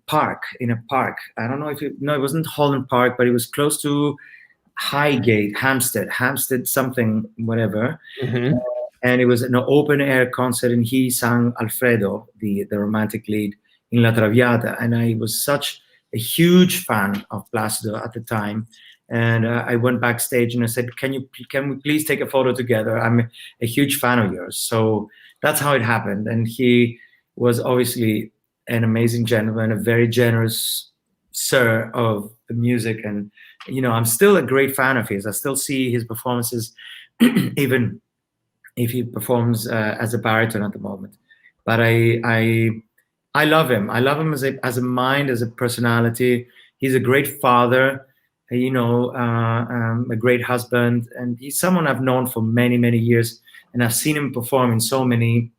park. I don't know if it wasn't Holland Park, but it was close to Highgate, Hampstead something, whatever. Mm-hmm. And it was an open air concert, and he sang Alfredo, the romantic lead in La Traviata. And I was such a huge fan of Placido at the time. And I went backstage and I said, can we please take a photo together? I'm a huge fan of yours. So that's how it happened. And he was obviously an amazing gentleman, a very generous sir of the music. And, you know, I'm still a great fan of his. I still see his performances, even if he performs as a baritone at the moment. But I love him. I love him as a mind, as a personality. He's a great father, you know, a great husband, and he's someone I've known for many, many years. And I've seen him perform in so many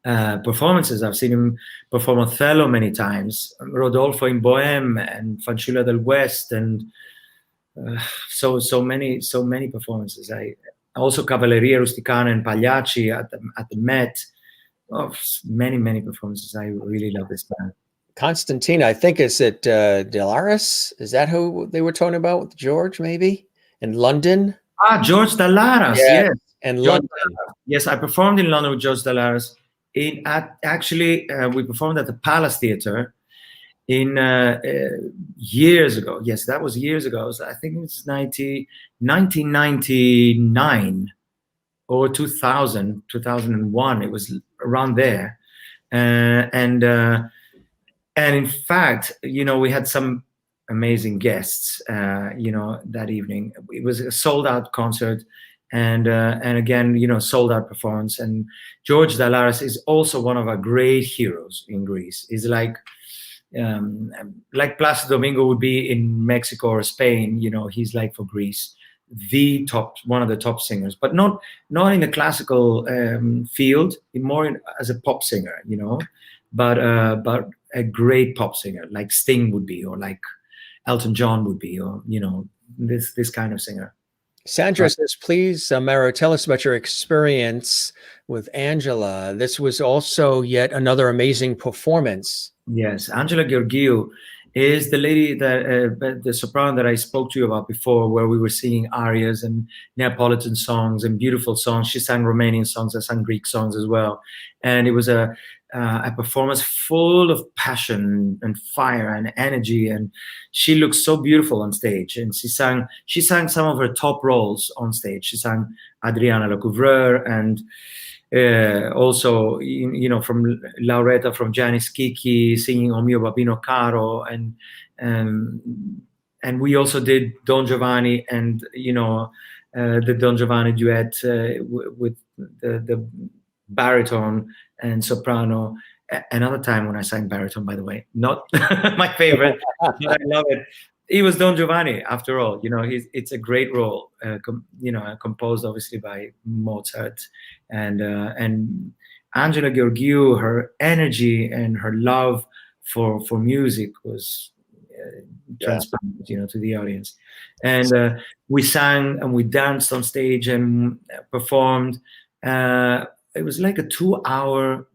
performances. I've seen him perform Othello many times, Rodolfo in Bohème, and Fanciulla del West, and so many performances. I also Cavalleria Rusticana and Pagliacci at the Met. Oh, many performances. I really love this band. Constantine, I think it's at Delaris. Is that who they were talking about with George, maybe? In London? George Delaras, yeah. Yes. And London. Yes, I performed in London with George Delaras. We performed at the Palace Theatre in years ago. Yes, that was years ago. I think it was 1999 or 2001. It was around there. And in fact, you know, we had some amazing guests, you know, that evening. It was a sold out concert. And again, you know, sold out performance. And George Delaras is also one of our great heroes in Greece. He's like Placido Domingo would be in Mexico or Spain. You know, he's like for Greece, one of the top singers, but not in the classical field, more as a pop singer. You know, but a great pop singer like Sting would be, or like Elton John would be, or you know, this kind of singer. Sandra says, please, Mara, tell us about your experience with Angela. This was also yet another amazing performance. Yes, Angela Georgiou is the lady the soprano that I spoke to you about before, where we were singing arias and Neapolitan songs and beautiful songs. She sang Romanian songs, I sang Greek songs as well. And it was a performance full of passion and fire and energy, and she looked so beautiful on stage. And she sang some of her top roles on stage. She sang Adriana Lecouvreur, and also, you know, from Lauretta, from Gianni Schicchi, singing O mio Babino Caro, and we also did Don Giovanni, and you know, the Don Giovanni duet with the baritone and soprano. Another time when I sang baritone, by the way, not my favorite, but I love it. He was Don Giovanni, after all. You know, it's a great role. You know, composed obviously by Mozart, and Angela Georgiou, her energy and her love for music was transparent, you know, to the audience. And we sang and we danced on stage and performed. It was like a 2-hour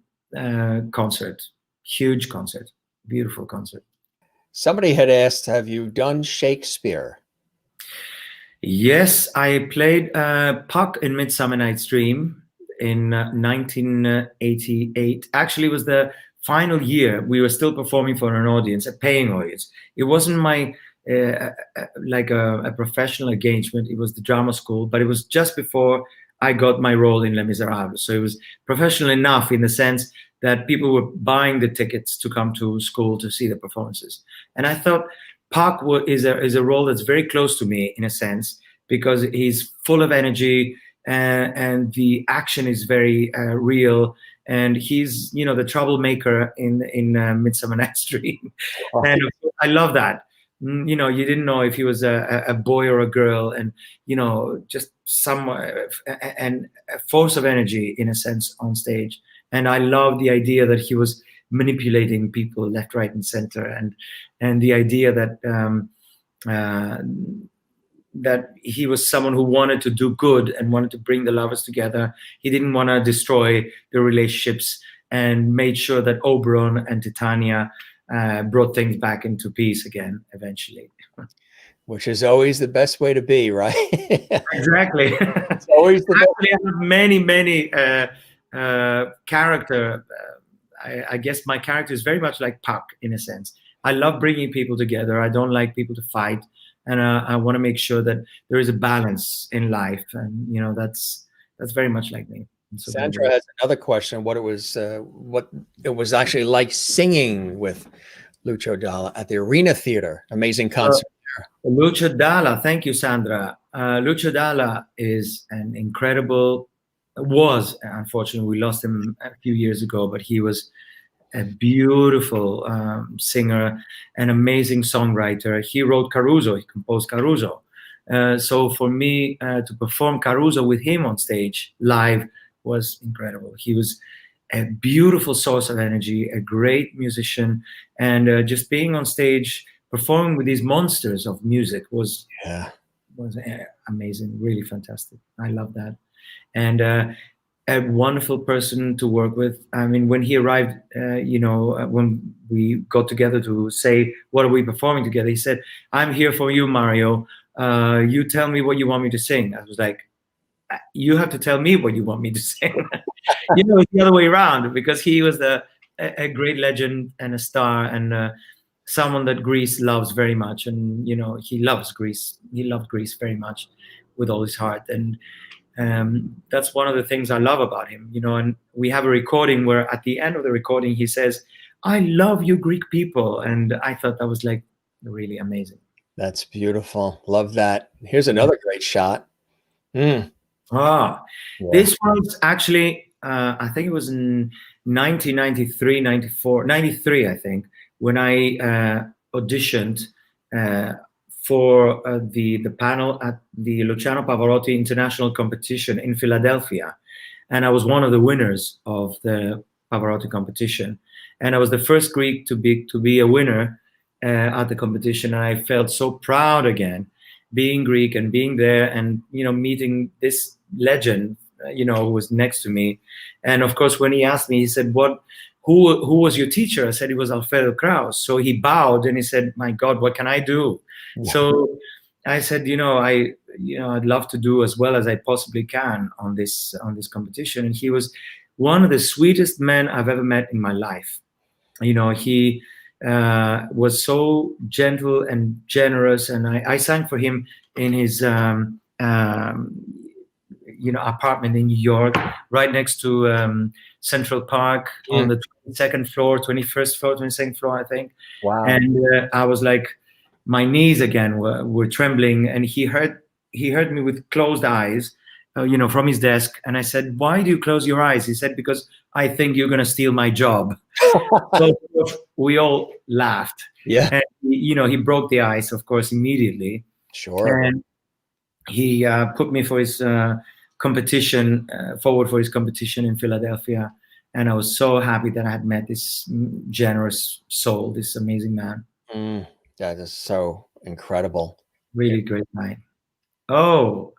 concert, huge concert, beautiful concert. Somebody had asked, have you done Shakespeare? Yes, I played Puck in Midsummer Night's Dream in 1988. Actually, it was the final year. We were still performing for an audience, a paying audience. It wasn't my like a professional engagement. It was the drama school, but it was just before I got my role in Les Miserables. So it was professional enough in the sense that people were buying the tickets to come to school to see the performances. And I thought Park is a role that's very close to me in a sense because he's full of energy and the action is very real. And he's, you know, the troublemaker in Midsummer Night's Dream, and I love that. You know, you didn't know if he was a boy or a girl, and you know, just some and a force of energy in a sense on stage. And I love the idea that he was manipulating people left, right, and center, and the idea that that he was someone who wanted to do good and wanted to bring the lovers together. He didn't want to destroy the relationships and made sure that Oberon and Titania brought things back into peace again eventually. Which is always the best way to be, right? Exactly. It's always the Actually, I have many character. I guess my character is very much like Puck in a sense. I love bringing people together. I don't like people to fight, and I want to make sure that there is a balance in life, and you know that's very much like me. So Sandra has another question. What it was actually like singing with Lucio Dalla at the Arena Theater. Amazing concert. Lucio Dalla, thank you, Sandra. Lucio Dalla is an incredible, unfortunately, we lost him a few years ago, but he was a beautiful singer, an amazing songwriter. He wrote Caruso, he composed Caruso. So for me to perform Caruso with him on stage live was incredible. He was a beautiful source of energy, a great musician, and just being on stage performing with these monsters of music was amazing, really fantastic. I love that. And a wonderful person to work with. I mean, when he arrived, when we got together to say, what are we performing together? He said, I'm here for you, Mario. You tell me what you want me to sing. I was like, you have to tell me what you want me to sing. You know, it's the other way around, because he was a great legend and a star, and someone that Greece loves very much. And, you know, he loves Greece. He loved Greece very much with all his heart. And that's one of the things I love about him, you know. And we have a recording where at the end of the recording, he says, I love you Greek people. And I thought that was like really amazing. That's beautiful. Love that. Here's another great shot. This was actually, I think it was in 1993, 94, 93, I think, when I auditioned for the panel at the Luciano Pavarotti International Competition in Philadelphia. And I was one of the winners of the Pavarotti competition. And I was the first Greek to be a winner at the competition. And I felt so proud again, being Greek and being there and, you know, meeting this legend, you know, who was next to me. And of course, when he asked me, he said, who was your teacher? I said, it was Alfredo Kraus. So he bowed and he said, my God, what can I do? Yeah. So I said, I'd love to do as well as I possibly can on this competition. And he was one of the sweetest men I've ever met in my life. You know, he was so gentle and generous. And I sang for him in his, apartment in New York, right next to Central Park, on the 22nd floor, 21st floor, 22nd floor, I think. Wow. And I was like, my knees again were trembling, and he heard me with closed eyes, from his desk. And I said, why do you close your eyes? He said, because I think you're going to steal my job. So we all laughed. Yeah. And, he broke the ice, of course, immediately. Sure. And he put me for his forward for his competition in Philadelphia. And I was so happy that I had met this generous soul, this amazing man. That is so incredible. Really great night. Oh,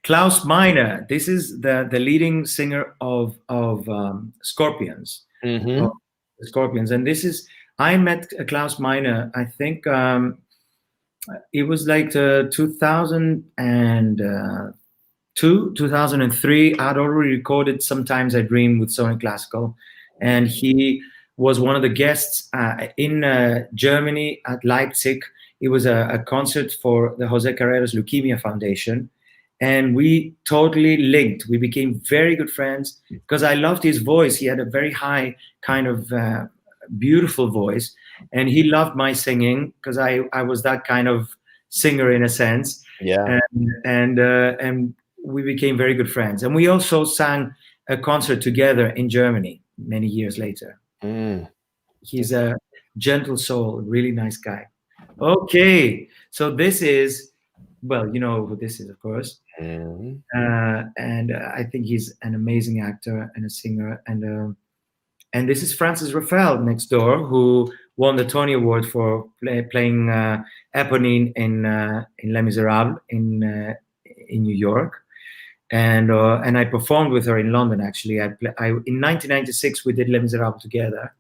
Klaus Meine. This is the leading singer of Scorpions. Mm-hmm. Scorpions. And I met Klaus Meine, I think, It was like 2002, 2003. I'd already recorded Sometimes I Dream with Sony Classical, and he was one of the guests in Germany at Leipzig. It was a concert for the Jose Carreras Leukemia Foundation, and we totally linked. We became very good friends because I loved his voice. He had a very high kind of beautiful voice, and he loved my singing because I was that kind of singer in a sense. Yeah. And we became very good friends. And we also sang a concert together in Germany many years later. Mm. He's a gentle soul, really nice guy. Okay, so this is, well, you know who this is, of course. Mm. And I think he's an amazing actor and a singer. And this is Francis Raphael next door, who won the Tony Award for playing Eponine in Les Miserables in New York. And I performed with her in London, actually. In 1996, we did Les Miserables together.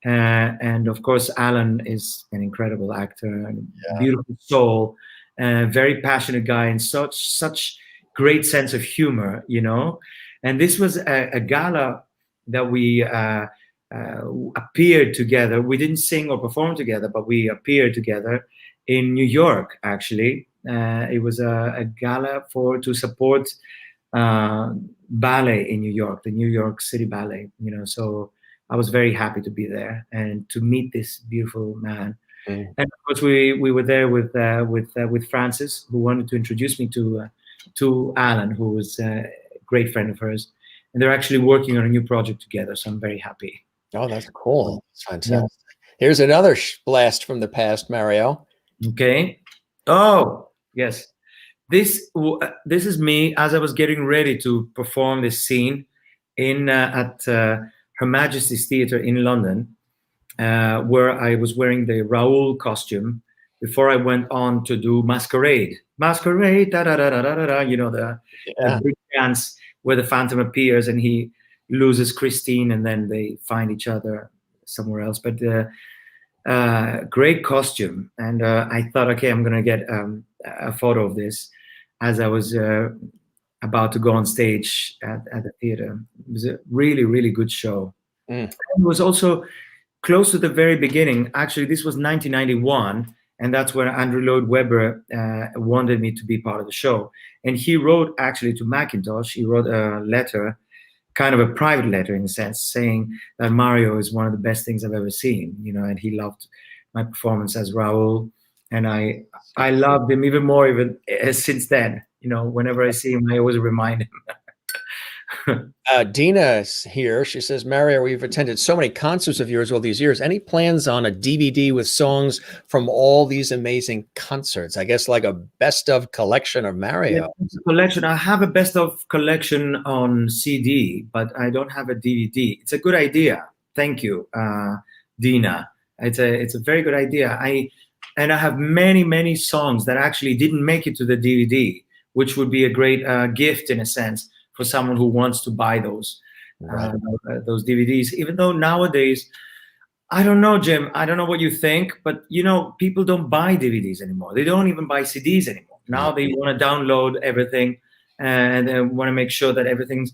And of course, Alan is an incredible actor, and beautiful soul, very passionate guy, and such great sense of humor, you know. And this was a gala that we appeared together. We didn't sing or perform together, but we appeared together in New York, actually. It was a gala to support ballet in New York, the New York City Ballet, you know. So I was very happy to be there and to meet this beautiful man. And of course, we were there with Francis, who wanted to introduce me to Alan, who was a great friend of hers. And they're actually working on a new project together, so I'm very happy. Oh, that's cool. That's fantastic. Yeah. Here's another blast from the past, Mario. Okay. Oh, yes. This is me as I was getting ready to perform this scene at Her Majesty's Theatre in London, where I was wearing the Raoul costume before I went on to do Masquerade. Masquerade, da da da da da da. You know, the big dance where the Phantom appears and he loses Christine, and then they find each other somewhere else. But great costume, and I thought, okay, I'm gonna get a photo of this as I was about to go on stage at the theater. It was a really, really good show. It was also close to the very beginning. Actually, this was 1991, and that's where Andrew Lloyd Webber wanted me to be part of the show. And he wrote actually to Macintosh, he wrote a letter, kind of a private letter in a sense, saying that Mario is one of the best things I've ever seen, you know, and he loved my performance as Raoul. And I loved him even more even since then. You know, whenever I see him, I always remind him. Dina's here. She says, Mario, we've attended so many concerts of yours all these years. Any plans on a DVD with songs from all these amazing concerts? I guess like a best of collection of Mario. Yeah, collection. I have a best of collection on CD, but I don't have a DVD. It's a good idea. Thank you, Dina. It's a very good idea. I have many songs that actually didn't make it to the DVD, which would be a great gift in a sense for someone who wants to buy those DVDs. Even though nowadays, I don't know, Jim, I don't know what you think, but you know, people don't buy DVDs anymore. They don't even buy CDs anymore. Now they want to download everything, and they want to make sure that everything's.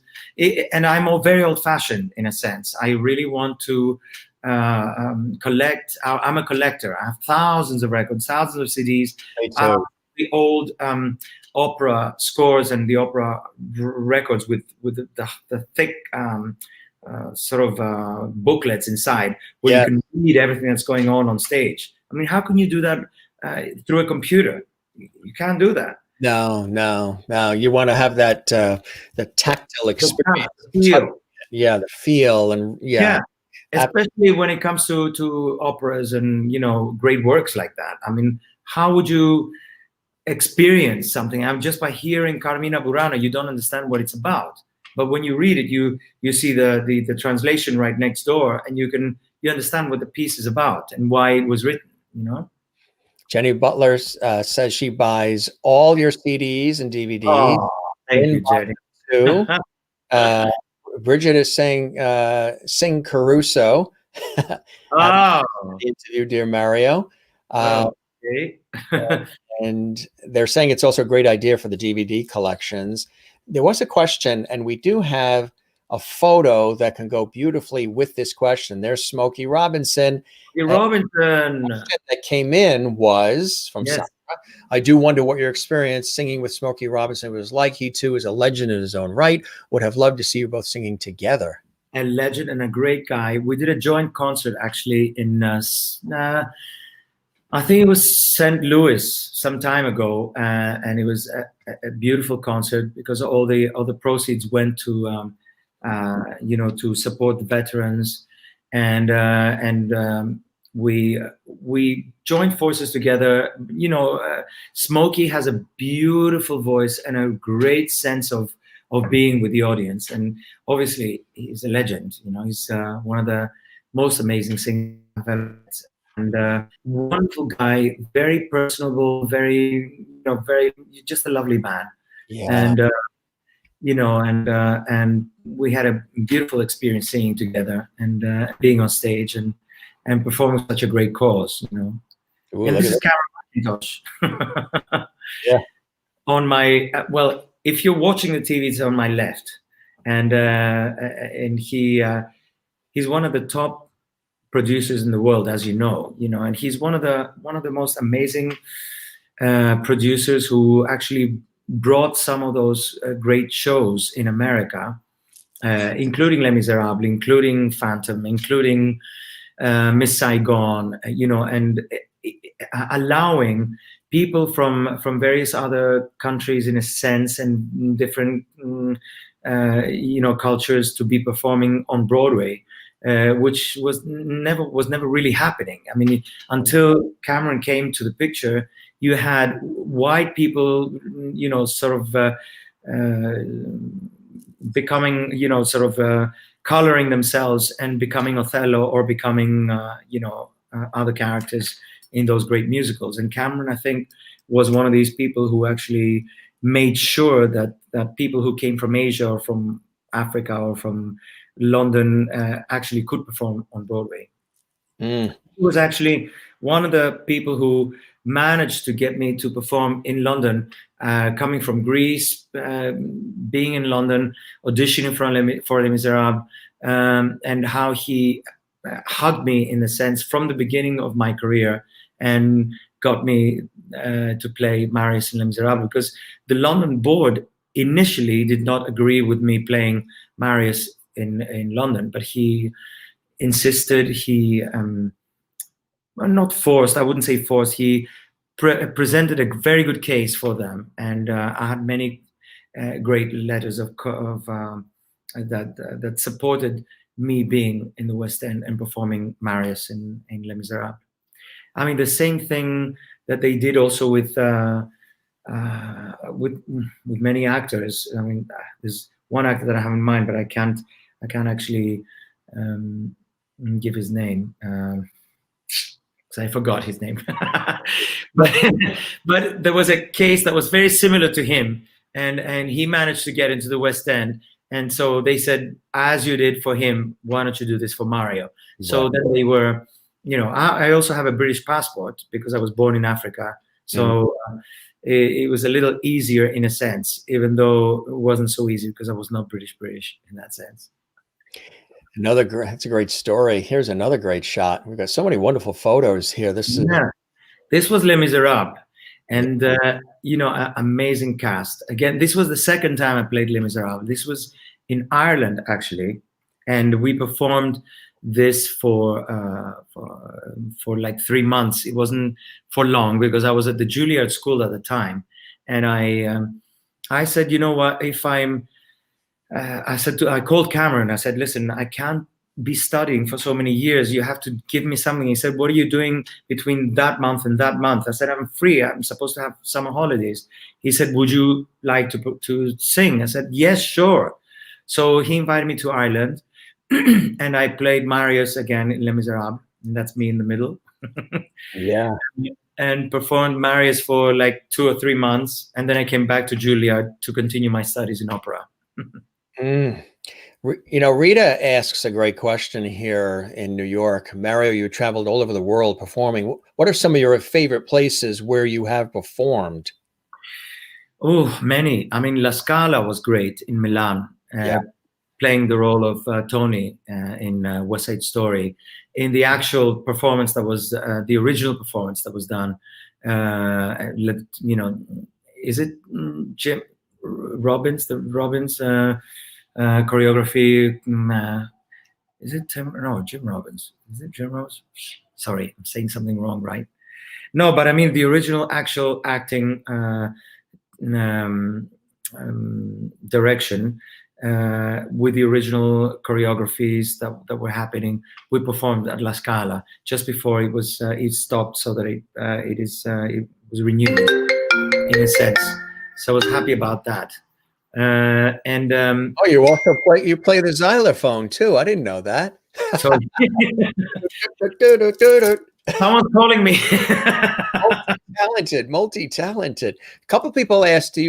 And I'm very old-fashioned in a sense. I really want to collect. I'm a collector. I have thousands of records, thousands of CDs. The old opera scores and the opera records with the thick sort of booklets inside where you can read everything that's going on stage. I mean, how can you do that through a computer? You can't do that. No. You want to have that the tactile experience. The feel. Yeah, the feel and especially when it comes to operas and, you know, great works like that. I mean, how would you experience something? Just by hearing Carmina Burana, you don't understand what it's about. But when you read it, you see the translation right next door, and you understand what the piece is about and why it was written, you know? Jenny Butler says she buys all your CDs and DVDs. Oh, thank you, Jenny. Too. Bridget is saying, sing Caruso. Oh. Interview, dear Mario. Okay. And they're saying it's also a great idea for the DVD collections. There was a question, and we do have a photo that can go beautifully with this question. There's Smokey Robinson. Robinson. The question that came in was from Yes. Sarah. I do wonder what your experience singing with Smokey Robinson was like. He too is a legend in his own right. Would have loved to see you both singing together. A legend and a great guy. We did a joint concert actually in I think it was St. Louis some time ago, and it was a beautiful concert because all the proceeds went to to support the veterans, and we joined forces together. Smokey has a beautiful voice and a great sense of being with the audience, and obviously he's a legend. He's one of the most amazing singers I've ever met. And wonderful guy, very personable, very just a lovely man. Yeah. And we had a beautiful experience singing together and being on stage and performing such a great cause. Ooh, And this is Cameron McIntosh. Yeah. On my if you're watching the TV, it's on my left, and he's one of the top producers in the world, as you know, and he's one of the most amazing producers who actually brought some of those great shows in America, including Les Miserables, including Phantom, including Miss Saigon, and allowing people from various other countries, in a sense, and different cultures to be performing on Broadway. Which was never really happening. I mean, until Cameron came to the picture, you had white people, sort of becoming, coloring themselves and becoming Othello or becoming, other characters in those great musicals. And Cameron, I think, was one of these people who actually made sure that people who came from Asia or from Africa or from London actually could perform on Broadway. He was actually one of the people who managed to get me to perform in London, coming from Greece, being in London, auditioning for Les Miserables, and how he hugged me, in a sense, from the beginning of my career and got me to play Marius in Les Miserables, because the London board initially did not agree with me playing Marius in London, but he insisted. He not forced, I wouldn't say forced, he presented a very good case for them, and I had many great letters that supported me being in the West End and performing Marius in Les Miserables. I mean, the same thing that they did also with many actors. I mean, there's one actor that I have in mind, but I can't actually give his name, because I forgot his name. but there was a case that was very similar to him, and he managed to get into the West End, and so they said, as you did for him, why don't you do this for Mario? Wow. So then they were, I also have a British passport because I was born in Africa, so it was a little easier in a sense, even though it wasn't so easy because I was not British in that sense. That's a great story. Here's another great shot. We've got so many wonderful photos here. This was Les Miserables, and amazing cast. Again, this was the second time I played Les Miserables. This was in Ireland, actually, and we performed this for like 3 months. It wasn't for long because I was at the Juilliard School at the time, and I said, you know what, if I'm I called Cameron. I said, listen, I can't be studying for so many years. You have to give me something. He said, what are you doing between that month and that month? I said, I'm free. I'm supposed to have summer holidays. He said, would you like to sing? I said, yes, sure. So he invited me to Ireland, and I played Marius again in Les Miserables. And that's me in the middle. Yeah. And performed Marius for like 2 or 3 months. And then I came back to Juilliard to continue my studies in opera. You know, Rita asks a great question here in New York. Mario, you traveled all over the world performing. What are some of your favorite places where you have performed? Oh, many. I mean, La Scala was great in Milan, Yeah. playing the role of Tony in West Side Story. In the actual performance that was the original performance that was done, you know, is it Jim Robbins? The Robbins choreography. Is it Tim? No, Jim Robbins. Is it Jim Robbins? Sorry, I'm saying something wrong, right? No, but I mean the original actual acting direction with the original choreographies that were happening. We performed at La Scala just before it stopped, so that it was renewed in a sense. So I was happy about that. Oh, you also play the xylophone too. I didn't know that. So someone's calling me. multi-talented. A couple people asked,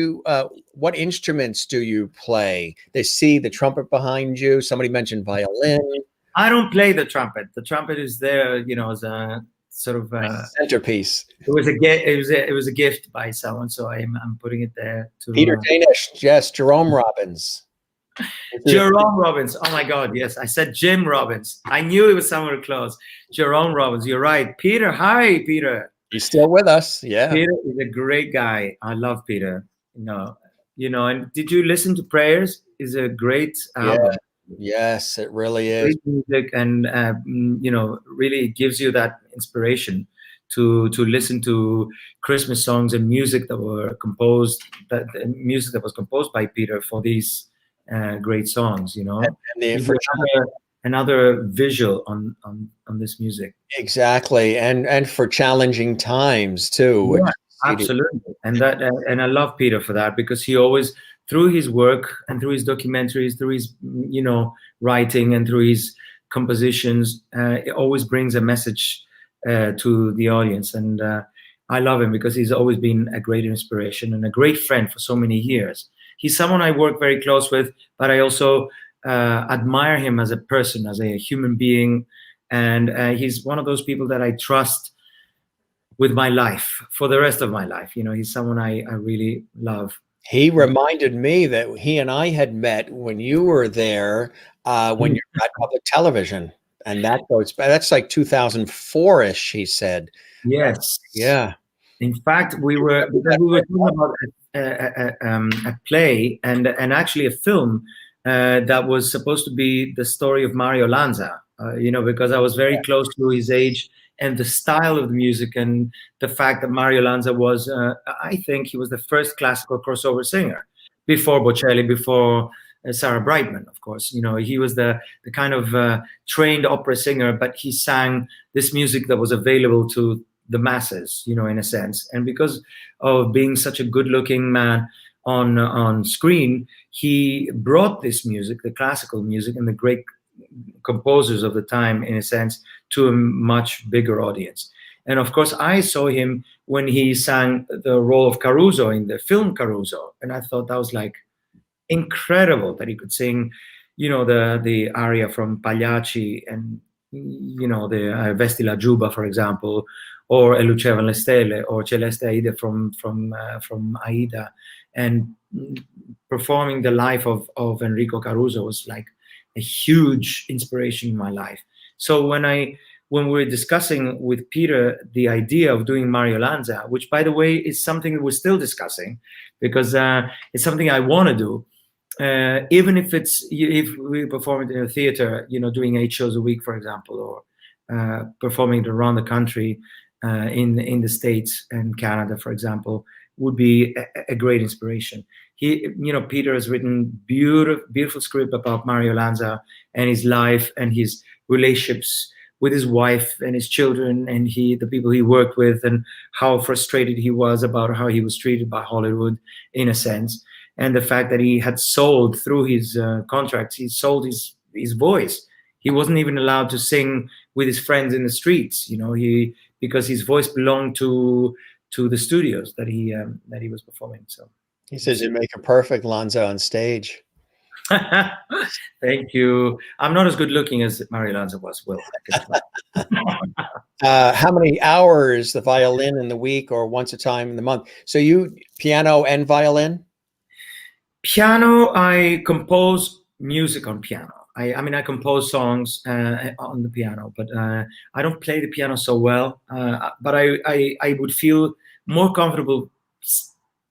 what instruments do you play? They see the trumpet behind you. Somebody mentioned violin. I don't play the trumpet. The trumpet is there, you know, as a sort of centerpiece. It was a gift by someone, so I'm putting it there. Peter Danish, yes, Jerome Robbins. Jerome Robbins. Oh my God, yes, I said Jim Robbins. I knew it was somewhere close. Jerome Robbins. You're right, Peter. Hi, Peter. He's still with us. Yeah, Peter is a great guy. I love Peter. You know. And did you listen to Prayers? Is a great album. Yeah. Yes, it really is. Great music, and you know, really gives you that inspiration to listen to Christmas songs and music that were composed. Music that was composed by Peter for these great songs. You know, and another visual on this music. Exactly, and for challenging times too. Yeah, absolutely, and I love Peter for that, because he always, through his work and through his documentaries, through his writing and through his compositions, it always brings a message to the audience, and I love him because he's always been a great inspiration and a great friend for so many years. He's someone I work very close with, but I also admire him as a person, as a human being, and he's one of those people that I trust with my life for the rest of my life. You know, he's someone I really love. He reminded me that he and I had met when you were there, when you're at public television, and that's like 2004-ish. He said, "Yes, yeah." In fact, we were talking about a play and actually a film that was supposed to be the story of Mario Lanza. Because I was very close to his age and the style of the music, and the fact that Mario Lanza was, I think he was the first classical crossover singer before Bocelli, before Sarah Brightman, of course. He was the kind of trained opera singer, but he sang this music that was available to the masses, in a sense. And because of being such a good-looking man on screen, he brought this music, the classical music, and the great composers of the time, in a sense, to a much bigger audience. And of course, I saw him when he sang the role of Caruso in the film Caruso, and I thought that was like incredible that he could sing, the aria from Pagliacci, and the Vesti la Giuba, for example, or E lucevano le stelle, or Celeste Aida from Aida, and performing the life of Enrico Caruso was like a huge inspiration in my life. So when we were discussing with Peter the idea of doing Mario Lanza, which, by the way, is something that we're still discussing, because it's something I want to do, even if we perform it in a theater, doing 8 shows a week, for example, or performing it around the country, in the States and Canada, for example, would be a great inspiration. Peter has written beautiful script about Mario Lanza and his life and his relationships with his wife and his children and the people he worked with, and how frustrated he was about how he was treated by Hollywood, in a sense, and the fact that he had sold, through his contracts, he sold his voice. He wasn't even allowed to sing with his friends in the streets, because his voice belonged to the studios that he was performing. So he says you make a perfect Lanza on stage. Thank you. I'm not as good looking as Mario Lanza was. Will. How many hours the violin in the week, or once a time in the month? So you piano and violin? Piano, I compose music on piano. I mean, I compose songs on the piano, but I don't play the piano so well. But I would feel more comfortable,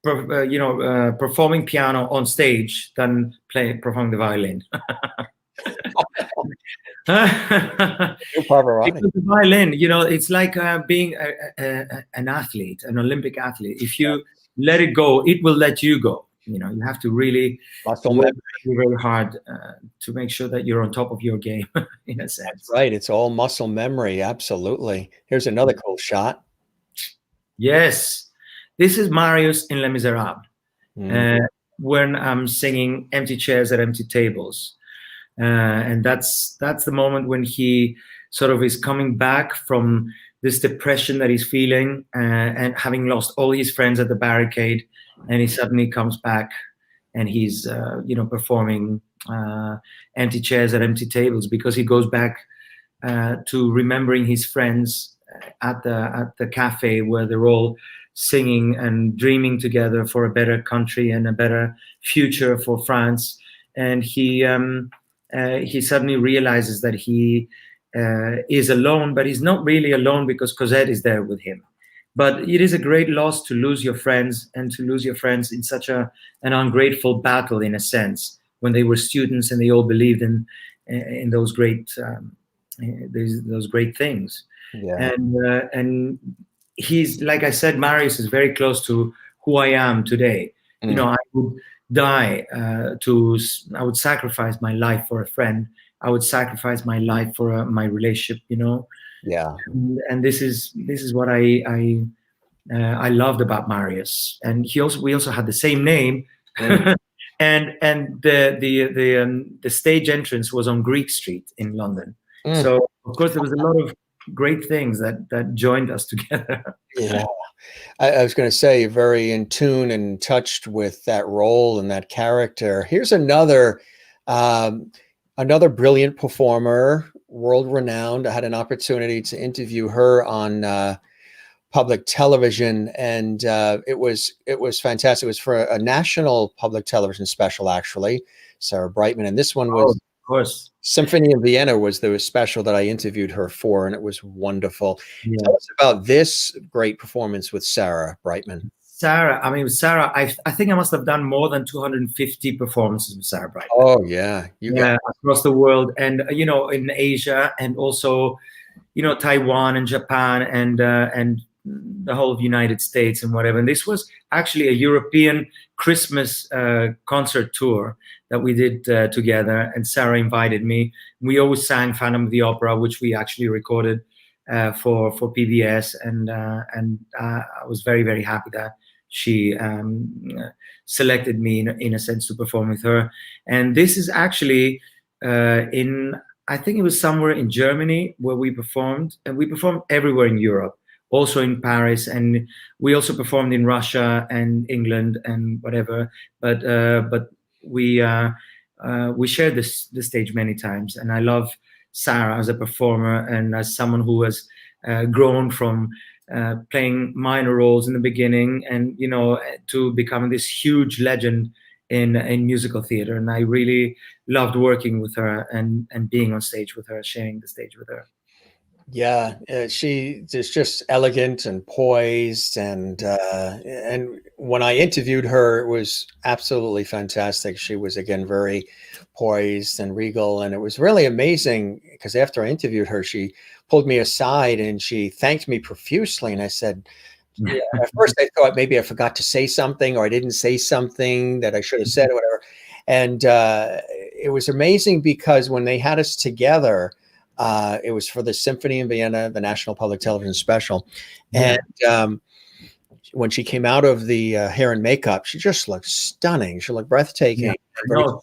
performing piano on stage than performing the violin. Because the violin, it's like being an athlete, an Olympic athlete. If you let it go, it will let you go. You have to really work very hard to make sure that you're on top of your game, in a sense. That's right. It's all muscle memory. Absolutely. Here's another cool shot. Yes. This is Marius in Les Miserables, when I'm singing Empty Chairs at Empty Tables. And that's the moment when he sort of is coming back from this depression that he's feeling and having lost all his friends at the barricade. And he suddenly comes back and he's, performing Empty Chairs at Empty Tables, because he goes back to remembering his friends at the cafe where they're all singing and dreaming together for a better country and a better future for France. And he suddenly realizes that he is alone, but he's not really alone because Cosette is there with him. But it is a great loss to lose your friends, and to lose your friends in such an ungrateful battle, in a sense, when they were students and they all believed in those great things. Yeah. And he's, like I said, Marius is very close to who I am today. I would die I would sacrifice my life for a friend. I would sacrifice my life for my relationship. Yeah. And this is what I loved about Marius. And we also had the same name. and the stage entrance was on Greek Street in London. So of course there was a lot of great things that joined us together. Yeah. I was going to say, very in tune and touched with that role and that character. Here's another brilliant performer, world-renowned. I had an opportunity to interview her on public television, and it was fantastic. It was for a national public television special, actually, Sarah Brightman. And this one was, of course, Symphony in Vienna was the special that I interviewed her for, and it was wonderful. Yeah. Tell us about this great performance with Sarah Brightman. Sarah, I think I must have done more than 250 performances with Sarah Brightman. Oh yeah, across the world, and in Asia, and also Taiwan and Japan and the whole of the United States and whatever. And this was actually a European Christmas concert tour that we did together, and Sarah invited me. We always sang Phantom of the Opera, which we actually recorded for PBS, and I was very, very happy that she selected me in a sense to perform with her. And this is actually I think it was somewhere in Germany where we performed, and we performed everywhere in Europe, also in Paris, and we also performed in Russia and England and whatever. But we shared the stage many times, and I love Sarah as a performer and as someone who has grown from playing minor roles in the beginning, and to becoming this huge legend in musical theater. And I really loved working with her and being on stage with her, sharing the stage with her. Yeah, she is just elegant and poised, and when I interviewed her, it was absolutely fantastic. She was, again, very poised and regal, and it was really amazing because after I interviewed her, she pulled me aside and she thanked me profusely. And I said, at first I thought maybe I forgot to say something, or I didn't say something that I should have said or whatever. And it was amazing because when they had us together, it was for the Symphony in Vienna, the National Public Television special. And when she came out of the hair and makeup, she just looked stunning. She looked breathtaking. Yeah. No,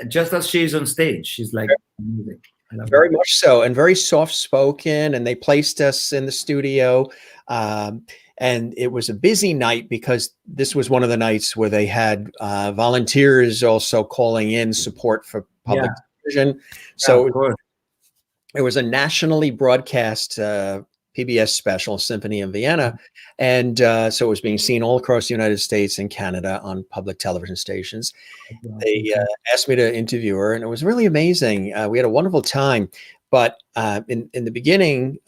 just as she's on stage, she's like amazing. Very much so, and very soft-spoken. And they placed us in the studio. And And it was a busy night because this was one of the nights where they had volunteers also calling in support for public television. So it was a nationally broadcast PBS special, Symphony in Vienna. And so it was being seen all across the United States and Canada on public television stations. They asked me to interview her, and it was really amazing. We had a wonderful time. But in the beginning,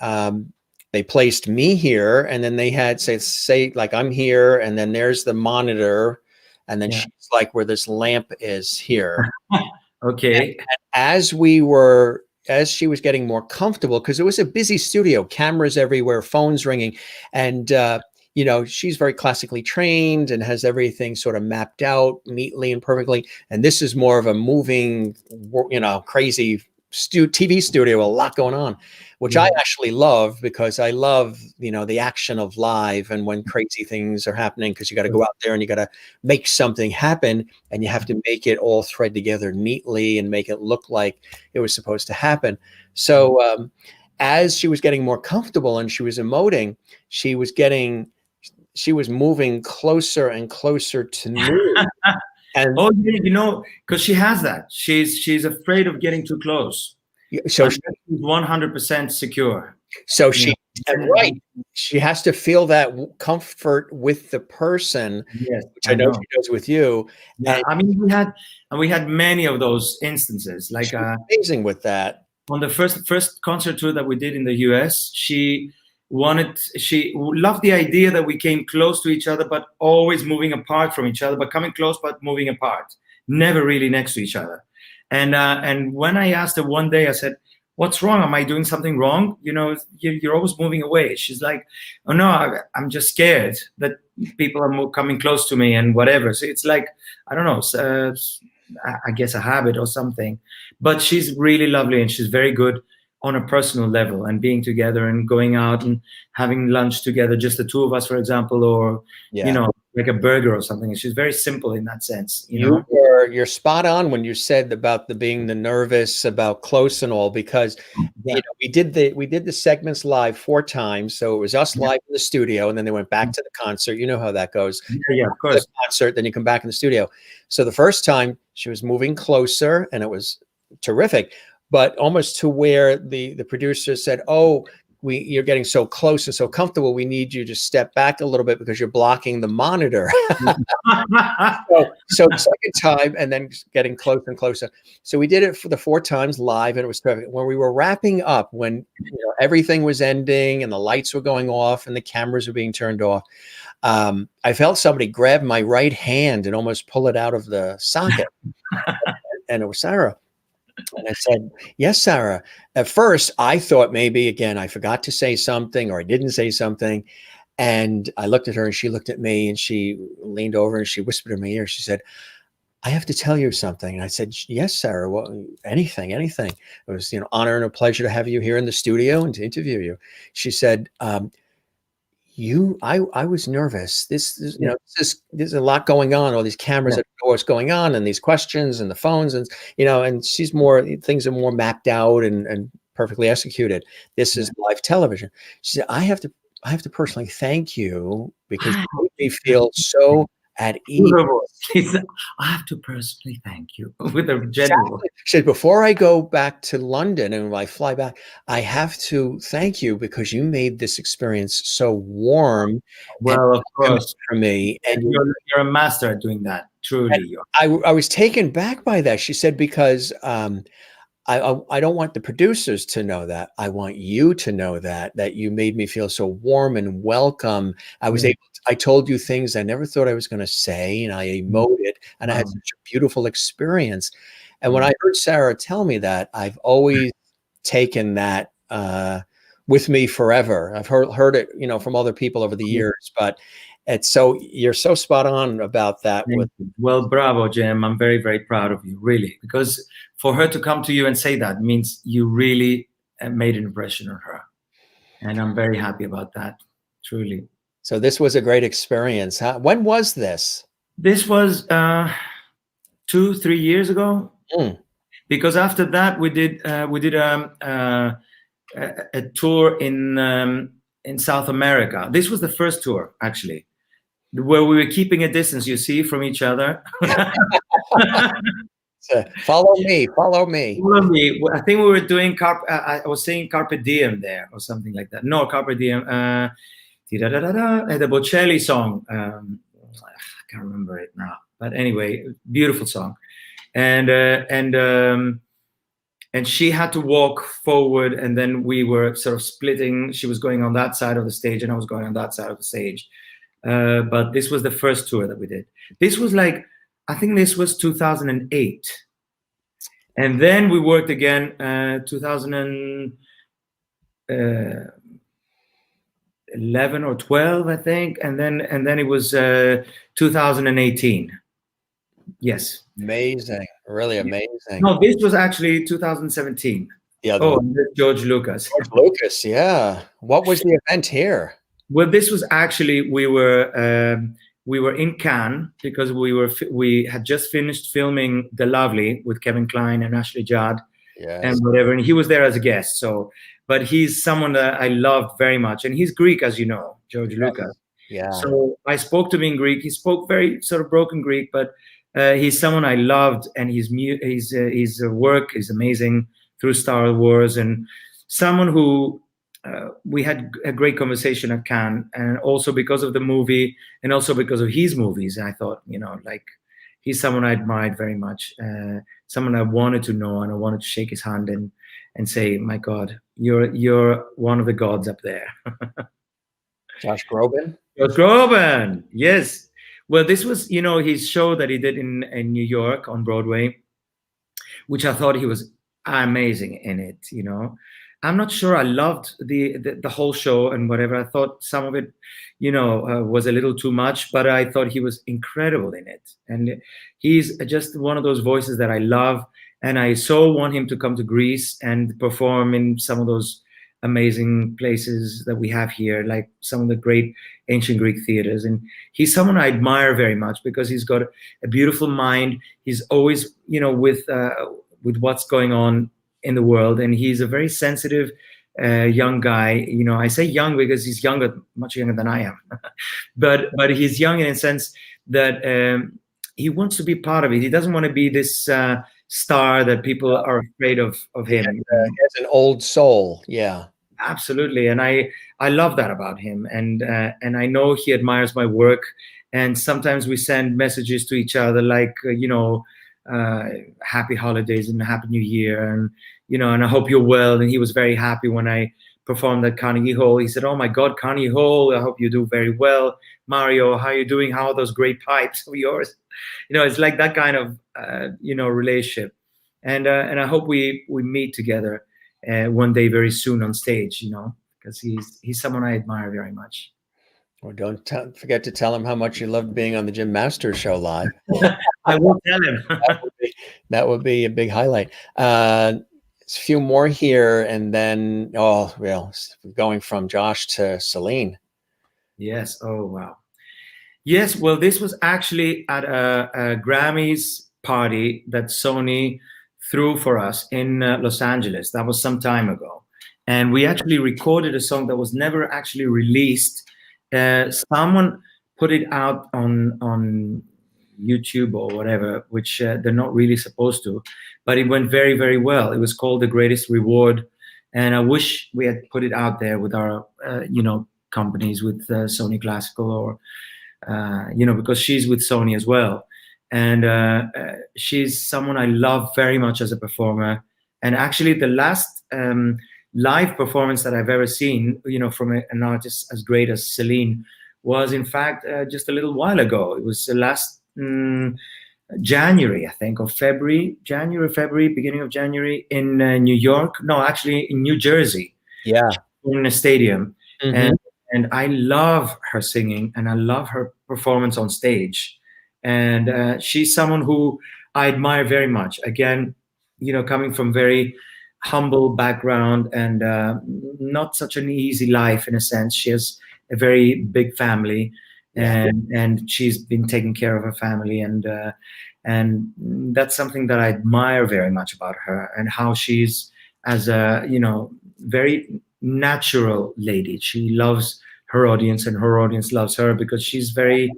they placed me here, and then they had say like I'm here, and then there's the monitor, and then she's like where this lamp is here. Okay. And as she was getting more comfortable, because it was a busy studio, cameras everywhere, phones ringing, and you know, she's very classically trained and has everything sort of mapped out neatly and perfectly. And this is more of a moving, you know, crazy TV studio, a lot going on, which I actually love, because I love, you know, the action of live and when crazy things are happening, because you got to go out there and you got to make something happen, and you have to make it all thread together neatly and make it look like it was supposed to happen. So as she was getting more comfortable and she was emoting, she was moving closer and closer to me. And oh, you know, because she has that. She's afraid of getting too close. So she's 100% secure. So she, right, she has to feel that comfort with the person, which I know she does with you. Yeah, I mean, we had many of those instances. Like amazing with that. On the first concert tour that we did in the US, she loved the idea that we came close to each other, but always moving apart from each other, but coming close, but moving apart, never really next to each other. And when I asked her one day, I said, "What's wrong? Am I doing something wrong? You know, you're always moving away." She's like, "Oh no, I'm just scared that people are coming close to me and whatever." So it's like, I don't know, I guess a habit or something. But she's really lovely, and she's very good on a personal level, and being together and going out and having lunch together, just the two of us, for example, or, you know, like a burger or something. And she's very simple in that sense. You're spot on when you said about being the nervous about close and all, because you know, we did the segments live 4 times. So it was us live in the studio, and then they went back to the concert. You know how that goes. Yeah, of course. The concert, then you come back in the studio. So the first time she was moving closer, and it was terrific. But almost to where the producer said, "Oh, you're getting so close and so comfortable. We need you to step back a little bit because you're blocking the monitor." so second time, and then getting closer and closer. So we did it for the 4 times live, and it was perfect. When we were wrapping up, when everything was ending and the lights were going off and the cameras were being turned off, I felt somebody grab my right hand and almost pull it out of the socket, and it was Sarah. And I said, "Yes, Sarah." At first, I thought maybe, again, I forgot to say something or I didn't say something. And I looked at her and she looked at me, and she leaned over and she whispered in my ear. She said, "I have to tell you something." And I said, "Yes, Sarah, well, anything. It was, you know, honor and a pleasure to have you here in the studio and to interview you." She said, I was nervous. This you know, there's a lot going on, all these cameras that know what's going on, and these questions and the phones, and you know, and things are more mapped out and perfectly executed. This is live television. She said, I have to personally thank you, because you made me feel so at ease. I have to personally thank you with a general. She said, "Before I go back to London and when I fly back, I have to thank you because you made this experience so warm." Well, of course, for me, and you're a master at doing that. Truly, I was taken back by that. She said, "Because I don't want the producers to know that. I want you to know that you made me feel so warm and welcome. I told you things I never thought I was going to say, and I emoted, and I had such a beautiful experience." And when I heard Sarah tell me that, I've always taken that with me forever. I've heard it, you know, from other people over the years, but you're so spot on about that. Well, bravo, Jim. I'm very, very proud of you, really, because for her to come to you and say that means you really made an impression on her. And I'm very happy about that, truly. So this was a great experience. When was this? This was 2-3 years ago. Because after that we did a tour in in South America. This was the first tour, actually, where we were keeping a distance, you see, from each other. Follow me, follow me. I think we were doing I was saying Carpe Diem there or something like that. No, Carpe Diem. The Bocelli song. I can't remember it now. But anyway, beautiful song. And she had to walk forward, and then we were sort of splitting. She was going on that side of the stage, and I was going on that side of the stage. But this was the first tour that we did. This was like, I think this was 2008. And then we worked again 2011 or 12, I think. And then it was 2018. Yes. Amazing. Really amazing. No, this was actually 2017. Yeah. Oh, George Lucas. George Lucas, yeah. What was the event here? Well, this was actually, we were in Cannes because we had just finished filming The Lovely with Kevin Kline and Ashley Judd, yes, and whatever, and he was there as a guest. So, but he's someone that I loved very much, and he's Greek, as you know, George Lucas. Yeah. So I spoke to him in Greek. He spoke very sort of broken Greek, but he's someone I loved, and his work is amazing through Star Wars, and someone who. We had a great conversation at Cannes, and also because of the movie, and also because of his movies. And I thought, like, he's someone I admired very much, someone I wanted to know, and I wanted to shake his hand and say, my God, you're one of the gods up there. Josh Groban? Josh Groban, yes. Well, this was, his show that he did in New York on Broadway, which I thought he was amazing in it, I'm not sure I loved the whole show and whatever. I thought some of it, was a little too much, but I thought he was incredible in it. And he's just one of those voices that I love. And I so want him to come to Greece and perform in some of those amazing places that we have here, like some of the great ancient Greek theaters. And he's someone I admire very much because he's got a beautiful mind. He's always, with what's going on in the world, and he's a very sensitive young guy. I say young because he's much younger than I am, but he's young in a sense that he wants to be part of it. He doesn't want to be this star that people are afraid of him. He has an old soul. Yeah, absolutely. And I love that about him, and I know he admires my work, and sometimes we send messages to each other like happy holidays and happy new year, and and I hope you're well. And he was very happy when I performed at Carnegie Hall. He said, oh my God, Carnegie Hall, I hope you do very well. Mario, how are you doing? How are those great pipes of yours? It's like that kind of relationship, and I hope we meet together one day very soon on stage, because he's someone I admire very much. Well, don't forget to tell him how much you loved being on the Jim Masters Show live. I will tell him. that would be a big highlight. A few more here, and then going from Josh to Celine. Yes. Oh wow. Yes. Well, this was actually at a Grammys party that Sony threw for us in Los Angeles. That was some time ago, and we actually recorded a song that was never actually released. Someone put it out on YouTube or whatever, which they're not really supposed to, but it went very, very well. It was called The Greatest Reward, and I wish we had put it out there with our companies, with Sony Classical, or because she's with Sony as well, and she's someone I love very much as a performer. And actually the last live performance that I've ever seen, from an artist as great as Celine, was in fact just a little while ago. It was last January, I think, or February, beginning of January, in New York. No, actually in New Jersey. Yeah, in a stadium. Mm-hmm. And I love her singing, and I love her performance on stage. And she's someone who I admire very much. Again, coming from very humble background and not such an easy life in a sense. She has a very big family, and she's been taking care of her family, and that's something that I admire very much about her, and how she's, as a very natural lady. She loves her audience, and her audience loves her because she's very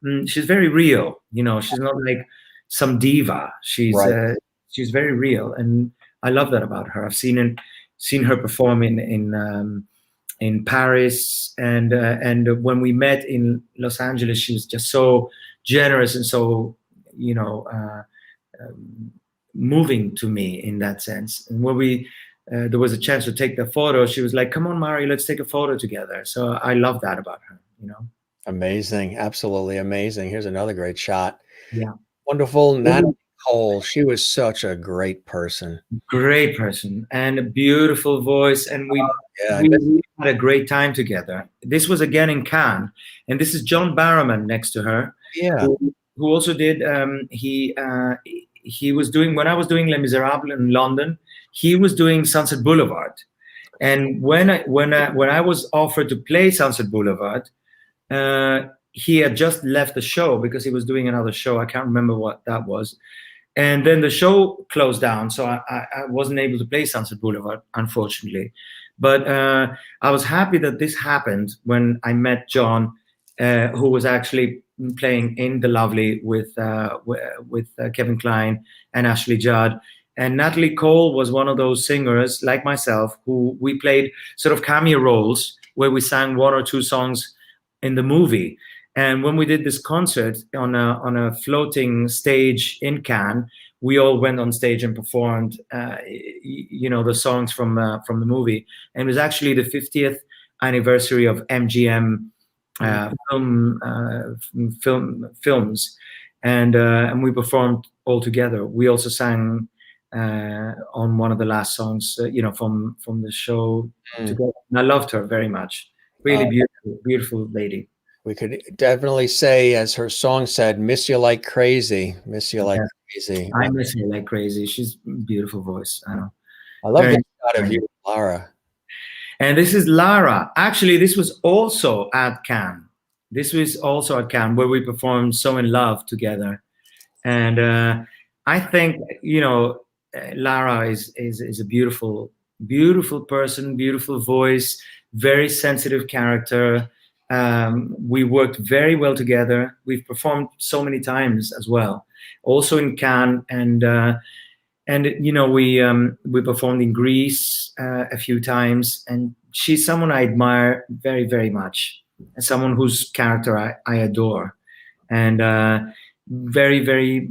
real. You know, she's not like some diva. She's very real, and I love that about her. I've seen her perform in Paris, and when we met in Los Angeles, she was just so generous and so, you know, moving to me in that sense. And when we there was a chance to take the photo, she was like, "Come on, Mari, let's take a photo together." So I love that about her, you know. Amazing. Absolutely amazing. Here's another great shot. Yeah. Wonderful Natalie Cole. She was such a great person. Great person and a beautiful voice. And we had a great time together. This was again in Cannes. And this is John Barrowman next to her. Yeah. Who also did, he was doing, when I was doing Les Miserables in London, he was doing Sunset Boulevard. And when I was offered to play Sunset Boulevard, he had just left the show because he was doing another show. I can't remember what that was. And then the show closed down, so I wasn't able to play Sunset Boulevard, unfortunately. But I was happy that this happened when I met John, who was actually playing in The Lovely with Kevin Kline and Ashley Judd. And Natalie Cole was one of those singers, like myself, who we played sort of cameo roles where we sang one or two songs in the movie. And when we did this concert on a floating stage in Cannes, we all went on stage and performed, you know, the songs from the movie. And it was actually the 50th anniversary of MGM films, and we performed all together. We also sang on one of the last songs, you know, from the show together. And I loved her very much. Really beautiful lady. We could definitely say, as her song said, "Miss you like crazy, miss you like crazy." I miss her like crazy. She's a beautiful voice. I know. I love the shot of you, Lara. And this is Lara. Actually, this was also at Cannes. This was also at Cannes, where we performed "So in Love" together. And I think, you know, Lara is a beautiful person, beautiful voice, very sensitive character. We worked very well together. We've performed so many times as well, also in Cannes, and you know, we performed in Greece a few times. And she's someone I admire very, very much, and someone whose character I adore, and very, very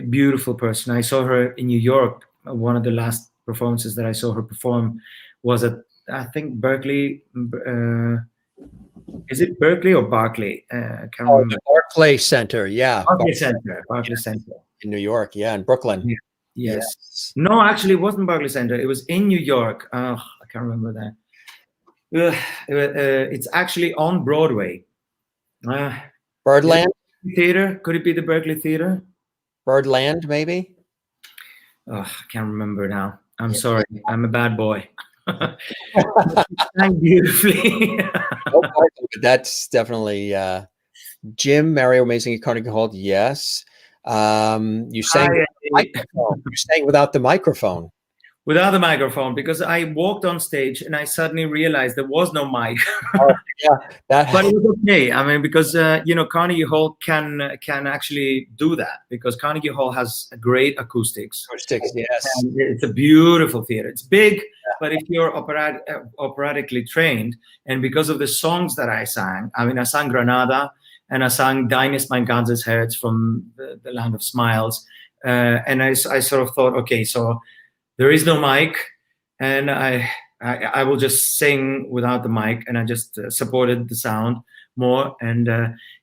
beautiful person. I saw her in New York. One of the last performances that I saw her perform was at, I think, Berkeley. Is it Berkeley or Barclay? I can't remember. Barclay Center, yeah. Barclay Center In New York, yeah, in Brooklyn. Yeah. Yes. No, actually, it wasn't Barclay Center. It was in New York. I can't remember that. It's actually on Broadway. Birdland Theater? Could it be the Berkeley Theater? Birdland, maybe? Oh, I can't remember now. I'm sorry. I'm a bad boy. Sang beautifully. That's definitely Jim, Mario, Amazing at Carnegie Hall. Yes. You sang you sang without the microphone. Without the microphone, because I walked on stage and I suddenly realized there was no mic. But it was okay. I mean, because you know, Carnegie Hall can actually do that, because Carnegie Hall has great acoustics. Yes. And it's a beautiful theater. It's big, but if you're operatically trained, and because of the songs that I sang, I mean, I sang Granada and I sang Deines mein ganzes Herz from the Land of Smiles, and I sort of thought, okay, so there is no mic, and I will just sing without the mic, and I just supported the sound more, and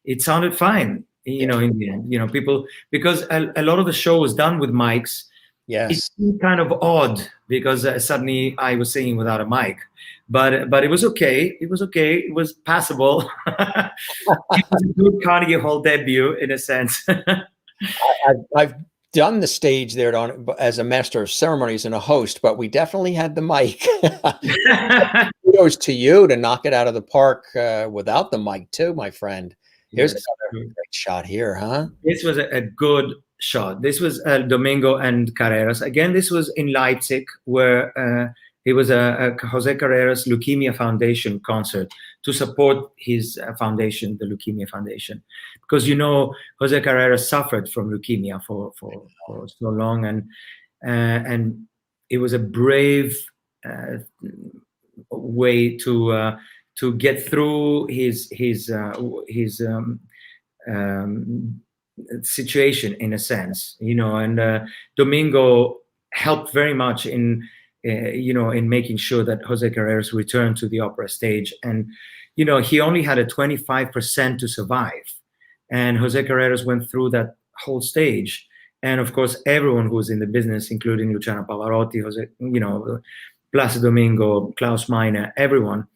it sounded fine, you know, in the end. You know, people, because a lot of the show was done with mics. Yes. It seemed kind of odd because suddenly I was singing without a mic, but it was okay. It was okay. It was passable. It was a good Carnegie Hall debut in a sense. I've done the stage there as a master of ceremonies and a host, but we definitely had the mic. Kudos to you to knock it out of the park without the mic too, my friend. Here's another great shot here, huh? This was a good shot. This was Domingo and Carreras. Again, this was in Leipzig, where It was a Jose Carreras Leukemia Foundation concert to support his foundation, the Leukemia Foundation, because Jose Carreras suffered from leukemia for so long, and it was a brave way to get through his situation, in a sense, and Domingo helped very much in making sure that Jose Carreras returned to the opera stage. And he only had a 25% to survive, and Jose Carreras went through that whole stage. And of course, everyone who was in the business, including Luciano Pavarotti, Placido Domingo, Klaus Meine, everyone,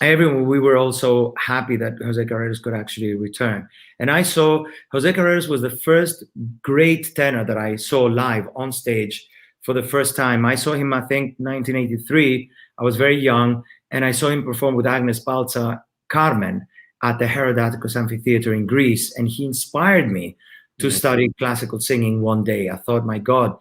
we were also happy that Jose Carreras could actually return. And I saw Jose Carreras was the first great tenor that I saw live on stage for the first time. I saw him, I think, 1983. I was very young, and I saw him perform with Agnes Balza Carmen at the Herodaticos Amphitheater in Greece, and he inspired me to study classical singing one day. I thought, my God,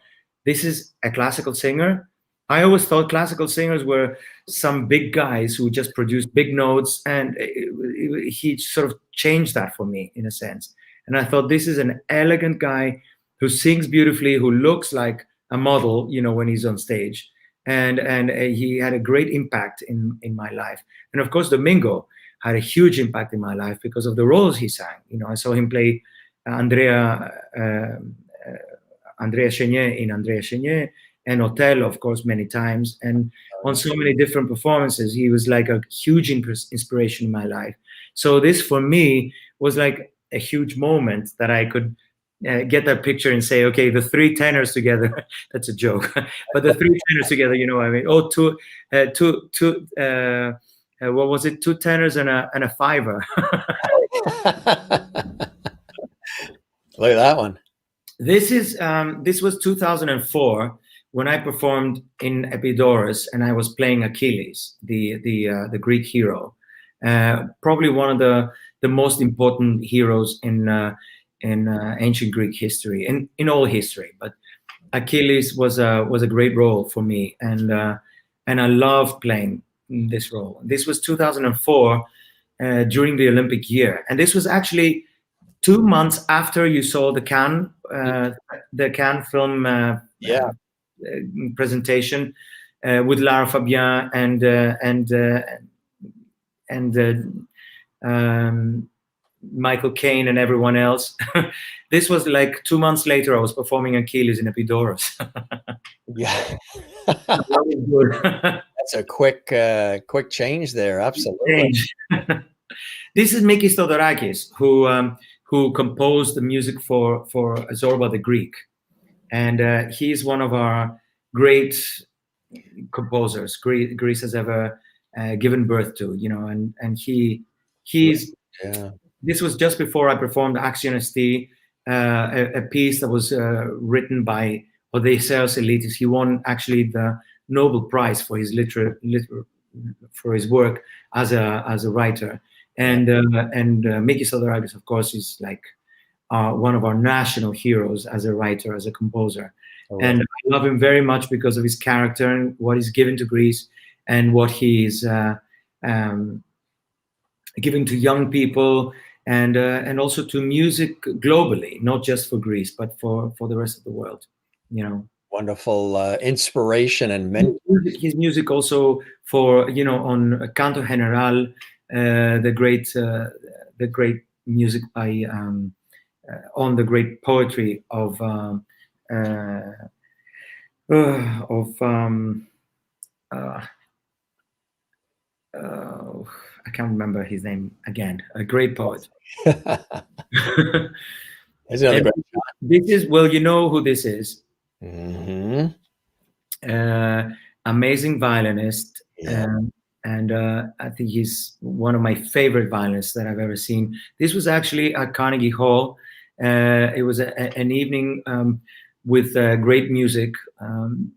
this is a classical singer? I always thought classical singers were some big guys who just produced big notes, and he sort of changed that for me, in a sense. And I thought, this is an elegant guy who sings beautifully, who looks like a model, when he's on stage. And he had a great impact in my life. And of course, Domingo had a huge impact in my life because of the roles he sang. I saw him play Andrea Chenier in Andrea Chenier, and Othello, of course, many times, and on so many different performances. He was like a huge inspiration in my life. So this, for me, was like a huge moment that I could get that picture and say, okay, the three tenors together, that's a joke, but the three tenors together, what I mean? Oh, what was it? Two tenors and a fiver. Look at that one. This was 2004 when I performed in Epidaurus, and I was playing Achilles, the Greek hero, probably one of the most important heroes in ancient Greek history, in all history. But Achilles was a great role for me, and I loved playing this role. This was 2004 during the Olympic year, and this was actually 2 months after you saw the Cannes film presentation with Lara Fabian and Michael Caine and everyone else. This was like 2 months later. I was performing Achilles in Epidaurus. Yeah. That's a quick change there. Absolutely. This is Mikis Theodorakis, who composed the music for Zorba the Greek, and he's one of our great composers Greece has ever given birth to. And he's. Yeah. This was just before I performed Axion ST, a piece that was written by Odysseus Elitis. He won actually the Nobel Prize for his for his work as a writer. And Mikis Theodorakis, of course, is like one of our national heroes as a writer, as a composer. Oh, wow. And I love him very much because of his character and what he's given to Greece, and what he's giving to young people, and also to music globally, not just for Greece, but for the rest of the world. Wonderful inspiration and his music also for on Canto General, the great music by on the great poetry of I can't remember his name again. A great poet. This is, well, you know who this is. Mm-hmm. Amazing violinist. Yeah. And I think he's one of my favorite violinists that I've ever seen. This was actually at Carnegie Hall. It was an evening with great music on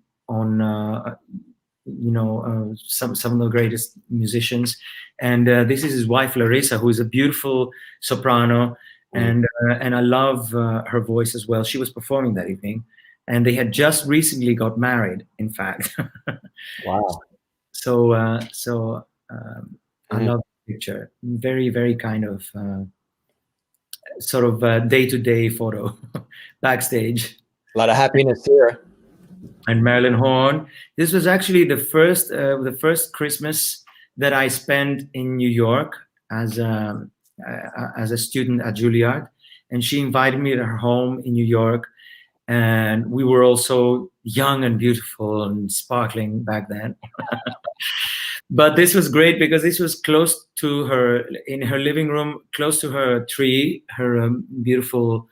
some of the greatest musicians, and this is his wife Larissa, who is a beautiful soprano, and I love her voice as well. She was performing that evening, and they had just recently got married, in fact. Wow. So I love the picture. Very, very kind of sort of day-to-day photo backstage. A lot of happiness here. And Marilyn Horne. This was actually the first Christmas that I spent in New York as a student at Juilliard, and she invited me to her home in New York. And we were also young and beautiful and sparkling back then. But this was great because this was close to her, in her living room, close to her tree, her beautiful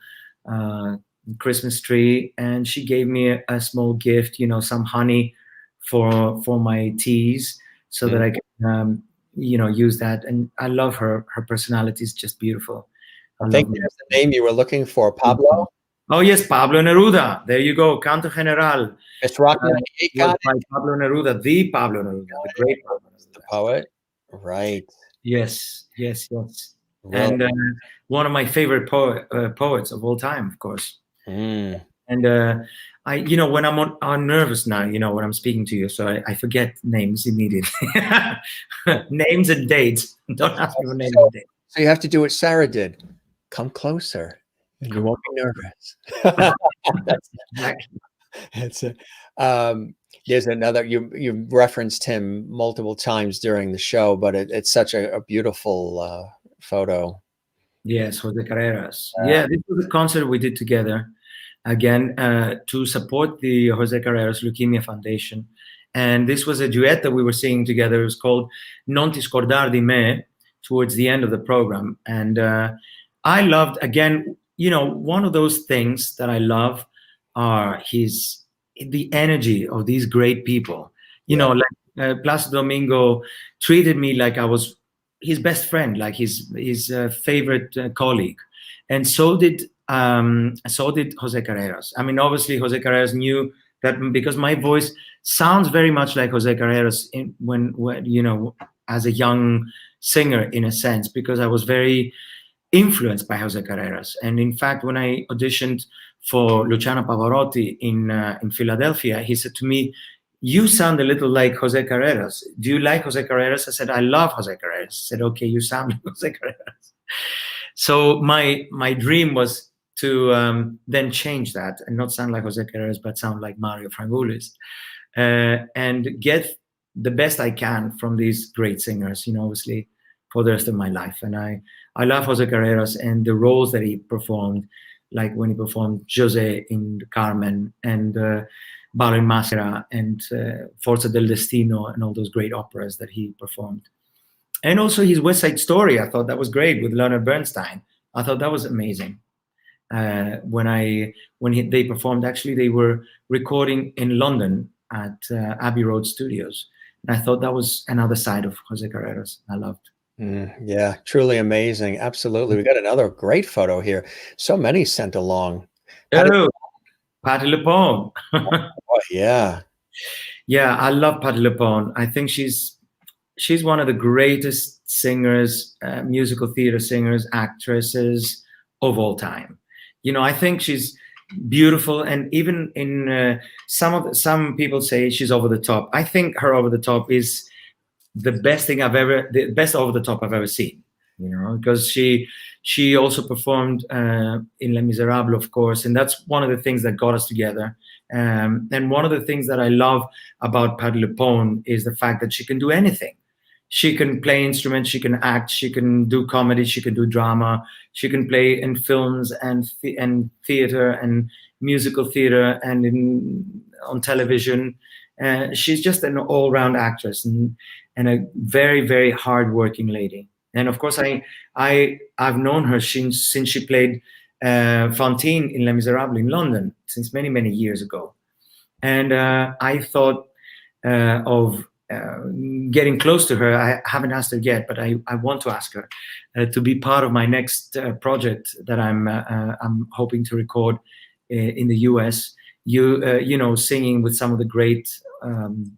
Christmas tree. And she gave me a small gift, you know, some honey for my teas, so that I can, you know, use that. And I love her. Her personality is just beautiful. I think that's the name you were looking for, Pablo. Oh yes, Pablo Neruda. There you go, Canto General. It's rocking by Pablo Neruda, the Pablo Neruda, the great Pablo Neruda. The poet, right? Yes, yes, yes. Really? And one of my favorite poets of all time, of course. And I, you know, when I'm nervous now, you know, when I'm speaking to you, so I forget names immediately. Names and dates. Don't ask me for names and dates. So you have to do what Sarah did. Come closer. And you won't be nervous. That's exactly. It's there's another, you referenced him multiple times during the show, but it's such a beautiful photo. Yes, Jose Carreras. Yeah, this was a concert we did together, again, to support the Jose Carreras Leukemia Foundation. And this was a duet that we were singing together. It was called Non ti scordar di me, towards the end of the program. And I loved, again, you know, one of those things that I love are the energy of these great people. You know, like Placido Domingo treated me like I was his best friend, like his favorite colleague, and so did Jose Carreras. I mean, obviously Jose Carreras knew that, because my voice sounds very much like Jose Carreras when you know, as a young singer, in a sense, because I was very influenced by Jose Carreras. And in fact, when I auditioned for Luciano Pavarotti in Philadelphia, he said to me, "You sound a little like Jose Carreras. Do you like Jose Carreras?" I said, "I love Jose Carreras." He said, "Okay, you sound like Jose Carreras." So my dream was to then change that and not sound like Jose Carreras, but sound like Mario Frangoulis, and get the best I can from these great singers, you know, obviously, for the rest of my life. And I love Jose Carreras and the roles that he performed, like when he performed José in Carmen, and Ballo in Maschera, and Forza del Destino, and all those great operas that he performed. And also his West Side Story, I thought that was great, with Leonard Bernstein. I thought that was amazing. When they performed, actually, they were recording in London at Abbey Road Studios. And I thought that was another side of Jose Carreras I loved. Yeah, truly amazing. Absolutely. We got another great photo here. So many sent along. Oh, Patti LuPone. Oh, yeah. Yeah, I love Patti LuPone. I think she's one of the greatest singers, musical theater singers, actresses of all time. You know, I think she's beautiful, and even in some people say she's over the top. I think her over the top is the best over the top I've ever seen. You know, because she also performed in Les Miserables, of course, and that's one of the things that got us together. And one of the things that I love about Patti LuPone is the fact that she can do anything. She can play instruments, she can act, she can do comedy, she can do drama, she can play in films and theater and musical theater and on television. She's just an all-round actress and a very, very hard-working lady. And of course, I've known her since she played Fantine in Les Miserables in London, since many, many years ago. And I thought of getting close to her. I haven't asked her yet, but I want to ask her to be part of my next project that I'm hoping to record in the US. You know, singing with some of the great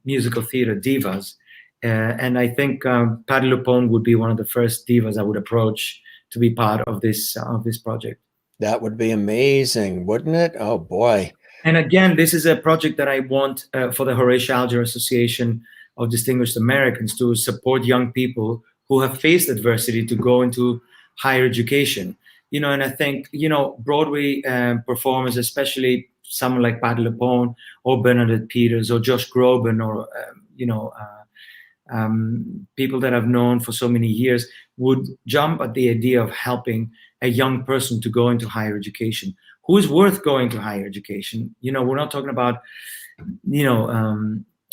musical theater divas. And I think Patti LuPone would be one of the first divas I would approach to be part of this project. That would be amazing, wouldn't it? Oh boy. And again, this is a project that I want for the Horatio Alger Association of Distinguished Americans, to support young people who have faced adversity to go into higher education. And I think, Broadway performers, especially someone like Patti LuPone or Bernadette Peters or Josh Groban, or, people that I've known for so many years, would jump at the idea of helping a young person to go into higher education. Who is worth going to higher education? We're not talking about,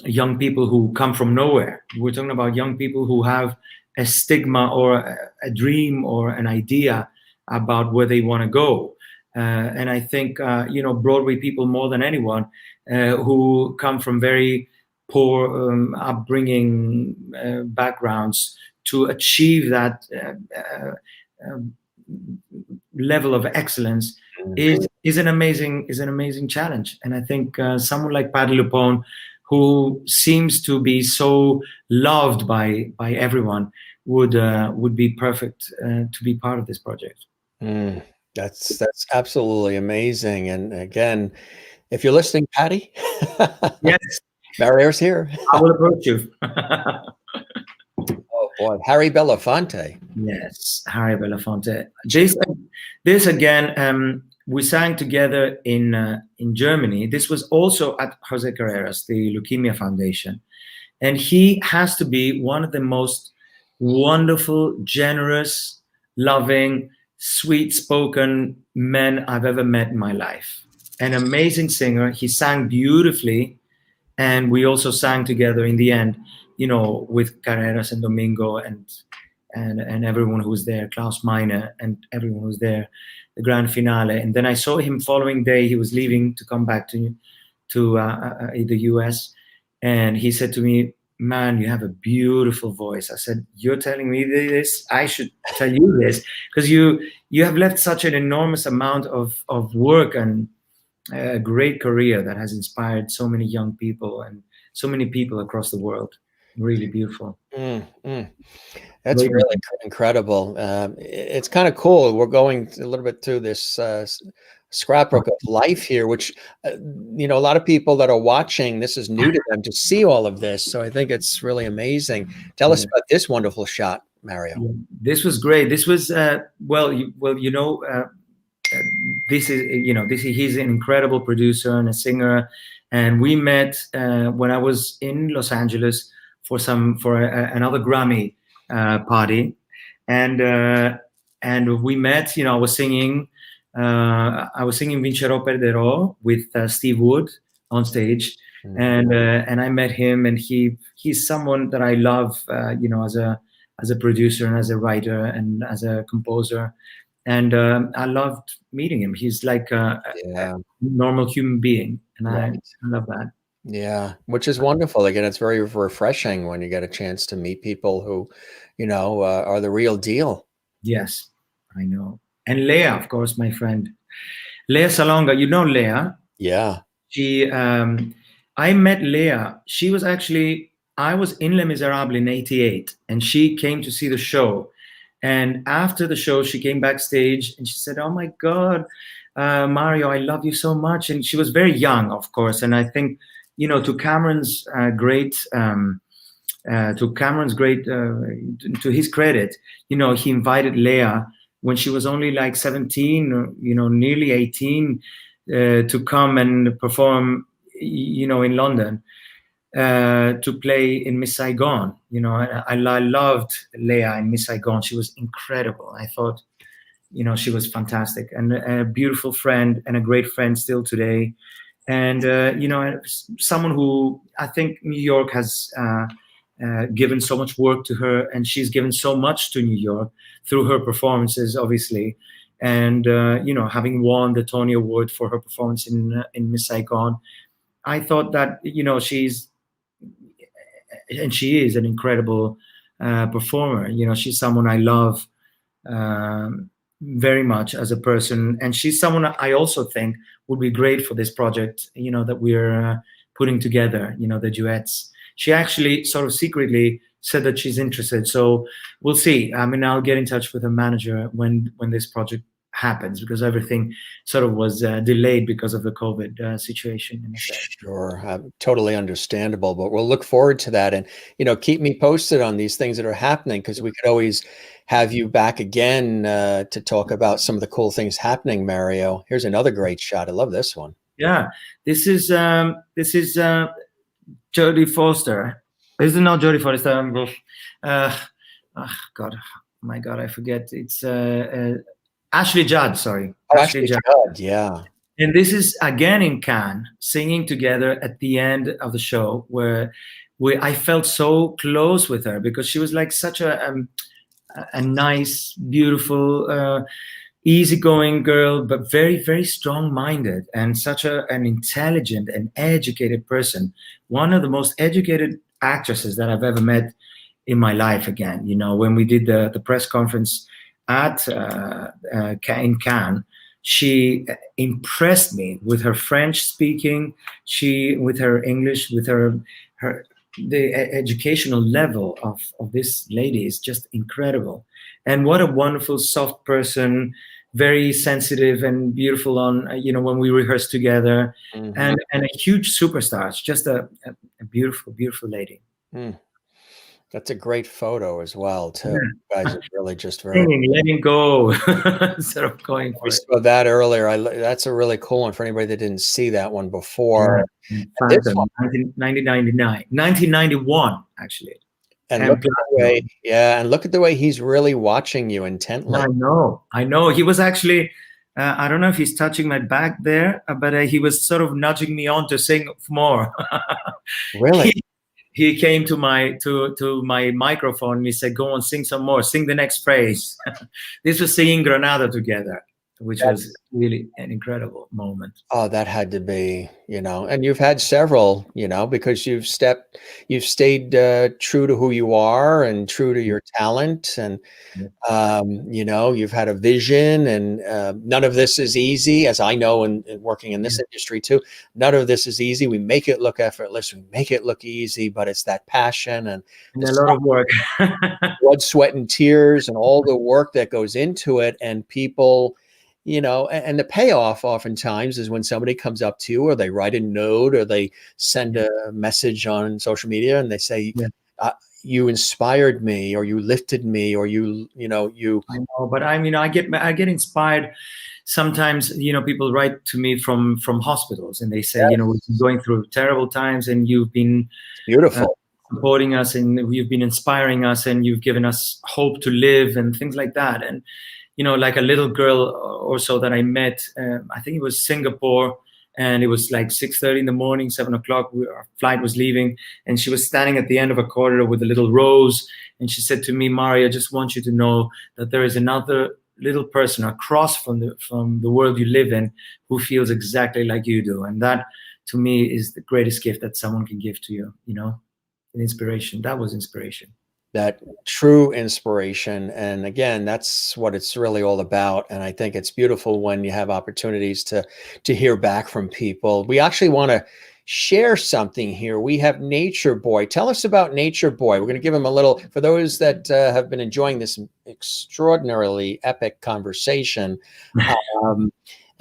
young people who come from nowhere. We're talking about young people who have a stigma or a dream or an idea about where they want to go. And I think, Broadway people more than anyone, who come from very poor upbringing backgrounds, to achieve that level of excellence is an amazing challenge. And I think someone like Patti LuPone, who seems to be so loved by everyone, would be perfect to be part of this project. That's absolutely amazing. And again, if you're listening, Patty, yes, Mario's here. I will approach you. Oh boy, Harry Belafonte. Yes, Harry Belafonte. This again, we sang together in Germany. This was also at Jose Carreras, the Leukemia Foundation, and he has to be one of the most wonderful, generous, loving, sweet-spoken men I've ever met in my life. An amazing singer. He sang beautifully, and we also sang together in the end, with Carreras and Domingo and everyone who was there, Klaus Meine and everyone who was there, the grand finale. And then I saw him following day. He was leaving to come back to the US, and he said to me, "Man, you have a beautiful voice." I said, "You're telling me this? I should tell you this, because you have left such an enormous amount of work and a great career that has inspired so many young people and so many people across the world." Really beautiful. That's really incredible. It's kind of cool. We're going a little bit through this scrapbook of life here, which, a lot of people that are watching, this is new to them to see all of this. So I think it's really amazing. Tell us about this wonderful shot, Mario. This was great. This was, he's an incredible producer and a singer. And we met when I was in Los Angeles for another Grammy party, and we met. I was singing Vincerò Perderò with Steve Wood on stage, and I met him, and he's someone that I love, as a producer and as a writer and as a composer, and I loved meeting him. He's like a normal human being, and I love that. Yeah, which is wonderful. Again, it's very refreshing when you get a chance to meet people who, are the real deal. Yes, I know. And Leah, of course, my friend. Leah Salonga, Leah? Yeah. I met Leah. I was in Les Miserables in 88, and she came to see the show. And after the show, she came backstage and she said, "Oh my God, Mario, I love you so much." And she was very young, of course. And I think, to Cameron's to his credit, he invited Leah when she was only like 17 or, nearly 18, to come and perform, in London, to play in Miss Saigon. I loved Leah in Miss Saigon. She was incredible. I thought, she was fantastic, and a beautiful friend and a great friend still today. And, someone who I think New York has given so much work to her, and she's given so much to New York through her performances, obviously. And, having won the Tony Award for her performance in Miss Saigon, I thought that, she is an incredible performer. She's someone I love very much as a person, and she's someone I also think would be great for this project, that we're putting together, the duets. She actually sort of secretly said that she's interested, so we'll see. I mean, I'll get in touch with her manager when this project happens, because everything sort of was delayed because of the COVID situation. In a sense. Sure, totally understandable, but we'll look forward to that. And, keep me posted on these things that are happening, because we could always have you back again to talk about some of the cool things happening, Mario. Here's another great shot. I love this one. Yeah, this is Jodie Foster. This is not Jodie Foster. Oh God, my God, I forget. It's Ashley Judd. Sorry, Ashley Judd. Yeah. And this is again in Cannes, singing together at the end of the show, where I felt so close with her, because she was like such a nice, beautiful, easygoing girl, but very, very strong-minded, and such an intelligent and educated person. One of the most educated actresses that I've ever met in my life. Again, when we did the press conference at in Cannes, she impressed me with her French speaking, with her English, with the educational level of this lady is just incredible. And what a wonderful, soft person, very sensitive and beautiful on, when we rehearse together, and a huge superstar. It's just a beautiful, beautiful lady. That's a great photo as well, too. Yeah. You guys are really just very letting go instead of going for we it. saw that earlier. That's a really cool one for anybody that didn't see that one before. Yeah. 1991, actually. And look at the way, and look at the way he's really watching you intently. I know. He was actually, I don't know if he's touching my back there, but he was sort of nudging me on to sing more. Really? He came to my microphone and he said, "Go on, sing some more. Sing the next phrase." This was singing Granada together, which was really an incredible moment. Oh, that had to be, and you've had several, because you've stayed true to who you are and true to your talent. And, you've had a vision, and none of this is easy, as I know, and working in this industry too. None of this is easy. We make it look effortless. We make it look easy, but it's that passion and a lot of work, blood, sweat, and tears, and all the work that goes into it. And people, and the payoff oftentimes is when somebody comes up to you, or they write a note, or they send a message on social media, and they say, you inspired me, or you lifted me, or you. I know, but I get inspired. Sometimes, people write to me from hospitals, and they say, we've been going through terrible times, and you've been beautiful. Supporting us, and you've been inspiring us, and you've given us hope to live, and things like that. And like a little girl or so that I met, I think it was Singapore, and it was like 6:30 in the morning, 7 o'clock, our flight was leaving, and she was standing at the end of a corridor with a little rose, and she said to me, "Mario, I just want you to know that there is another little person across from the world you live in who feels exactly like you do." And that, to me, is the greatest gift that someone can give to you, an inspiration. That was inspiration. That true inspiration. And again, that's what it's really all about. And I think it's beautiful when you have opportunities to hear back from people. We actually want to share something here. We have Nature Boy. Tell us about Nature Boy. We're going to give him a little, for those that have been enjoying this extraordinarily epic conversation.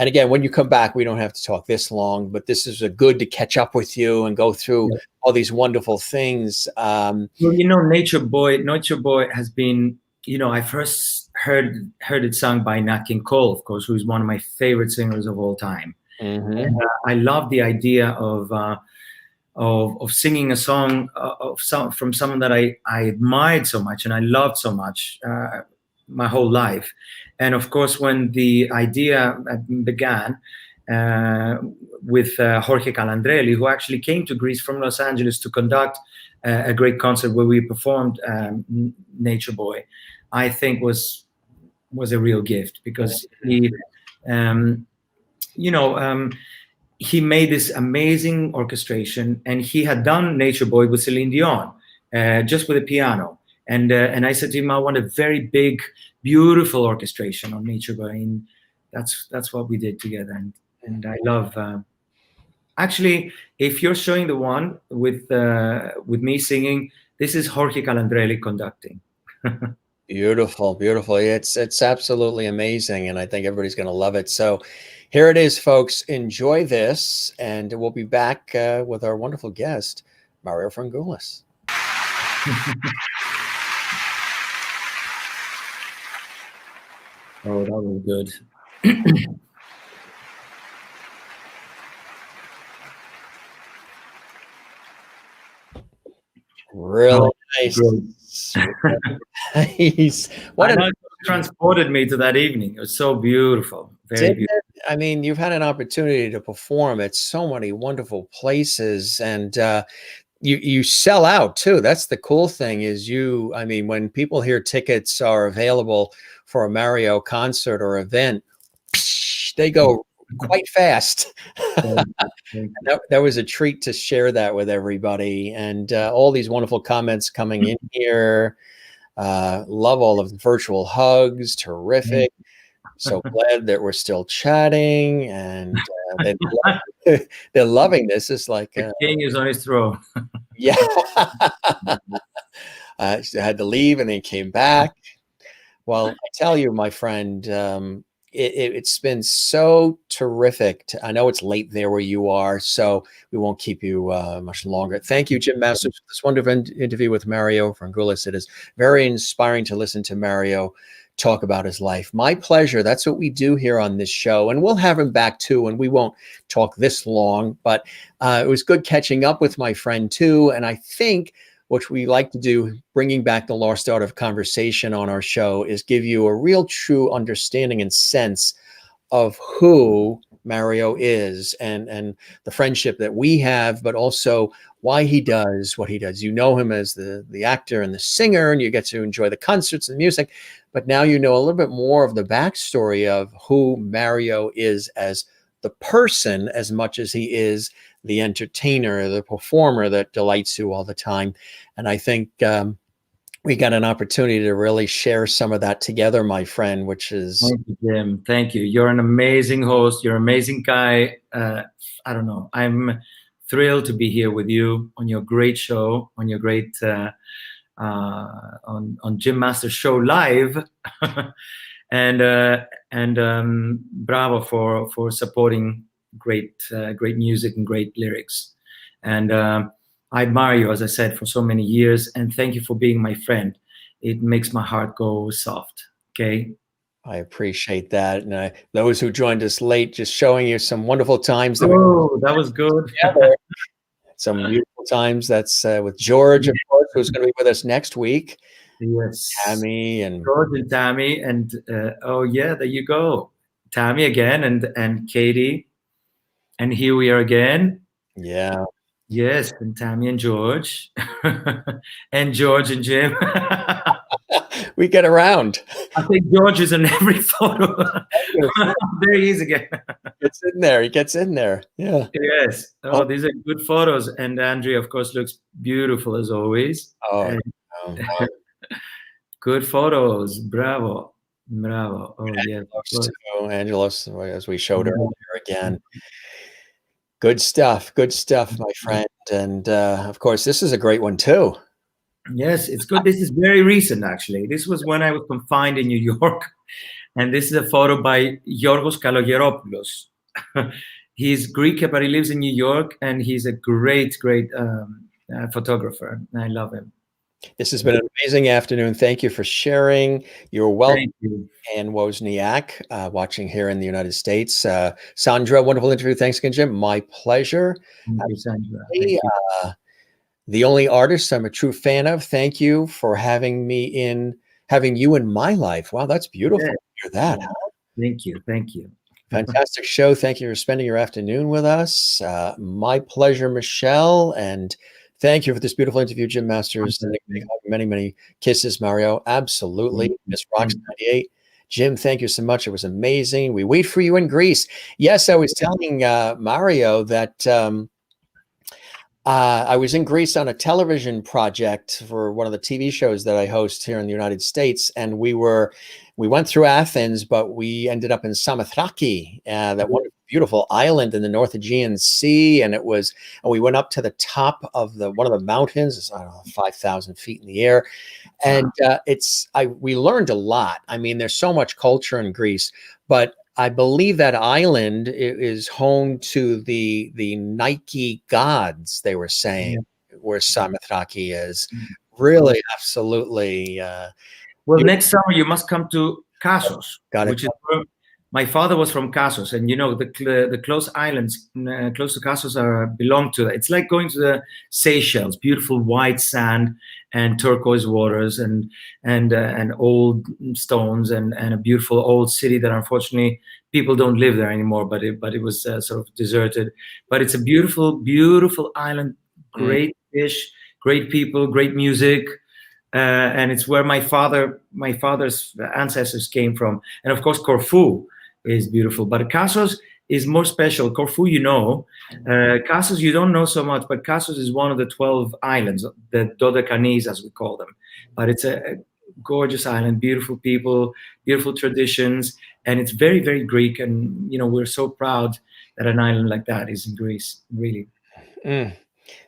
And again, when you come back, we don't have to talk this long, but this is good to catch up with you and go through all these wonderful things. Well, Nature Boy has been, I first heard it sung by Nat King Cole, of course, who is one of my favorite singers of all time. And, I love the idea of singing a song from someone that I admired so much and I loved so much my whole life. And of course, when the idea began with Jorge Calandrelli, who actually came to Greece from Los Angeles to conduct a great concert where we performed Nature Boy, I think was a real gift, because he, he made this amazing orchestration, and he had done Nature Boy with Celine Dion, just with a piano. And I said to him, I want a very big, beautiful orchestration on Nature Boy, and that's what we did together. And I love. Actually, if you're showing the one with me singing, this is Jorge Calandrelli conducting. Beautiful, beautiful. It's absolutely amazing, and I think everybody's going to love it. So here it is, folks. Enjoy this, and we'll be back with our wonderful guest, Mario Frangoulis. Oh, that was good. Really nice. Nice. What it transported me to that evening. It was so beautiful. Very beautiful. I mean, you've had an opportunity to perform at so many wonderful places, and you sell out too. That's the cool thing is I mean, when people hear tickets are available for a Mario concert or event, they go quite fast. That was a treat to share that with everybody, and all these wonderful comments coming in here. Love all of the virtual hugs. Terrific. So glad that we're still chatting, and they're loving this. It's like the king is on his throne. Yeah. I had to leave and then came back. Well, I tell you, my friend, it's been so terrific. I know it's late there where you are, so we won't keep you much longer. Thank you, Jim Masters, for this wonderful interview with Mario Frangoulis. It is very inspiring to listen to Mario talk about his life. My pleasure. That's what we do here on this show, and we'll have him back too, and we won't talk this long, but it was good catching up with my friend too, and I think what we like to do, bringing back the lost art of conversation on our show, is give you a real true understanding and sense of who Mario is and the friendship that we have, but also why he does what he does. You know him as the actor and the singer, and you get to enjoy the concerts and the music, but now you know a little bit more of the backstory of who Mario is as the person as much as he is the entertainer, the performer that delights you all the time. And I think we got an opportunity to really share some of that together, my friend, which is... Thank you, Jim. Thank you. You're an amazing host. You're an amazing guy. I don't know. I'm thrilled to be here with you on your great show, on your great, on Jim Masters Show Live. and bravo for supporting great music and great lyrics. And I admire you, as I said, for so many years, and thank you for being my friend. It makes my heart go soft. Okay. I appreciate that. And those who joined us late, just showing you some wonderful times. That was good. Some beautiful times. That's with George, of course, who's going to be with us next week. Yes. Tammy and George and Tammy, and oh yeah, there you go. Tammy again, and Katie, and here we are again. Yeah. Yes, and Tammy and George, and George and Jim. We get around. I think George is in every photo. There he is again. Gets in there. He gets in there. Yeah. Yes. Oh, these are good photos. And Andrea, of course, looks beautiful as always. Oh, good photos. Bravo. Bravo. Oh, yeah. Angelos, as we showed earlier again. Good stuff, my friend. And of course, this is a great one too. Yes, it's good. This is very recent, actually. This was when I was confined in New York. And this is a photo by Yorgos Kalogeropoulos. He's Greek, but he lives in New York, and he's a great photographer. I love him. This has been an amazing afternoon. Thank you for sharing. You're welcome. And Wozniak, watching here in the United States. Sandra, wonderful interview. Thanks again, Jim. My pleasure. Thank you, Sandra. Thank you. The only artist I'm a true fan of. Thank you for having you in my life. Wow, that's beautiful. Yeah. Hear that. Huh? Thank you. Thank you. Fantastic show. Thank you for spending your afternoon with us. My pleasure, Michelle. And thank you for this beautiful interview, Jim Masters. Many, many kisses, Mario. Absolutely. Miss Rocks 98. Jim, thank you so much. It was amazing. We wait for you in Greece. Yes, I was telling Mario that I was in Greece on a television project for one of the TV shows that I host here in the United States. And we went through Athens, but we ended up in Samothrace, that wonderful beautiful island in the North Aegean Sea, and we went up to the top of one of the mountains. It's, I don't know, 5,000 feet in the air, and we learned a lot. I mean, there's so much culture in Greece, but I believe that island is home to the Nike gods. They were saying where Samothraki is. Really, absolutely. Well, next summer you must come to Kassos, Got it. which is where my father was from. Kassos, and the close islands close to Kassos belong to. It's like going to the Seychelles, beautiful white sand and turquoise waters, and old stones, and a beautiful old city that unfortunately people don't live there anymore. But it was sort of deserted. But it's a beautiful, beautiful island. Great fish, great people, great music. And it's where my father's ancestors came from. And of course, Corfu is beautiful, but Kassos is more special. Corfu, Kassos, you don't know so much, but Kassos is one of the 12 islands, the Dodekanes, as we call them. But it's a gorgeous island, beautiful people, beautiful traditions, and it's very, very Greek. And, we're so proud that an island like that is in Greece, really.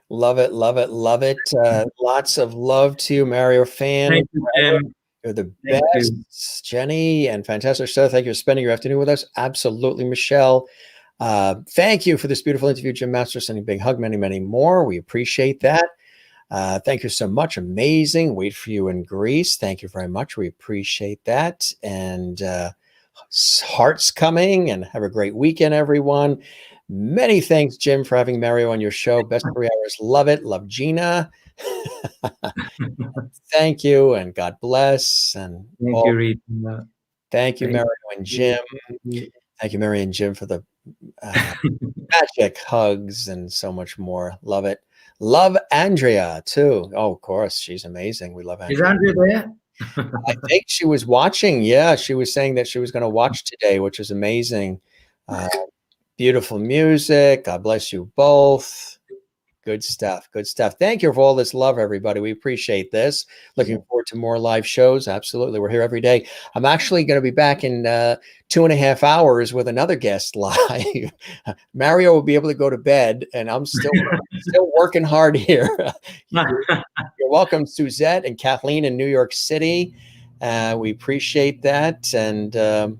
Love it, love it, love it. Lots of love to you, Mario fan. Thank you, Jim. You're the best. Jenny, and fantastic show. Thank you for spending your afternoon with us. Absolutely, Michelle. Thank you for this beautiful interview, Jim Masters. Sending a big hug, many, many more. We appreciate that. Thank you so much. Amazing. Wait for you in Greece. Thank you very much. We appreciate that. And hearts coming, and have a great weekend, everyone. Many thanks, Jim, for having Mario on your show. Best 3 hours. Love it. Love Gina. Thank you, and God bless. And thank you, Mario and Jim. Thank you, Mary and Jim, for the magic hugs and so much more. Love it. Love Andrea too. Oh, of course, she's amazing. We love Andrea. Is Andrea there? I think she was watching. Yeah, she was saying that she was going to watch today, which is amazing. Beautiful music. God bless you both. Good stuff. Good stuff. Thank you for all this love, everybody. We appreciate this. Looking forward to more live shows. Absolutely. We're here every day. I'm actually going to be back in 2.5 hours with another guest live. Mario will be able to go to bed, and I'm still working hard here. You're welcome, Suzette and Kathleen in New York City. We appreciate that. And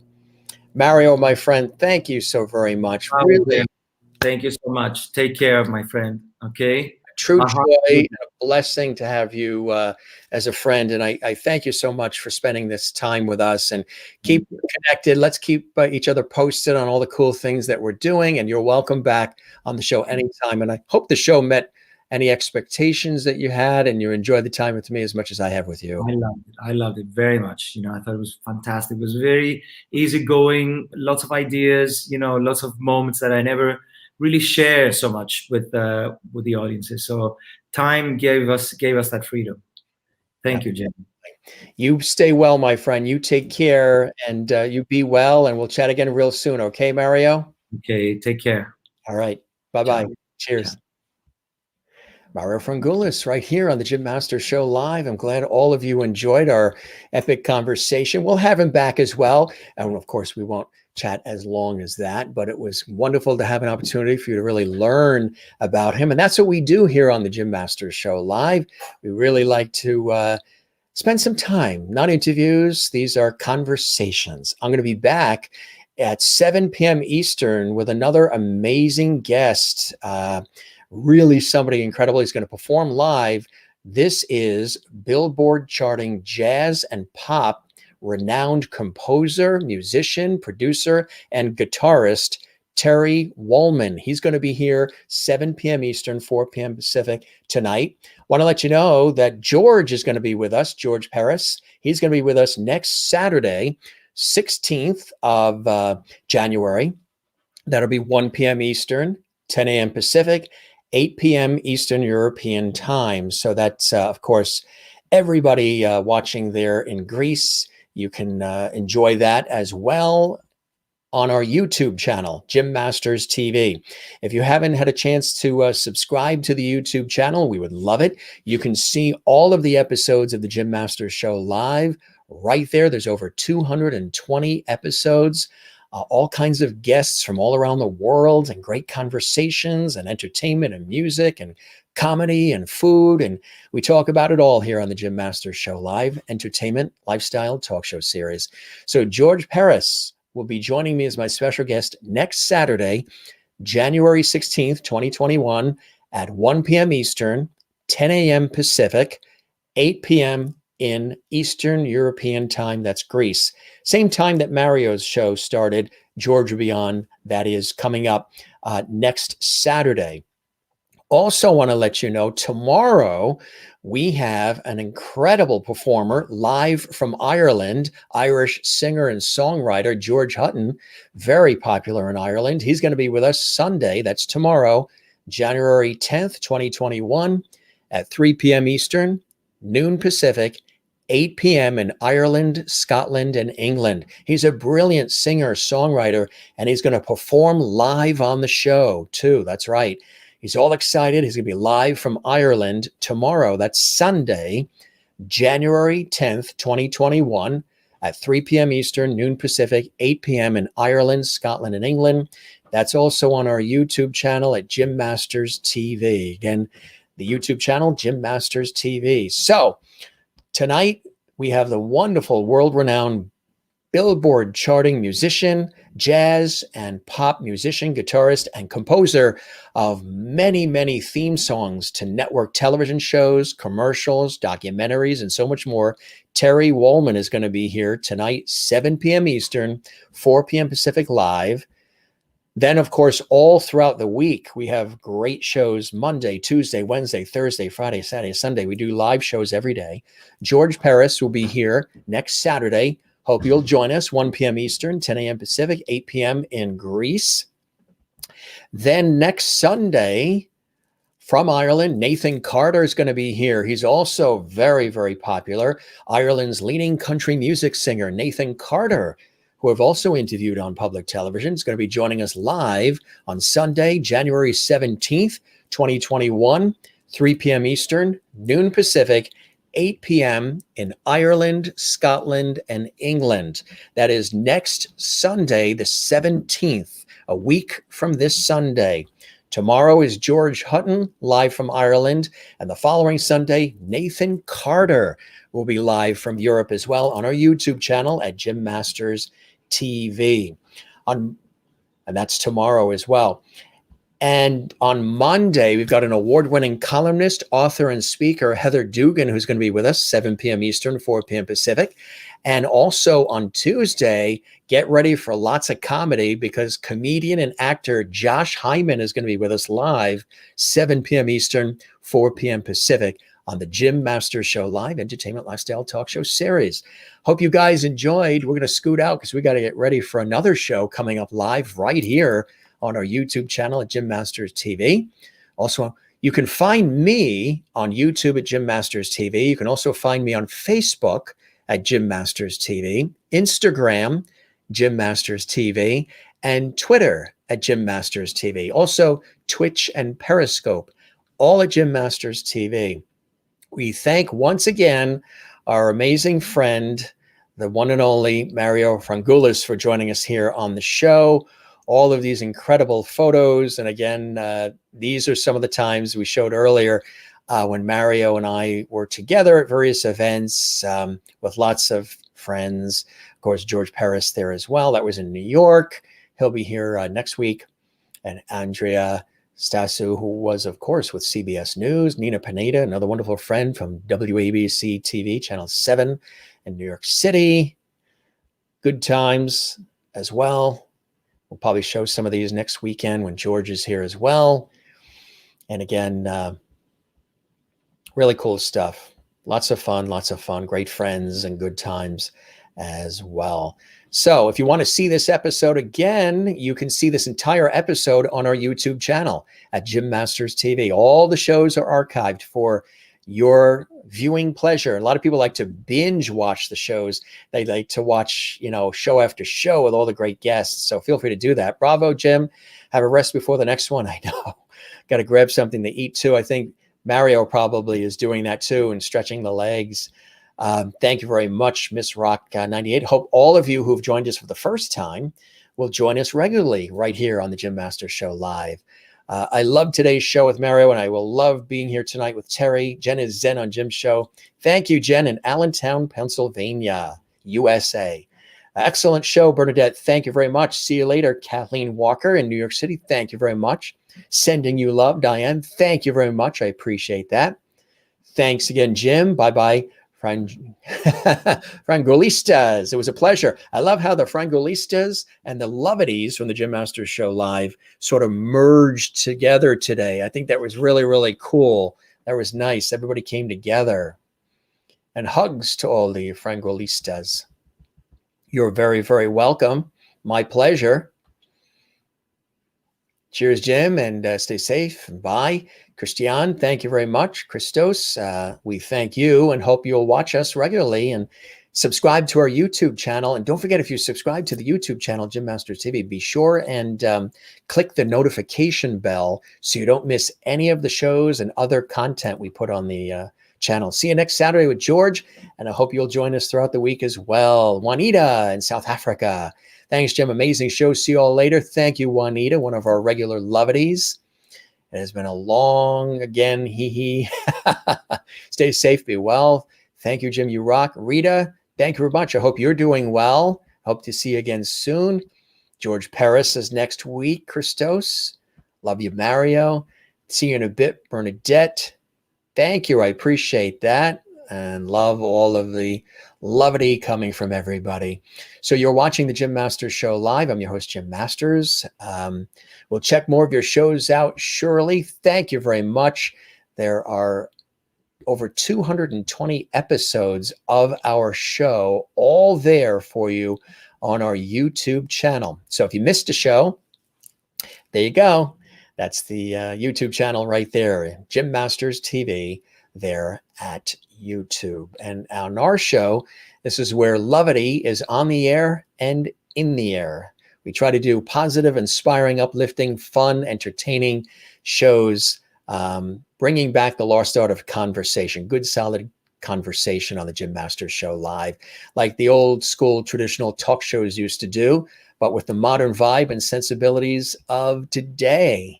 Mario, my friend, thank you so very much. Really. Thank you so much. Take care, my friend. Okay. True joy, and a blessing to have you as a friend. And I thank you so much for spending this time with us, and keep connected. Let's keep each other posted on all the cool things that we're doing. And you're welcome back on the show anytime. And I hope the show met any expectations that you had, and you enjoyed the time with me as much as I have with you. I loved it. I loved it very much. I thought it was fantastic. It was very easygoing, lots of ideas, lots of moments that I never really share so much with the audiences. So time gave us that freedom. Thank you, Jim. You stay well, my friend. You take care, and you be well, and we'll chat again real soon. Okay, Mario? Okay, take care. All right. Bye-bye. Ciao. Cheers. Ciao. Mario Frangoulis right here on the Jim Masters Show Live. I'm glad all of you enjoyed our epic conversation. We'll have him back as well. And of course, we won't chat as long as that, but it was wonderful to have an opportunity for you to really learn about him. And that's what we do here on the Jim Masters Show Live. We really like to spend some time, not interviews. These are conversations. I'm going to be back at 7 p.m. Eastern with another amazing guest. Really somebody incredible. He's going to perform live. This is Billboard charting jazz and pop renowned composer, musician, producer, and guitarist, Terry Wollman. He's going to be here 7 p.m. Eastern, 4 p.m. Pacific tonight. Want to let you know that George is going to be with us, George Paris. He's going to be with us next Saturday, 16th of January. That'll be 1 p.m. Eastern, 10 a.m. Pacific, 8 p.m. Eastern European time. So that's, of course, everybody watching there in Greece. You can enjoy that as well on our YouTube channel, Jim Masters TV. If you haven't had a chance to subscribe to the YouTube channel, we would love it. You can see all of the episodes of the Jim Masters Show live right there. There's over 220 episodes all kinds of guests from all around the world, and great conversations and entertainment and music and comedy and food. And we talk about it all here on the Jim Masters Show Live, entertainment, lifestyle, talk show series. So George Paris will be joining me as my special guest next Saturday, January 16th, 2021 at 1 p.m. Eastern, 10 a.m. Pacific, 8 p.m. in Eastern European time. That's Greece. Same time that Mario's show started. George will be on. That is coming up next Saturday. Also want to let you know, tomorrow we have an incredible performer live from Ireland, Irish singer and songwriter George Hutton, very popular in Ireland. He's going to be with us Sunday. That's tomorrow, January 10th, 2021 at 3 p.m. Eastern, noon Pacific, 8 p.m. in Ireland, Scotland, and England. He's a brilliant singer, songwriter, and he's going to perform live on the show too. That's right. He's all excited. He's going to be live from Ireland tomorrow. That's Sunday, January 10th, 2021 at 3 p.m. Eastern, noon Pacific, 8 p.m. in Ireland, Scotland, and England. That's also on our YouTube channel at Jim Masters TV. Again, the YouTube channel, Jim Masters TV. So tonight we have the wonderful world-renowned Billboard charting musician, jazz and pop musician, guitarist, and composer of many, many theme songs to network television shows, commercials, documentaries, and so much more. Terry Wollman is going to be here tonight, 7 p.m. Eastern, 4 p.m. Pacific live. Then, of course, all throughout the week, we have great shows Monday, Tuesday, Wednesday, Thursday, Friday, Saturday, Sunday. We do live shows every day. George Paris will be here next Saturday. Hope you'll join us, 1 p.m. Eastern, 10 a.m. Pacific, 8 p.m. in Greece. Then next Sunday, from Ireland, Nathan Carter is going to be here. He's also very, very popular. Ireland's leading country music singer, Nathan Carter, who I've also interviewed on public television, is going to be joining us live on Sunday, January 17th, 2021, 3 p.m. Eastern, noon Pacific, 8 p.m. in Ireland, Scotland, and England. That is next Sunday, the 17th, a week from this Sunday. Tomorrow is George Hutton, live from Ireland. And the following Sunday, Nathan Carter will be live from Europe as well on our YouTube channel at Jim Masters TV. And that's tomorrow as well. And on Monday, we've got an award-winning columnist, author, and speaker, Heather Dugan, who's going to be with us, 7 p.m. Eastern, 4 p.m. Pacific. And also on Tuesday, get ready for lots of comedy because comedian and actor Josh Hyman is going to be with us live, 7 p.m. Eastern, 4 p.m. Pacific on the Jim Masters Show Live, entertainment, lifestyle, talk show series. Hope you guys enjoyed. We're going to scoot out because we got to get ready for another show coming up live right here on our YouTube channel at Jim Masters TV. Also, you can find me on YouTube at Jim Masters TV. You can also find me on Facebook at Jim Masters TV, Instagram, Jim Masters TV, and Twitter at Jim Masters TV. Also, Twitch and Periscope, all at Jim Masters TV. We thank once again our amazing friend, the one and only Mario Frangoulis, for joining us here on the show. All of these incredible photos. And again, these are some of the times we showed earlier when Mario and I were together at various events with lots of friends. Of course, George Paris there as well. That was in New York. He'll be here next week. And Andrea Stasu, who was, of course, with CBS News. Nina Pineda, another wonderful friend from WABC TV, Channel 7 in New York City. Good times as well. We'll probably show some of these next weekend when George is here as well. And again, really cool stuff. Lots of fun, great friends and good times as well. So if you want to see this episode again, you can see this entire episode on our YouTube channel at Jim Masters TV. All the shows are archived for your viewing pleasure. A lot of people like to binge watch the shows. They like to watch, show after show with all the great guests. So feel free to do that. Bravo, Jim. Have a rest before the next one. I know. Got to grab something to eat too. I think Mario probably is doing that too and stretching the legs. Thank you very much, Miss Rock 98. Hope all of you who've joined us for the first time will join us regularly right here on the Jim Masters Show Live. I love today's show with Mario, and I will love being here tonight with Terry. Jen is Zen on Jim's show. Thank you, Jen, in Allentown, Pennsylvania, USA. Excellent show, Bernadette. Thank you very much. See you later. Kathleen Walker in New York City. Thank you very much. Sending you love, Diane. Thank you very much. I appreciate that. Thanks again, Jim. Bye-bye. Frangoulistas. It was a pleasure. I love how the Frangoulistas and the Lovities from the Jim Masters Show Live sort of merged together today. I think that was really, really cool. That was nice. Everybody came together. And hugs to all the Frangoulistas. You're very, very welcome. My pleasure. Cheers, Jim, and stay safe. Bye. Christian, thank you very much. Christos, we thank you and hope you'll watch us regularly and subscribe to our YouTube channel. And don't forget, if you subscribe to the YouTube channel, Jim Masters TV, be sure and click the notification bell so you don't miss any of the shows and other content we put on the channel. See you next Saturday with George, and I hope you'll join us throughout the week as well. Juanita in South Africa. Thanks, Jim. Amazing show. See you all later. Thank you, Juanita, one of our regular Lovities. It has been a long, again, Stay safe, be well. Thank you, Jim. You rock. Rita, thank you very much. I hope you're doing well. Hope to see you again soon. George Paris is next week. Christos. Love you, Mario. See you in a bit. Bernadette. Thank you. I appreciate that. And love all of the lovity coming from everybody. So you're watching the Jim Masters Show Live. I'm your host, Jim Masters. We'll check more of your shows out surely. Thank you very much. There are over 220 episodes of our show, all there for you on our YouTube channel. So if you missed a show, there you go. That's the YouTube channel right there, Jim Masters TV, there at YouTube. And on our show, this is where Lovity is on the air and in the air. We try to do positive, inspiring, uplifting, fun, entertaining shows, bringing back the lost art of conversation, good, solid conversation on the Jim Masters Show Live, like the old school traditional talk shows used to do, but with the modern vibe and sensibilities of today.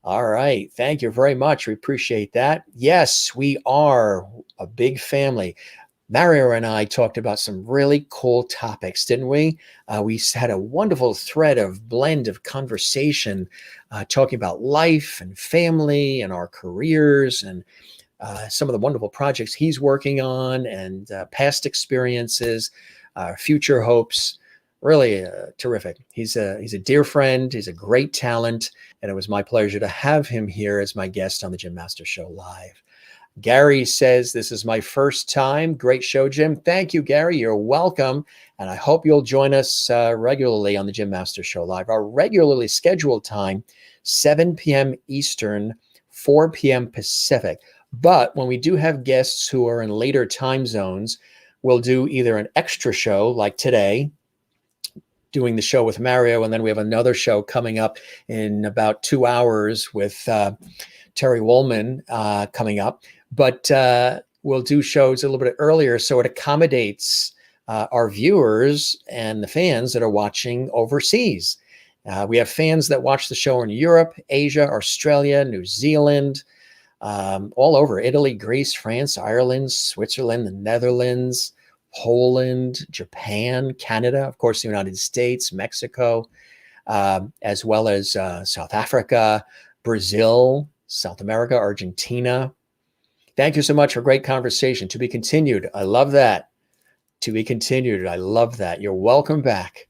All right. Thank you very much. We appreciate that. Yes, we are a big family. Mario and I talked about some really cool topics, didn't we? We had a wonderful thread of blend of conversation, talking about life and family and our careers and some of the wonderful projects he's working on and past experiences, future hopes. Really terrific. He's a dear friend. He's a great talent. And it was my pleasure to have him here as my guest on the Jim Masters Show Live. Gary says, this is my first time. Great show, Jim. Thank you, Gary. You're welcome. And I hope you'll join us regularly on the Jim Masters Show Live. Our regularly scheduled time, 7 p.m. Eastern, 4 p.m. Pacific. But when we do have guests who are in later time zones, we'll do either an extra show like today, doing the show with Mario, and then we have another show coming up in about 2 hours with Terry Woolman coming up. But we'll do shows a little bit earlier so it accommodates our viewers and the fans that are watching overseas. We have fans that watch the show in Europe, Asia, Australia, New Zealand, all over Italy, Greece, France, Ireland, Switzerland, the Netherlands, Poland, Japan, Canada, of course, the United States, Mexico, as well as South Africa, Brazil, South America, Argentina. Thank you so much for a great conversation. To be continued. I love that. To be continued. I love that. You're welcome back.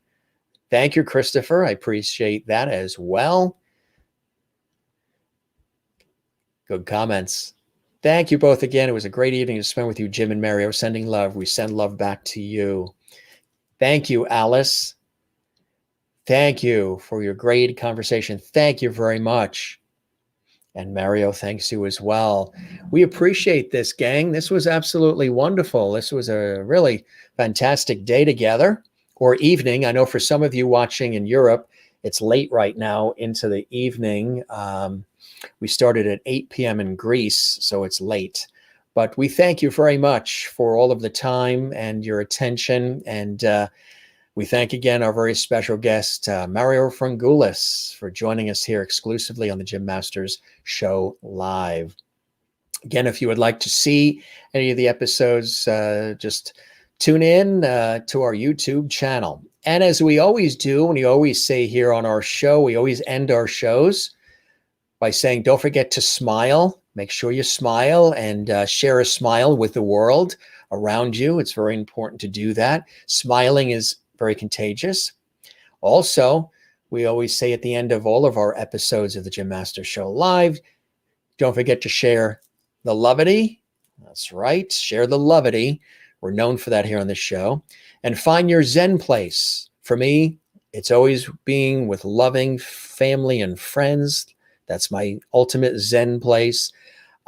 Thank you, Christopher. I appreciate that as well. Good comments. Thank you both again. It was a great evening to spend with you, Jim and Mario. Sending love. We send love back to you. Thank you, Alice. Thank you for your great conversation. Thank you very much. And Mario, thanks you as well. We appreciate this, gang. This was absolutely wonderful. This was a really fantastic day together, or evening. I know for some of you watching in Europe, it's late right now into the evening. We started at 8 p.m. in Greece, so it's late. But we thank you very much for all of the time and your attention. And We thank again our very special guest, Mario Frangoulis, for joining us here exclusively on the Jim Masters Show Live. Again, if you would like to see any of the episodes, just tune in to our YouTube channel. And as we always do, and we always say here on our show, we always end our shows by saying, don't forget to smile. Make sure you smile and share a smile with the world around you. It's very important to do that. Smiling is very contagious. Also, we always say at the end of all of our episodes of the Jim Masters Show Live, don't forget to share the lovity. That's right. Share the lovity. We're known for that here on the show. And find your Zen place. For me, it's always being with loving family and friends. That's my ultimate Zen place.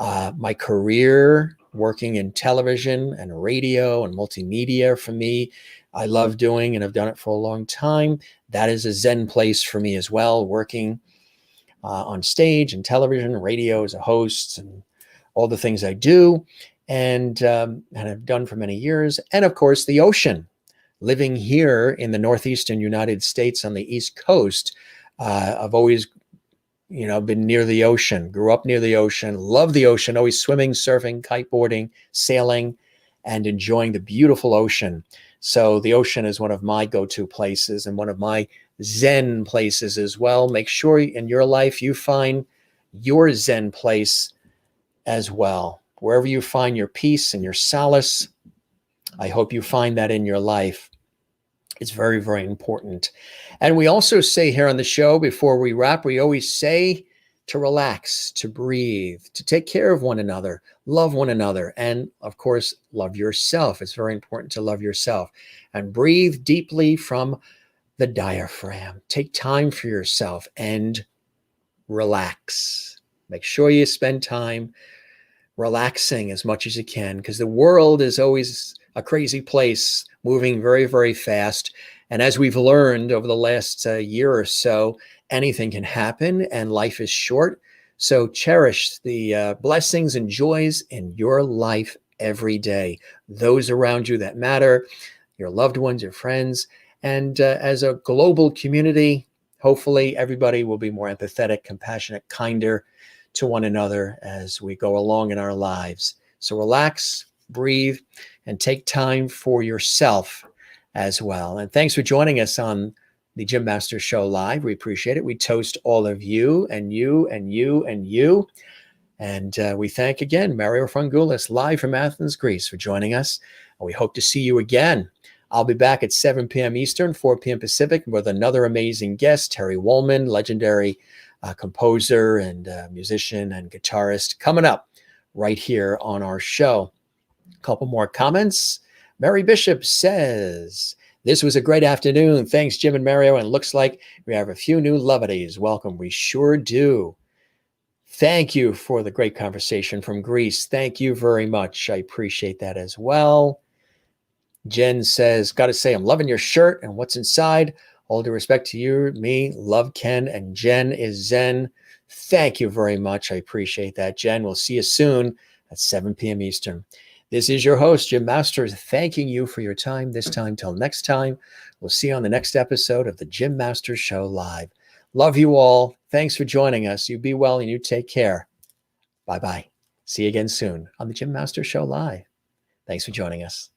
My career, working in television and radio and multimedia, for me, I love doing and I've done it for a long time. That is a Zen place for me as well, working on stage and television, radio as a host, and all the things I do and have done for many years. And of course, the ocean. Living here in the northeastern United States on the East Coast, I've always been near the ocean, grew up near the ocean, love the ocean, always swimming, surfing, kiteboarding, sailing, and enjoying the beautiful ocean. So the ocean is one of my go-to places and one of my Zen places as well. Make sure in your life you find your Zen place as well. Wherever you find your peace and your solace, I hope you find that in your life. It's very, very important. And we also say here on the show, before we wrap, we always say to relax, to breathe, to take care of one another, love one another, and of course, love yourself. It's very important to love yourself and breathe deeply from the diaphragm. Take time for yourself and relax. Make sure you spend time relaxing as much as you can, because the world is always a crazy place, moving very, very fast. And as we've learned over the last year or so, anything can happen and life is short. So cherish the blessings and joys in your life every day. Those around you that matter, your loved ones, your friends. And as a global community, hopefully everybody will be more empathetic, compassionate, kinder to one another as we go along in our lives. So relax, breathe, and take time for yourself as well. And thanks for joining us on the Jim Masters Show Live. We appreciate it. We toast all of you and you and you and you. And we thank again Mario Frangoulis, live from Athens, Greece, for joining us. And we hope to see you again. I'll be back at 7 p.m. Eastern, 4 p.m. Pacific with another amazing guest, Terry Woolman, legendary composer and musician and guitarist, coming up right here on our show. A couple more comments. Mary Bishop says, this was a great afternoon. Thanks, Jim and Mario. And looks like we have a few new lovities. Welcome. We sure do. Thank you for the great conversation from Greece. Thank you very much. I appreciate that as well. Jen says, got to say, I'm loving your shirt and what's inside. All due respect to you, me, love Ken, and Jen is Zen. Thank you very much. I appreciate that, Jen. We'll see you soon at 7 p.m. Eastern. This is your host, Jim Masters, thanking you for your time this time. Till next time, we'll see you on the next episode of the Jim Masters Show Live. Love you all. Thanks for joining us. You be well and you take care. Bye-bye. See you again soon on the Jim Masters Show Live. Thanks for joining us.